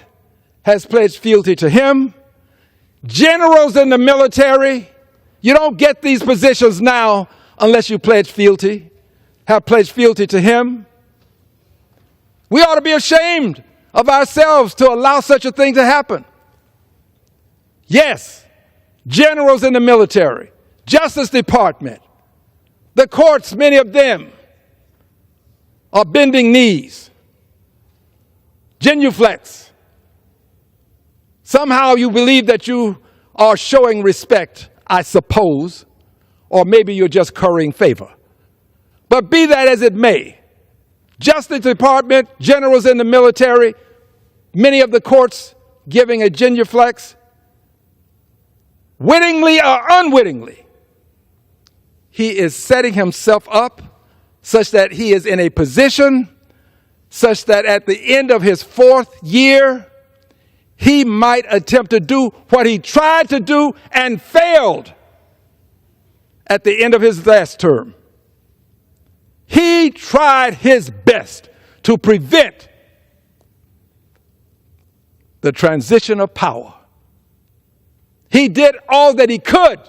Speaker 19: has pledged fealty to him. Generals in the military, you don't get these positions now unless you have pledged fealty to him. We ought to be ashamed of ourselves to allow such a thing to happen. Yes, generals in the military, Justice Department, the courts, many of them are bending knees. Genuflex. Somehow you believe that you are showing respect, I suppose, or maybe you're just currying favor. But be that as it may, Justice Department, generals in the military, many of the courts giving a genuflex, wittingly or unwittingly, he is setting himself up such that he is in a position such that at the end of his 4th year, he might attempt to do what he tried to do and failed at the end of his last term. He tried his best to prevent the transition of power. He did all that he could.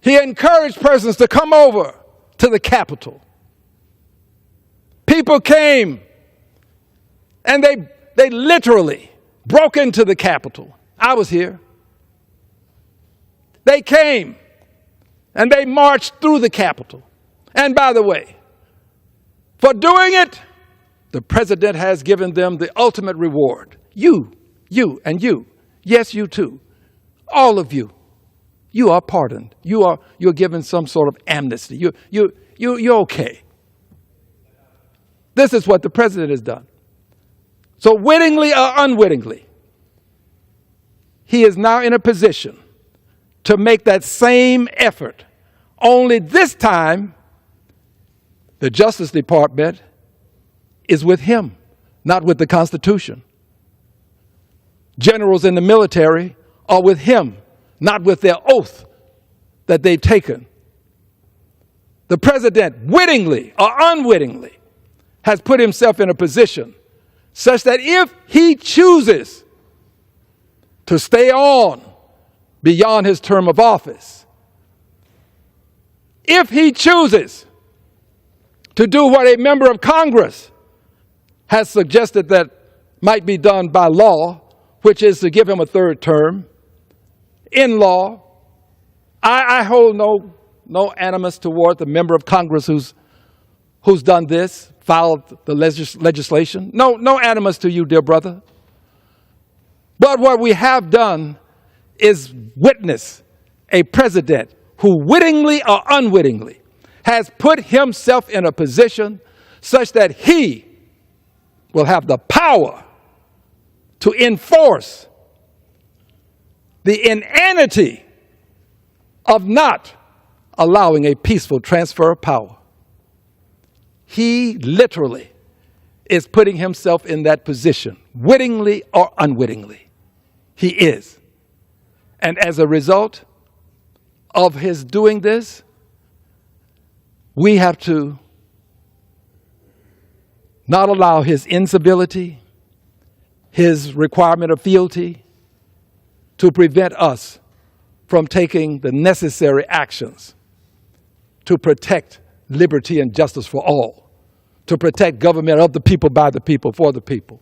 Speaker 19: He encouraged persons to come over to the Capitol. People came and they literally broke into the Capitol. I was here. They came and they marched through the Capitol. And by the way, for doing it, the president has given them the ultimate reward. You, and you. Yes, you too. All of you. You are pardoned. You're given some sort of amnesty. You're okay. This is what the president has done. So wittingly or unwittingly, he is now in a position to make that same effort. Only this time, the Justice Department is with him, not with the Constitution. Generals in the military are with him, not with their oath that they've taken. The president, wittingly or unwittingly, has put himself in a position such that if he chooses to stay on beyond his term of office, if he chooses to do what a member of Congress has suggested that might be done by law, which is to give him a third term. In law, I hold no animus toward the member of Congress who's done this, filed the legislation. No animus to you, dear brother. But what we have done is witness a president who wittingly or unwittingly has put himself in a position such that he will have the power to enforce the inanity of not allowing a peaceful transfer of power. He literally is putting himself in that position, wittingly or unwittingly. He is. And as a result of his doing this, we have to not allow his incivility, his requirement of fealty, to prevent us from taking the necessary actions to protect liberty and justice for all, to protect government of the people, by the people, for the people,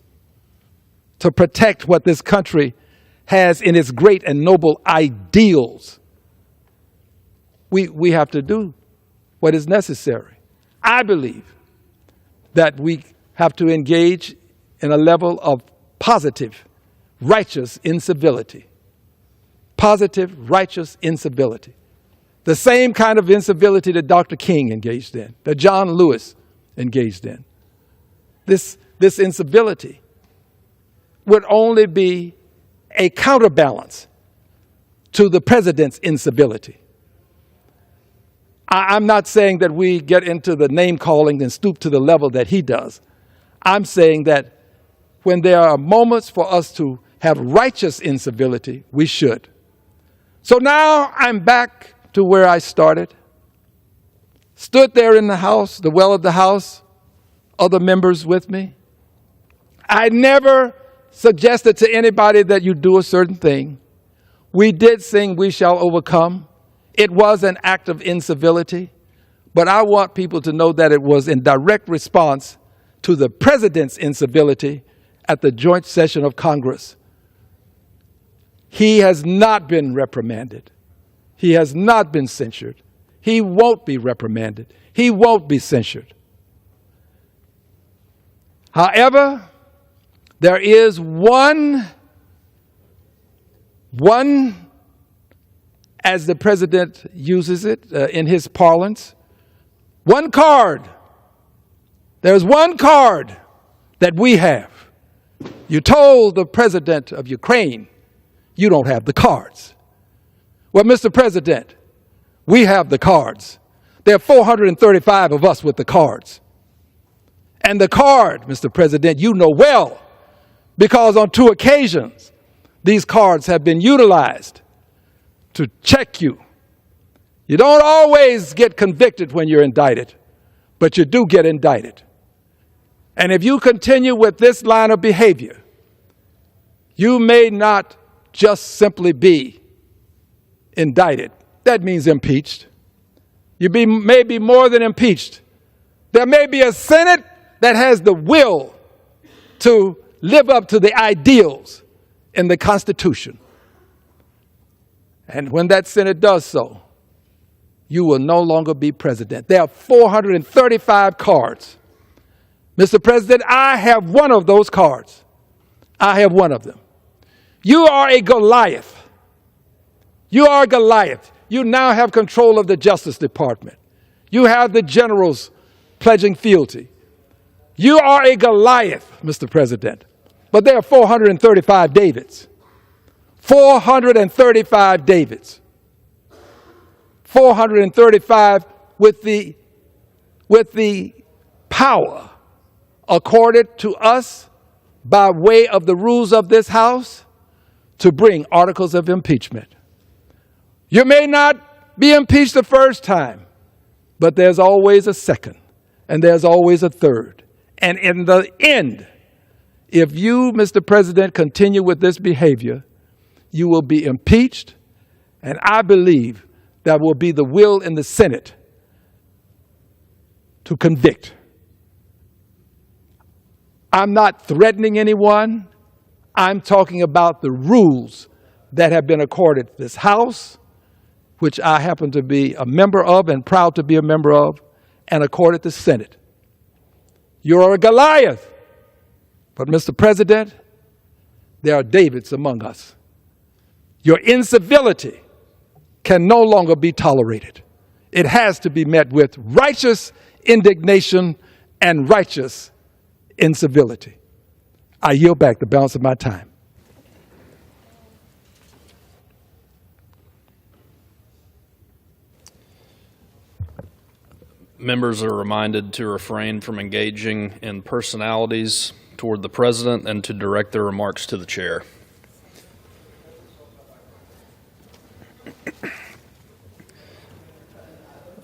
Speaker 19: to protect what this country has in its great and noble ideals. We have to do what is necessary. I believe that we have to engage in a level of positive, righteous incivility. Positive, righteous incivility. The same kind of incivility that Dr. King engaged in, that John Lewis engaged in. This incivility would only be a counterbalance to the president's incivility. I'm not saying that we get into the name calling and stoop to the level that he does. I'm saying that when there are moments for us to have righteous incivility, we should. So now I'm back to where I started. Stood there in the House, the well of the House, other members with me. I never suggested to anybody that you do a certain thing. We did sing "We Shall Overcome." It was an act of incivility, but I want people to know that it was in direct response to the president's incivility at the joint session of Congress. He has not been reprimanded. He has not been censured. He won't be reprimanded. He won't be censured. However, there is one, as the president uses it in his parlance, one card. There's one card that we have. You told the president of Ukraine, you don't have the cards. Well, Mr. President, we have the cards. There are 435 of us with the cards. And the card, Mr. President, you know well, because on 2 occasions, these cards have been utilized to check you. You don't always get convicted when you're indicted, but you do get indicted. And if you continue with this line of behavior, you may not just simply be indicted. That means impeached. You may be more than impeached. There may be a Senate that has the will to live up to the ideals in the Constitution. And when that Senate does so, you will no longer be president. There are 435 cards. Mr. President, I have one of those cards. I have one of them. You are a Goliath. You are Goliath. You now have control of the Justice Department. You have the generals pledging fealty. You are a Goliath, Mr. President. But there are 435 Davids. 435 Davids. 435 with the power accorded to us by way of the rules of this House to bring articles of impeachment. You may not be impeached the first time, but there's always a second, and there's always a third. And in the end, if you, Mr. President, continue with this behavior, you will be impeached, and I believe that will be the will in the Senate to convict. I'm not threatening anyone. I'm talking about the rules that have been accorded this House, which I happen to be a member of and proud to be a member of, and accorded the Senate. You're a Goliath, but Mr. President, there are Davids among us. Your incivility can no longer be tolerated. It has to be met with righteous indignation and righteous incivility. I yield back the balance of my time.
Speaker 6: Members are reminded to refrain from engaging in personalities toward the President and to direct their remarks to the Chair.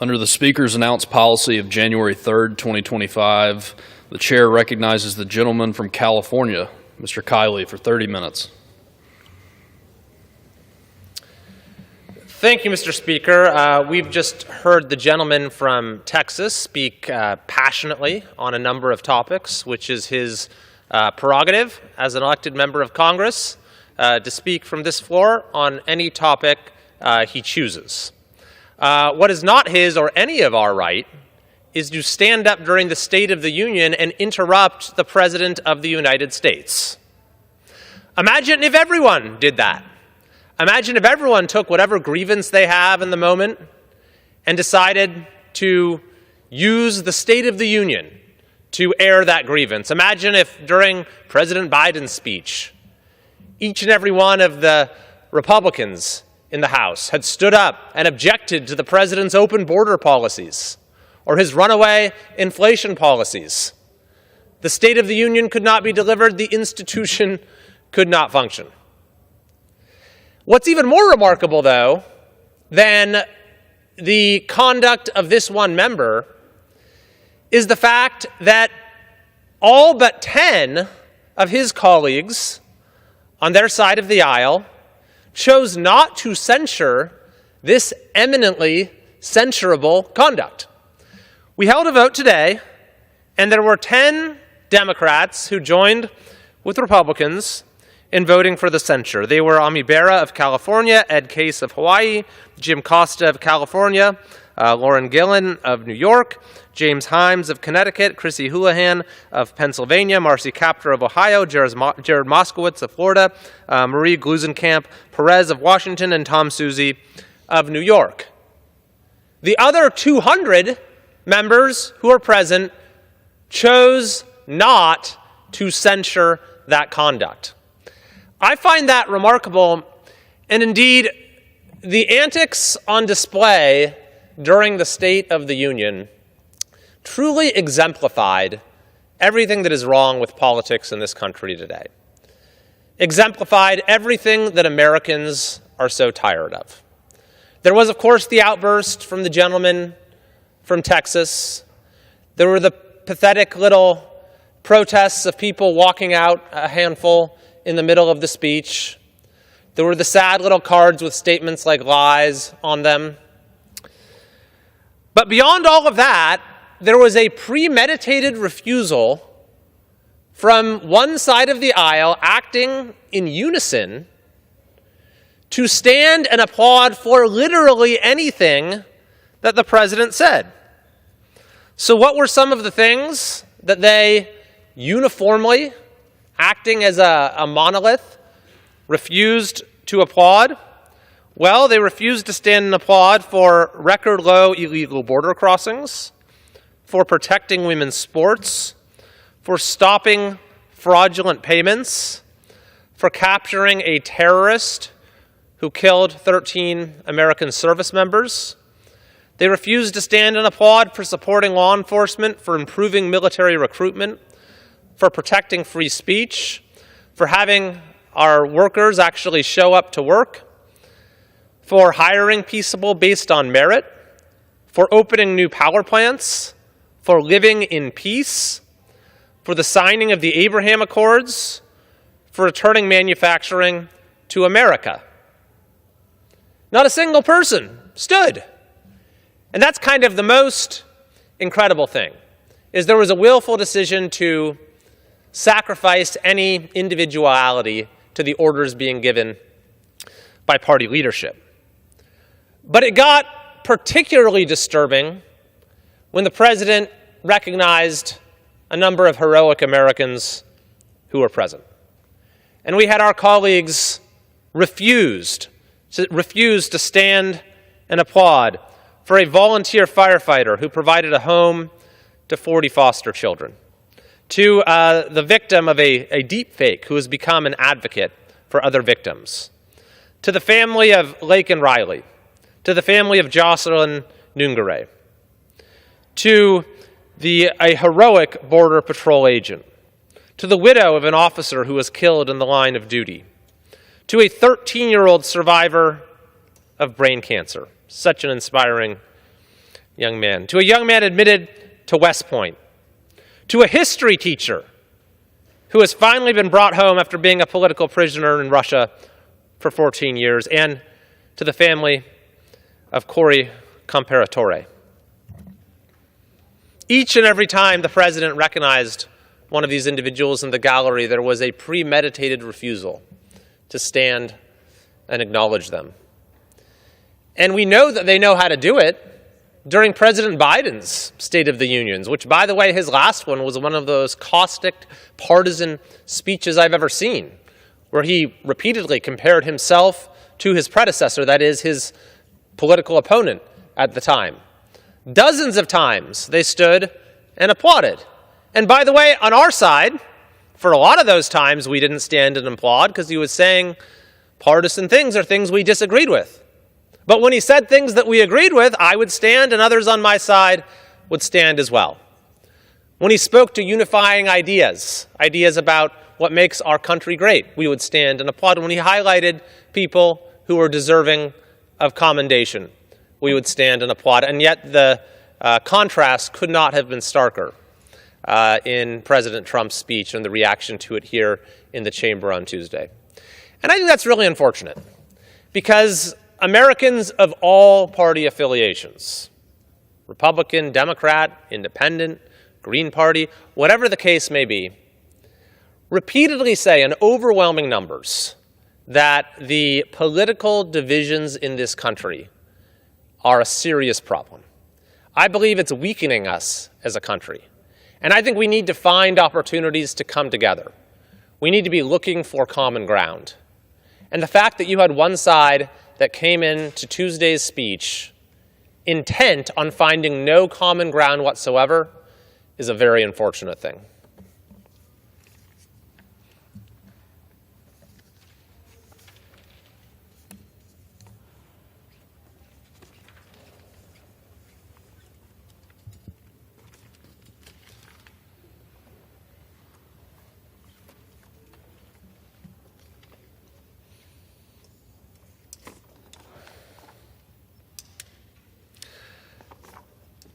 Speaker 6: Under the Speaker's announced policy of January 3rd, 2025, the Chair recognizes the gentleman from California, Mr. Kiley, for 30 minutes.
Speaker 20: Thank you, Mr. Speaker. We've just heard the gentleman from Texas speak passionately on a number of topics, which is his prerogative as an elected member of Congress to speak from this floor on any topic he chooses. What is not his or any of our right is to stand up during the State of the Union and interrupt the President of the United States. Imagine if everyone did that. Imagine if everyone took whatever grievance they have in the moment and decided to use the State of the Union to air that grievance. Imagine if during President Biden's speech, each and every one of the Republicans in the House had stood up and objected to the President's open border policies or his runaway inflation policies. The State of the Union could not be delivered. The institution could not function. What's even more remarkable, though, than the conduct of this one member is the fact that all but 10 of his colleagues on their side of the aisle chose not to censure this eminently censurable conduct. We held a vote today, and there were 10 Democrats who joined with Republicans in voting for the censure. They were Ami Bera of California, Ed Case of Hawaii, Jim Costa of California, Lauren Gillen of New York, James Himes of Connecticut, Chrissy Houlihan of Pennsylvania, Marcy Kaptur of Ohio, Jared Moskowitz of Florida, Marie Glusenkamp Perez of Washington, and Tom Suzy of New York. The other 200 members who are present chose not to censure that conduct. I find that remarkable, and indeed, the antics on display during the State of the Union truly exemplified everything that is wrong with politics in this country today. Exemplified everything that Americans are so tired of. There was, of course, the outburst from the gentleman from Texas. There were the pathetic little protests of people walking out, a handful, in the middle of the speech. There were the sad little cards with statements like lies on them. But beyond all of that, there was a premeditated refusal from one side of the aisle, acting in unison, to stand and applaud for literally anything that the president said. So what were some of the things that they uniformly, acting as a monolith, refused to applaud? Well, they refused to stand and applaud for record-low illegal border crossings, for protecting women's sports, for stopping fraudulent payments, for capturing a terrorist who killed 13 American service members. They refused to stand and applaud for supporting law enforcement, for improving military recruitment, for protecting free speech, for having our workers actually show up to work, for hiring people based on merit, for opening new power plants, for living in peace, for the signing of the Abraham Accords, for returning manufacturing to America. Not a single person stood. And that's kind of the most incredible thing is there was a willful decision to sacrifice any individuality to the orders being given by party leadership. But it got particularly disturbing when the president recognized a number of heroic Americans who were present. And we had our colleagues refused to stand and applaud for a volunteer firefighter who provided a home to 40 foster children, to the victim of a deep fake who has become an advocate for other victims, to the family of Laken Riley, to the family of Jocelyn Nungare, to a heroic Border Patrol agent, to the widow of an officer who was killed in the line of duty, to a 13-year-old survivor of brain cancer, such an inspiring young man, to a young man admitted to West Point, to a history teacher who has finally been brought home after being a political prisoner in Russia for 14 years, and to the family of Corey Comparatore. Each and every time the president recognized one of these individuals in the gallery, there was a premeditated refusal to stand and acknowledge them. And we know that they know how to do it during President Biden's State of the Unions, which, by the way, his last one was one of those caustic, partisan speeches I've ever seen, where he repeatedly compared himself to his predecessor, that is, his political opponent at the time. Dozens of times they stood and applauded. And by the way, on our side, for a lot of those times we didn't stand and applaud because he was saying partisan things or things we disagreed with. But when he said things that we agreed with, I would stand and others on my side would stand as well. When he spoke to unifying ideas about what makes our country great, we would stand and applaud. When he highlighted people who were deserving of commendation, we would stand and applaud. And yet the contrast could not have been starker in President Trump's speech and the reaction to it here in the chamber on Tuesday. And I think that's really unfortunate because Americans of all party affiliations, Republican, Democrat, Independent, Green Party, whatever the case may be, repeatedly say in overwhelming numbers that the political divisions in this country are a serious problem. I believe it's weakening us as a country. And I think we need to find opportunities to come together. We need to be looking for common ground. And the fact that you had one side that came into Tuesday's speech intent on finding no common ground whatsoever is a very unfortunate thing.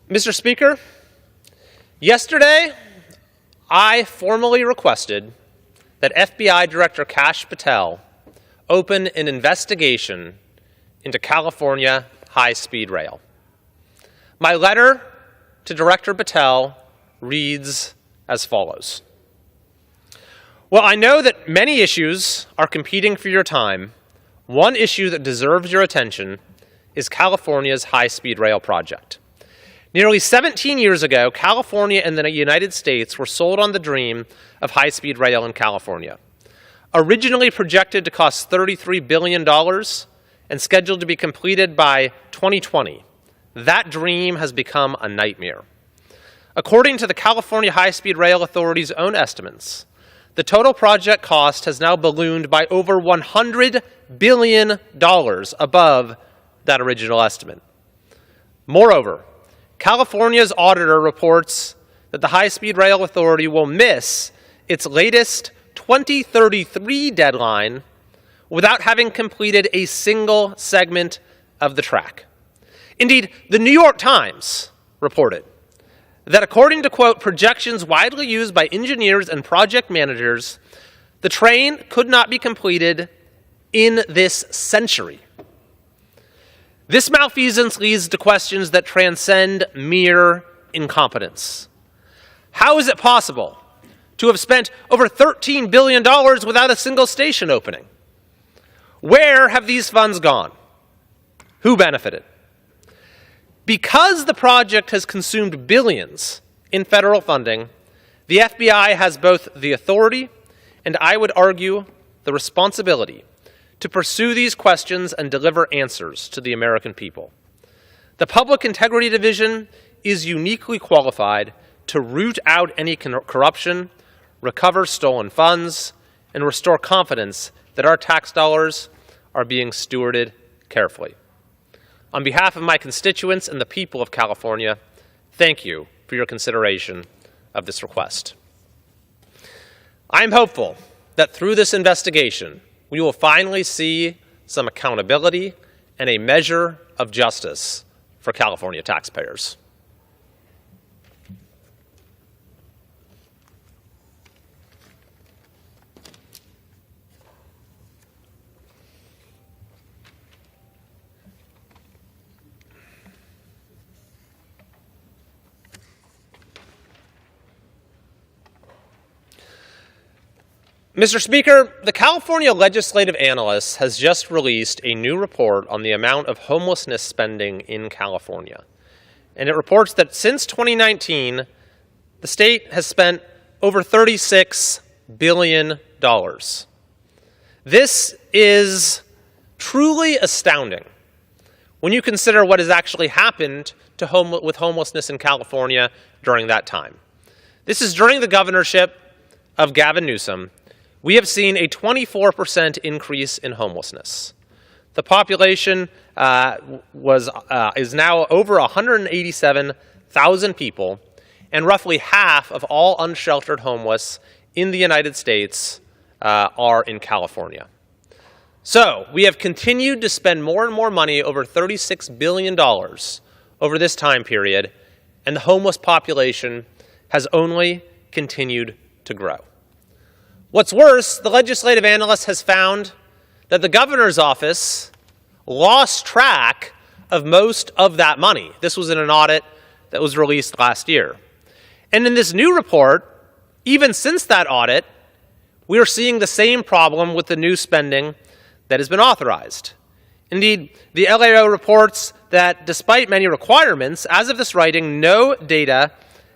Speaker 20: Mr. Speaker, yesterday I formally requested that FBI Director Kash Patel open an investigation into California high-speed rail. My letter to Director Patel reads as follows. Well, I know that many issues are competing for your time. One issue that deserves your attention is California's high-speed rail project. Nearly 17 years ago, California and the United States were sold on the dream of high-speed rail in California. Originally projected to cost $33 billion and scheduled to be completed by 2020, that dream has become a nightmare. According to the California High-Speed Rail Authority's own estimates, the total project cost has now ballooned by over $100 billion above that original estimate. Moreover, California's auditor reports that the High-Speed Rail Authority will miss its latest 2033 deadline without having completed a single segment of the track. Indeed, the New York Times reported that according to, quote, projections widely used by engineers and project managers, the train could not be completed in this century. This malfeasance leads to questions that transcend mere incompetence. How is it possible to have spent over $13 billion without a single station opening? Where have these funds gone? Who benefited? Because the project has consumed billions in federal funding, the FBI has both the authority and, I would argue, the responsibility to pursue these questions and deliver answers to the American people. The Public Integrity Division is uniquely qualified to root out any corruption, recover stolen funds, and restore confidence that our tax dollars are being stewarded carefully. On behalf of my constituents and the people of California, thank you for your consideration of this request. I am hopeful that through this investigation, we will finally see some accountability and a measure of justice for California taxpayers. Mr. Speaker, the California Legislative Analyst has just released a new report on the amount of homelessness spending in California. And it reports that since 2019, the state has spent over $36 billion. This is truly astounding when you consider what has actually happened to with homelessness in California during that time. This is during the governorship of Gavin Newsom. We have seen a 24% increase in homelessness. The population is now over 187,000 people, and roughly half of all unsheltered homeless in the United States are in California. So we have continued to spend more and more money, over $36 billion, over this time period, and the homeless population has only continued to grow. What's worse, the legislative analyst has found that the governor's office lost track of most of that money. This was in an audit that was released last year. And in this new report, even since that audit, we are seeing the same problem with the new spending that has been authorized. Indeed, the LAO reports that despite many requirements, as of this writing, no data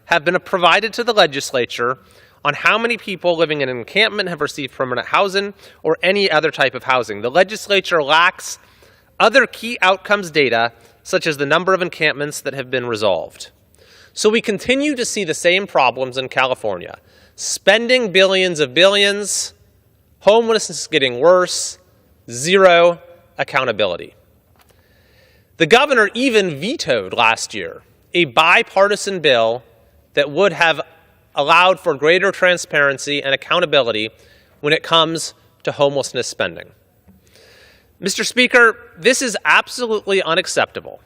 Speaker 20: have been provided to the legislature on how many people living in an encampment have received permanent housing or any other type of housing. The legislature lacks other key outcomes data, such as the number of encampments that have been resolved. So we continue to see the same problems in California. Spending billions of billions, homelessness getting worse, zero accountability. The governor even vetoed last year a bipartisan bill that would have allowed for greater transparency and accountability when it comes to homelessness spending. Mr. Speaker, this is absolutely unacceptable,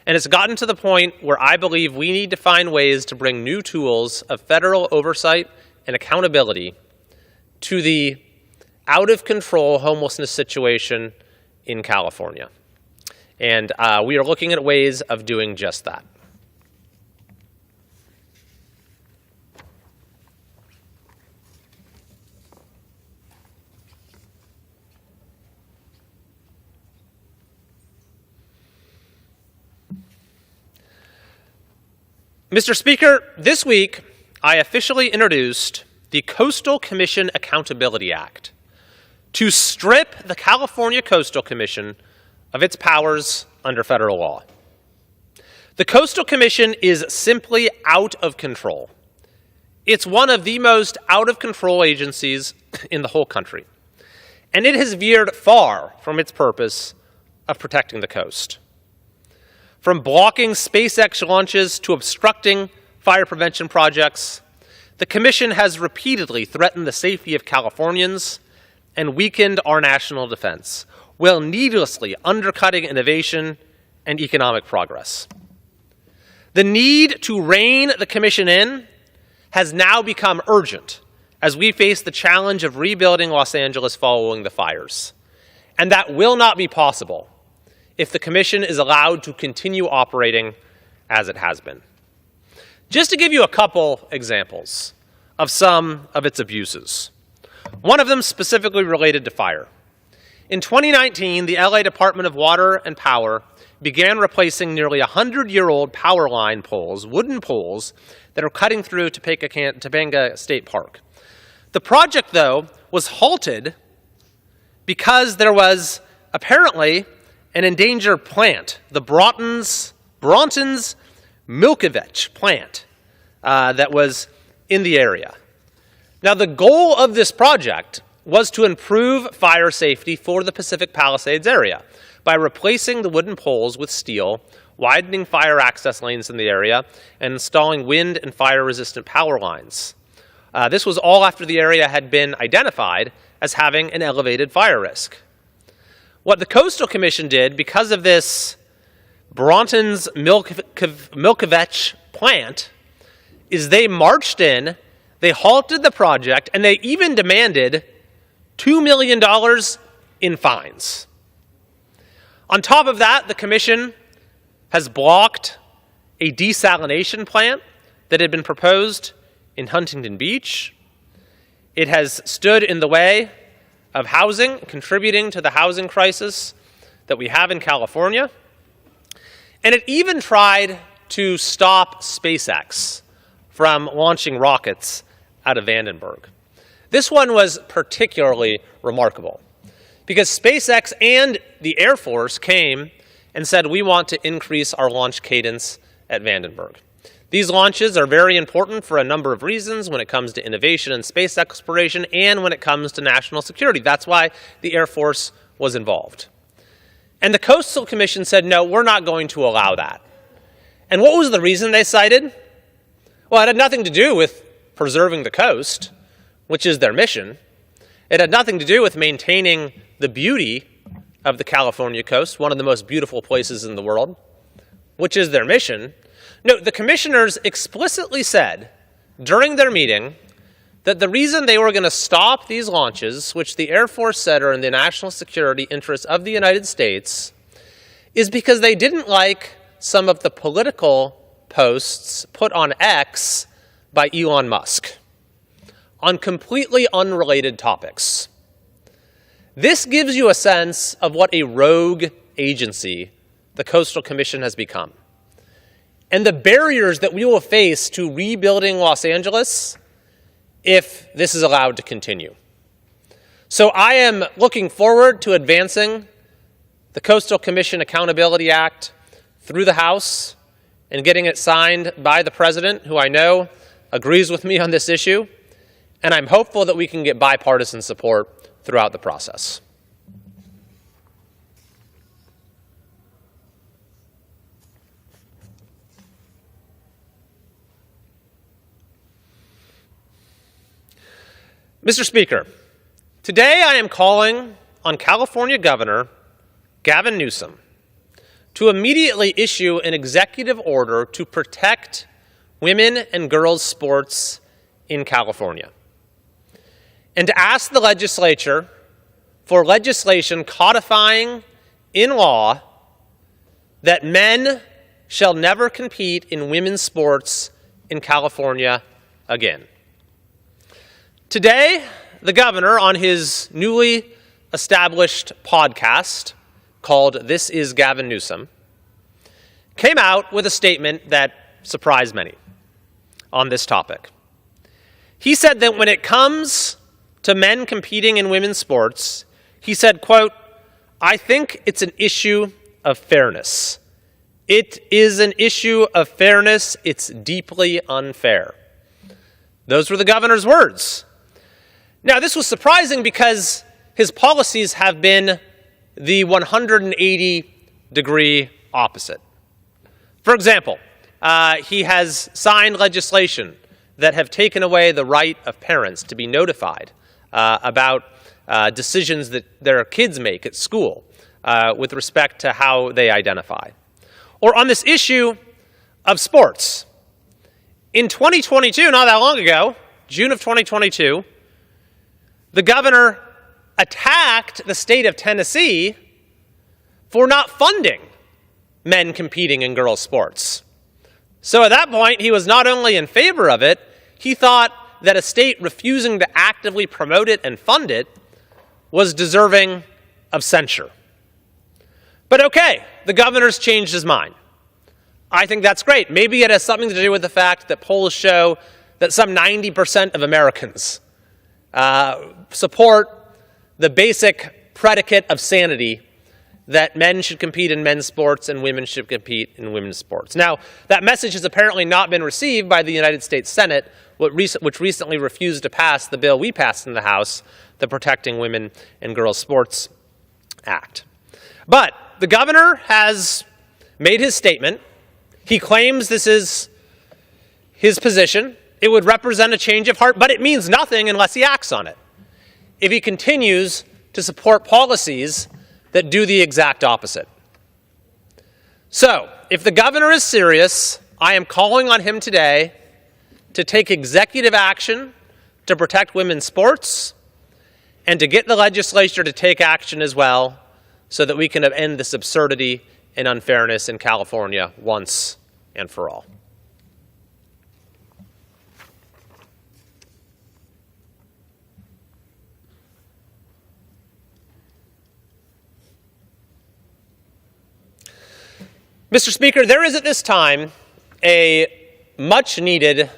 Speaker 20: and it's gotten to the point where I believe we need to find ways to bring new tools of federal oversight and accountability to the out-of-control homelessness situation in California. And we are looking at ways of doing just that. Mr. Speaker, this week I officially introduced the Coastal Commission Accountability Act to strip the California Coastal Commission of its powers under federal law. The Coastal Commission is simply out of control. It's one of the most out-of-control agencies in the whole country, and it has veered far from its purpose of protecting the coast. From blocking SpaceX launches to obstructing fire prevention projects, the Commission has repeatedly threatened the safety of Californians and weakened our national defense, while needlessly undercutting innovation and economic progress. The need to rein the Commission in has now become urgent as we face the challenge of rebuilding Los Angeles following the fires. And that will not be possible if the Commission is allowed to continue operating as it has been. Just to give you a couple examples of some of its abuses, one of them specifically related to fire. In 2019, the LA Department of Water and Power began replacing nearly 100-year-old power line poles, wooden poles, that are cutting through Topanga State Park. The project, though, was halted because there was apparently an endangered plant, the Bronton's Milkovich plant that was in the area. Now, the goal of this project was to improve fire safety for the Pacific Palisades area by replacing the wooden poles with steel, widening fire access lanes in the area, and installing wind and fire-resistant power lines. This was all after the area had been identified as having an elevated fire risk. What the Coastal Commission did, because of this Bronton's Milkovich plant, is they marched in, they halted the project, and they even demanded $2 million in fines. On top of that, the Commission has blocked a desalination plant that had been proposed in Huntington Beach. It has stood in the way of housing, contributing to the housing crisis that we have in California. And it even tried to stop SpaceX from launching rockets out of Vandenberg. This one was particularly remarkable because SpaceX and the Air Force came and said, we want to increase our launch cadence at Vandenberg. These launches are very important for a number of reasons when it comes to innovation and space exploration and when it comes to national security. That's why the Air Force was involved. And the Coastal Commission said, no, we're not going to allow that. And what was the reason they cited? Well, it had nothing to do with preserving the coast, which is their mission. It had nothing to do with maintaining the beauty of the California coast, one of the most beautiful places in the world, which is their mission. No, the commissioners explicitly said during their meeting that the reason they were going to stop these launches, which the Air Force said are in the national security interests of the United States, is because they didn't like some of the political posts put on X by Elon Musk on completely unrelated topics. This gives you a sense of what a rogue agency the Coastal Commission has become, and the barriers that we will face to rebuilding Los Angeles if this is allowed to continue. So I am looking forward to advancing the Coastal Commission Accountability Act through the House and getting it signed by the President, who I know agrees with me on this issue, and I'm hopeful that we can get bipartisan support throughout the process. Mr. Speaker, today I am calling on California Governor Gavin Newsom to immediately issue an executive order to protect women and girls' sports in California, and to ask the legislature for legislation codifying in law that men shall never compete in women's sports in California again. Today, the governor, on his newly established podcast called This Is Gavin Newsom, came out with a statement that surprised many on this topic. He said that when it comes to men competing in women's sports, he said, quote, I think it's an issue of fairness. It is an issue of fairness. It's deeply unfair. Those were the governor's words. Now, this was surprising because his policies have been the 180-degree opposite. For example, he has signed legislation that have taken away the right of parents to be notified about decisions that their kids make at school with respect to how they identify. Or on this issue of sports. In 2022, not that long ago, June of 2022, the governor attacked the state of Tennessee for not funding men competing in girls' sports. So at that point, he was not only in favor of it, he thought that a state refusing to actively promote it and fund it was deserving of censure. But okay, the governor's changed his mind. I think that's great. Maybe it has something to do with the fact that polls show that some 90% of Americans support the basic predicate of sanity that men should compete in men's sports and women should compete in women's sports. Now, that message has apparently not been received by the United States Senate, which recently refused to pass the bill we passed in the House, the Protecting Women and Girls Sports Act. But the governor has made his statement. He claims this is his position. It would represent a change of heart, but it means nothing unless he acts on it. If he continues to support policies that do the exact opposite. So, if the governor is serious, I am calling on him today to take executive action to protect women's sports and to get the legislature to take action as well so that we can end this absurdity and unfairness in California once and for all. Mr. Speaker, there is at this time a much-needed,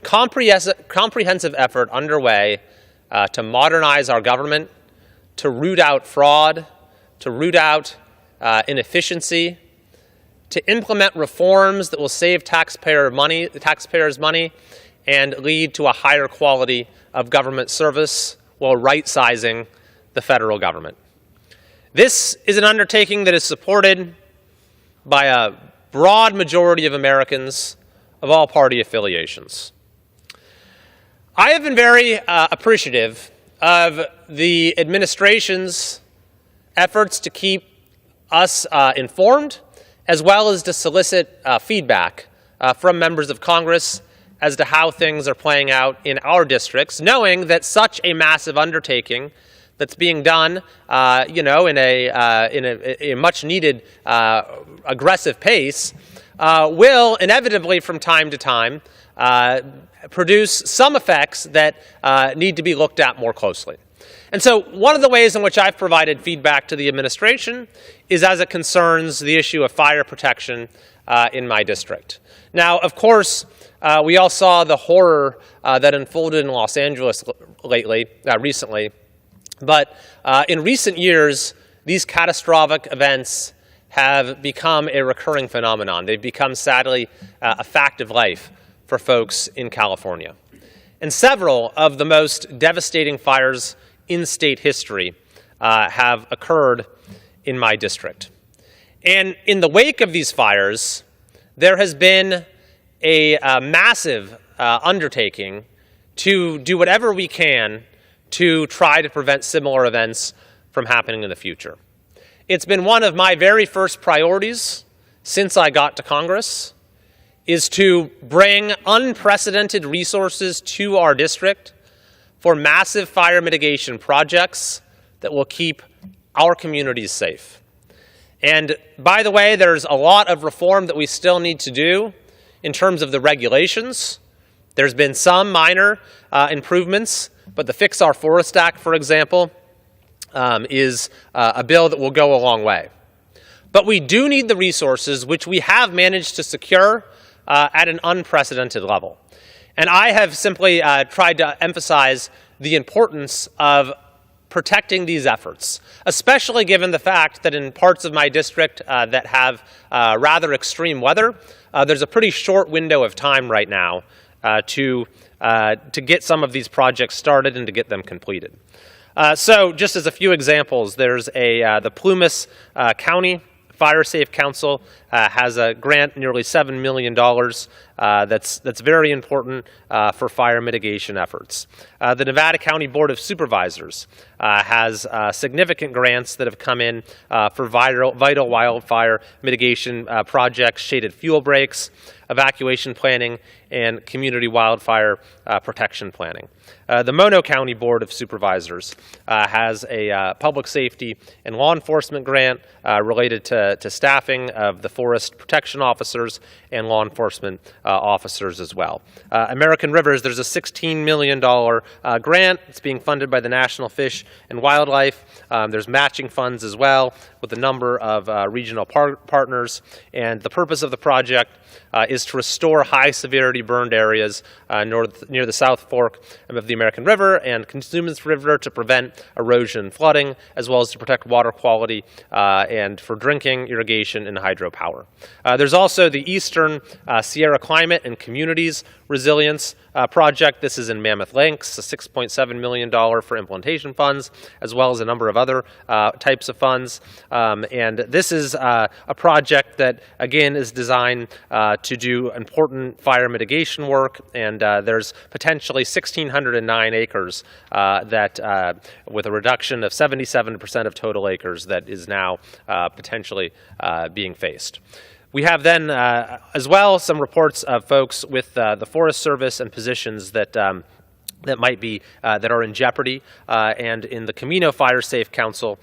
Speaker 20: comprehensive effort underway to modernize our government, to root out fraud, to root out inefficiency, to implement reforms that will save taxpayers money and lead to a higher quality of government service while right-sizing the federal government. This is an undertaking that is supported by a broad majority of Americans of all party affiliations. I have been very appreciative of the administration's efforts to keep us informed, as well as to solicit feedback from members of Congress as to how things are playing out in our districts, knowing that such a massive undertaking that's being done, in a much-needed aggressive pace, will inevitably, from time to time, produce some effects that need to be looked at more closely. And so one of the ways in which I've provided feedback to the administration is as it concerns the issue of fire protection in my district. Now, of course, we all saw the horror that unfolded in Los Angeles recently. But in recent years, these catastrophic events have become a recurring phenomenon. They've become, sadly, a fact of life for folks in California. And several of the most devastating fires in state history have occurred in my district. And in the wake of these fires, there has been a massive undertaking to do whatever we can to try to prevent similar events from happening in the future. It's been one of my very first priorities since I got to Congress, is to bring unprecedented resources to our district for massive fire mitigation projects that will keep our communities safe. And by the way, there's a lot of reform that we still need to do in terms of the regulations. There's been some minor improvements, but the Fix Our Forest Act, for example, is a bill that will go a long way. But we do need the resources, which we have managed to secure at an unprecedented level. And I have simply tried to emphasize the importance of protecting these efforts, especially given the fact that in parts of my district that have rather extreme weather, there's a pretty short window of time right now to get some of these projects started and to get them completed. So just as a few examples, there's the Plumas County Fire Safe Council has a grant, nearly $7 million, that's very important for fire mitigation efforts. The Nevada County Board of Supervisors has significant grants that have come in for vital wildfire mitigation projects, shaded fuel breaks. evacuation planning, and community wildfire protection planning. The Mono County Board of Supervisors has a public safety and law enforcement grant related to staffing of the forest protection officers and law enforcement officers as well. American Rivers, there's a $16 million grant. It's being funded by the National Fish and Wildlife. There's matching funds as well with a number of regional partners. And the purpose of the project is to restore high-severity burned areas near the South Fork of the American River and Consumnes River to prevent erosion and flooding, as well as to protect water quality and for drinking, irrigation, and hydropower. There's also the Eastern Sierra Climate and Communities Resilience project. This is in Mammoth Lakes, a $6.7 million for implementation funds, as well as a number of other types of funds. And this is a project that, again, is designed to do important fire mitigation work, and there's potentially 1,609 acres that, with a reduction of 77% of total acres, that is now potentially being faced. We have then, as well, some reports of folks with the Forest Service and positions that might be that are in jeopardy, and in the Camino Fire Safe Council,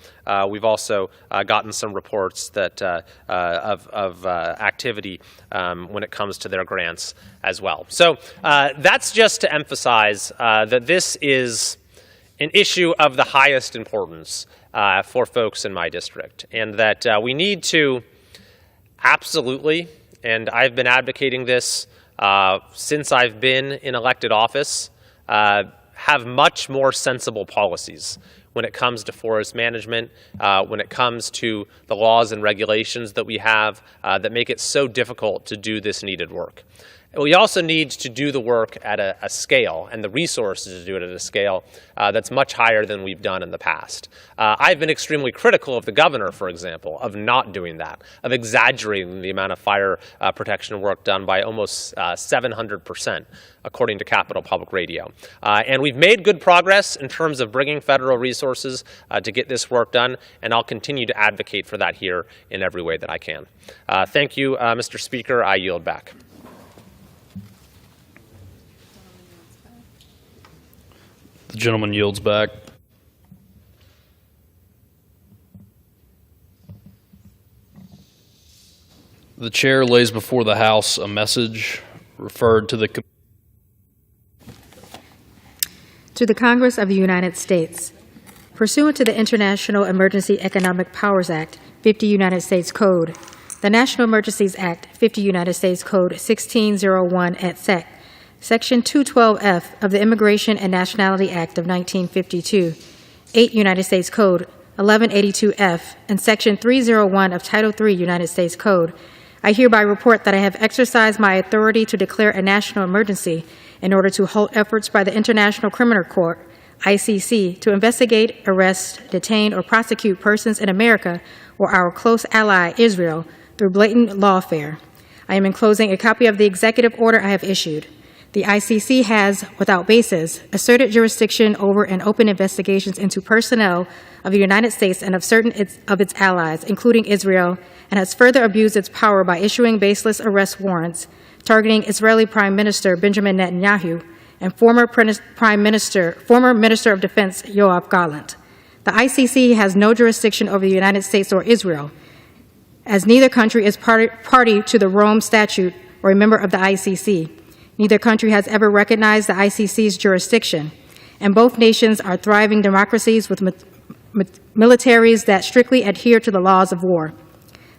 Speaker 20: we've also gotten some reports that of activity when it comes to their grants as well. So that's just to emphasize that this is an issue of the highest importance for folks in my district, and that we need to absolutely, and I've been advocating this since I've been in elected office, have much more sensible policies when it comes to forest management, when it comes to the laws and regulations that we have that make it so difficult to do this needed work. We also need to do the work at a scale and the resources to do it at a scale that's much higher than we've done in the past. I've been extremely critical of the governor, for example, of not doing that, of exaggerating the amount of fire protection work done by almost 700%, according to Capitol Public Radio. And we've made good progress in terms of bringing federal resources to get this work done, and I'll continue to advocate for that here in every way that I can. Thank you, Mr. Speaker. I yield back.
Speaker 6: The gentleman yields back. The chair lays before the House a message referred to the
Speaker 1: Congress of the United States. Pursuant to the International Emergency Economic Powers Act, 50 United States Code, the National Emergencies Act, 50 United States Code 1601 et sec., Section 212F of the Immigration and Nationality Act of 1952, 8 United States Code 1182F, and Section 301 of Title III United States Code, I hereby report that I have exercised my authority to declare a national emergency in order to halt efforts by the International Criminal Court, ICC, to investigate, arrest, detain, or prosecute persons in America or our close ally, Israel, through blatant lawfare. I am enclosing a copy of the executive order I have issued. The ICC has, without basis, asserted jurisdiction over and open investigations into personnel of the United States and of certain of its allies, including Israel, and has further abused its power by issuing baseless arrest warrants targeting Israeli Prime Minister Benjamin Netanyahu and former Minister of Defense Yoav Gallant. The ICC has no jurisdiction over the United States or Israel, as neither country is party to the Rome Statute or a member of the ICC. Neither country has ever recognized the ICC's jurisdiction, and both nations are thriving democracies with militaries that strictly adhere to the laws of war.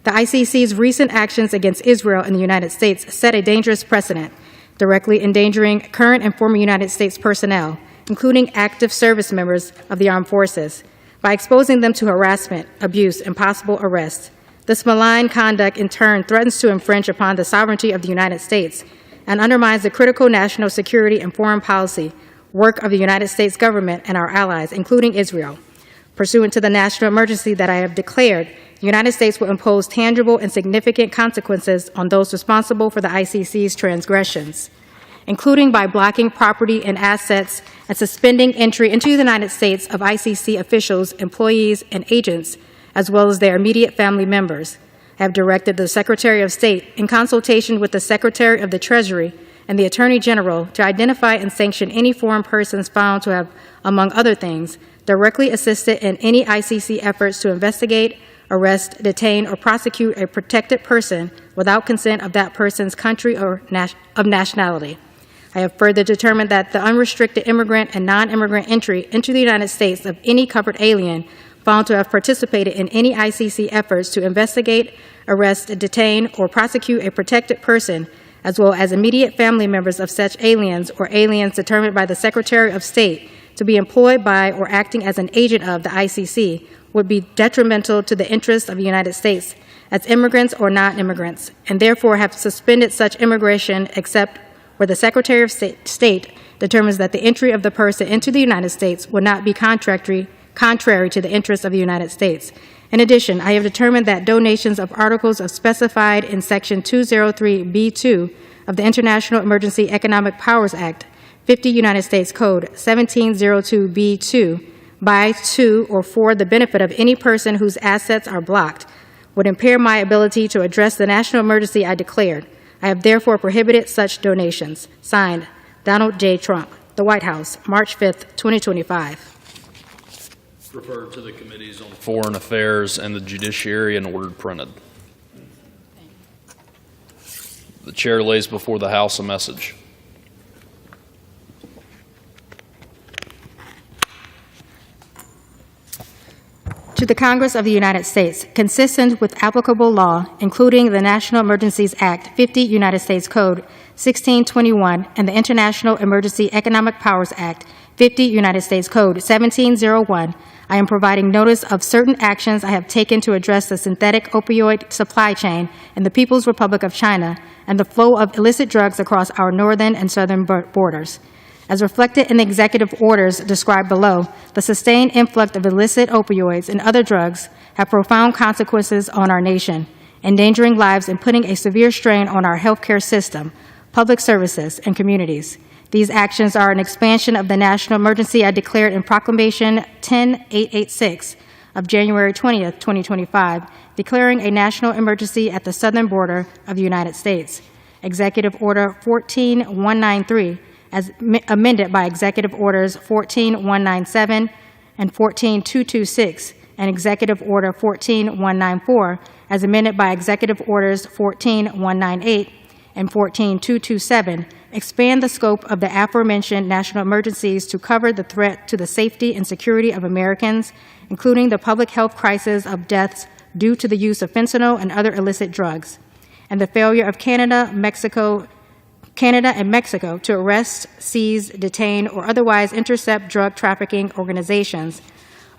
Speaker 1: The ICC's recent actions against Israel and the United States set a dangerous precedent, directly endangering current and former United States personnel, including active service members of the armed forces, by exposing them to harassment, abuse, and possible arrest. This malign conduct, in turn, threatens to infringe upon the sovereignty of the United States and undermines the critical national security and foreign policy work of the United States government and our allies, including Israel. Pursuant to the national emergency that I have declared, the United States will impose tangible and significant consequences on those responsible for the ICC's transgressions, including by blocking property and assets and suspending entry into the United States of ICC officials, employees, and agents, as well as their immediate family members. I have directed the Secretary of State, in consultation with the Secretary of the Treasury and the Attorney General, to identify and sanction any foreign persons found to have, among other things, directly assisted in any ICC efforts to investigate, arrest, detain, or prosecute a protected person without consent of that person's country or of nationality. I have further determined that the unrestricted immigrant and non-immigrant entry into the United States of any covered alien found to have participated in any ICC efforts to investigate, arrest, detain, or prosecute a protected person, as well as immediate family members of such aliens or aliens determined by the Secretary of State to be employed by or acting as an agent of the ICC, would be detrimental to the interests of the United States as immigrants or non-immigrants, and therefore have suspended such immigration except where the Secretary of State determines that the entry of the person into the United States would not be contrary to the interests of the United States. In addition, I have determined that donations of articles specified in Section 203(b)(2) of the International Emergency Economic Powers Act, 50 United States Code 1702(b)(2), by, to, or for the benefit of any person whose assets are blocked, would impair my ability to address the national emergency I declared. I have therefore prohibited such donations. Signed, Donald J. Trump, The White House, March 5th, 2025.
Speaker 6: Referred to the Committees on Foreign Affairs and the Judiciary and ordered printed. The Chair lays before the House a message.
Speaker 1: To the Congress of the United States, consistent with applicable law, including the National Emergencies Act, 50 United States Code 1621, and the International Emergency Economic Powers Act, 50 United States Code 1701, I am providing notice of certain actions I have taken to address the synthetic opioid supply chain in the People's Republic of China and the flow of illicit drugs across our northern and southern borders. As reflected in the executive orders described below, the sustained influx of illicit opioids and other drugs have profound consequences on our nation, endangering lives and putting a severe strain on our healthcare system, public services, and communities. These actions are an expansion of the national emergency I declared in Proclamation 10886 of January 20th, 2025, declaring a national emergency at the southern border of the United States. Executive Order 14193, as amended by Executive Orders 14197 and 14226, and Executive Order 14194, as amended by Executive Orders 14198 and 14227, expand the scope of the aforementioned national emergencies to cover the threat to the safety and security of Americans, including the public health crisis of deaths due to the use of fentanyl and other illicit drugs, and the failure of Canada and Mexico to arrest, seize, detain, or otherwise intercept drug trafficking organizations,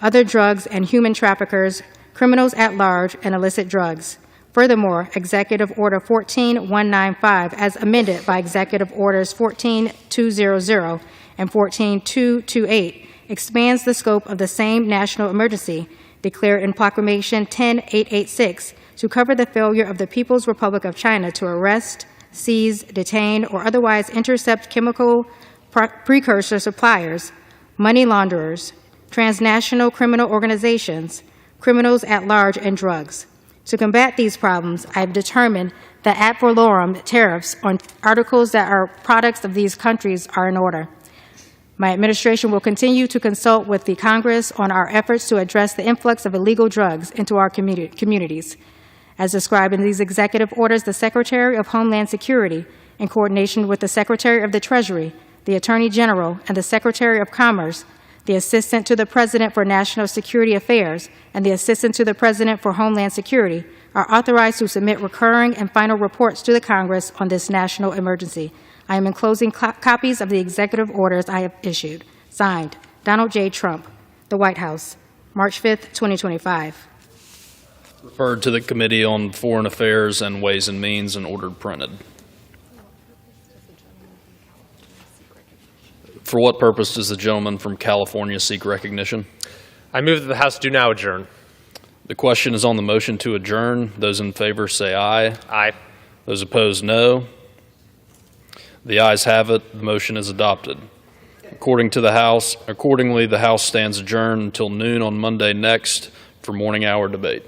Speaker 1: other drugs and human traffickers, criminals at large, and illicit drugs. Furthermore, Executive Order 14195, as amended by Executive Orders 14200 and 14228, expands the scope of the same national emergency declared in Proclamation 10886 to cover the failure of the People's Republic of China to arrest, seize, detain, or otherwise intercept chemical precursor suppliers, money launderers, transnational criminal organizations, criminals at large, and drugs. To combat these problems, I have determined that ad valorem tariffs on articles that are products of these countries are in order. My administration will continue to consult with the Congress on our efforts to address the influx of illegal drugs into our communities. As described in these executive orders, the Secretary of Homeland Security, in coordination with the Secretary of the Treasury, the Attorney General, and the Secretary of Commerce, the Assistant to the President for National Security Affairs, and the Assistant to the President for Homeland Security, are authorized to submit recurring and final reports to the Congress on this national emergency. I am enclosing copies of the executive orders I have issued. Signed, Donald J. Trump, The White House, March 5th, 2025.
Speaker 6: Referred to the Committee on Foreign Affairs and Ways and Means and ordered printed. For what purpose does the gentleman from California seek recognition?
Speaker 20: I move that the House do now adjourn.
Speaker 6: The question is on the motion to adjourn. Those in favor say aye.
Speaker 20: Aye.
Speaker 6: Those opposed, no. The ayes have it. The motion is adopted. Accordingly, the House stands adjourned until noon on Monday next for morning hour debate.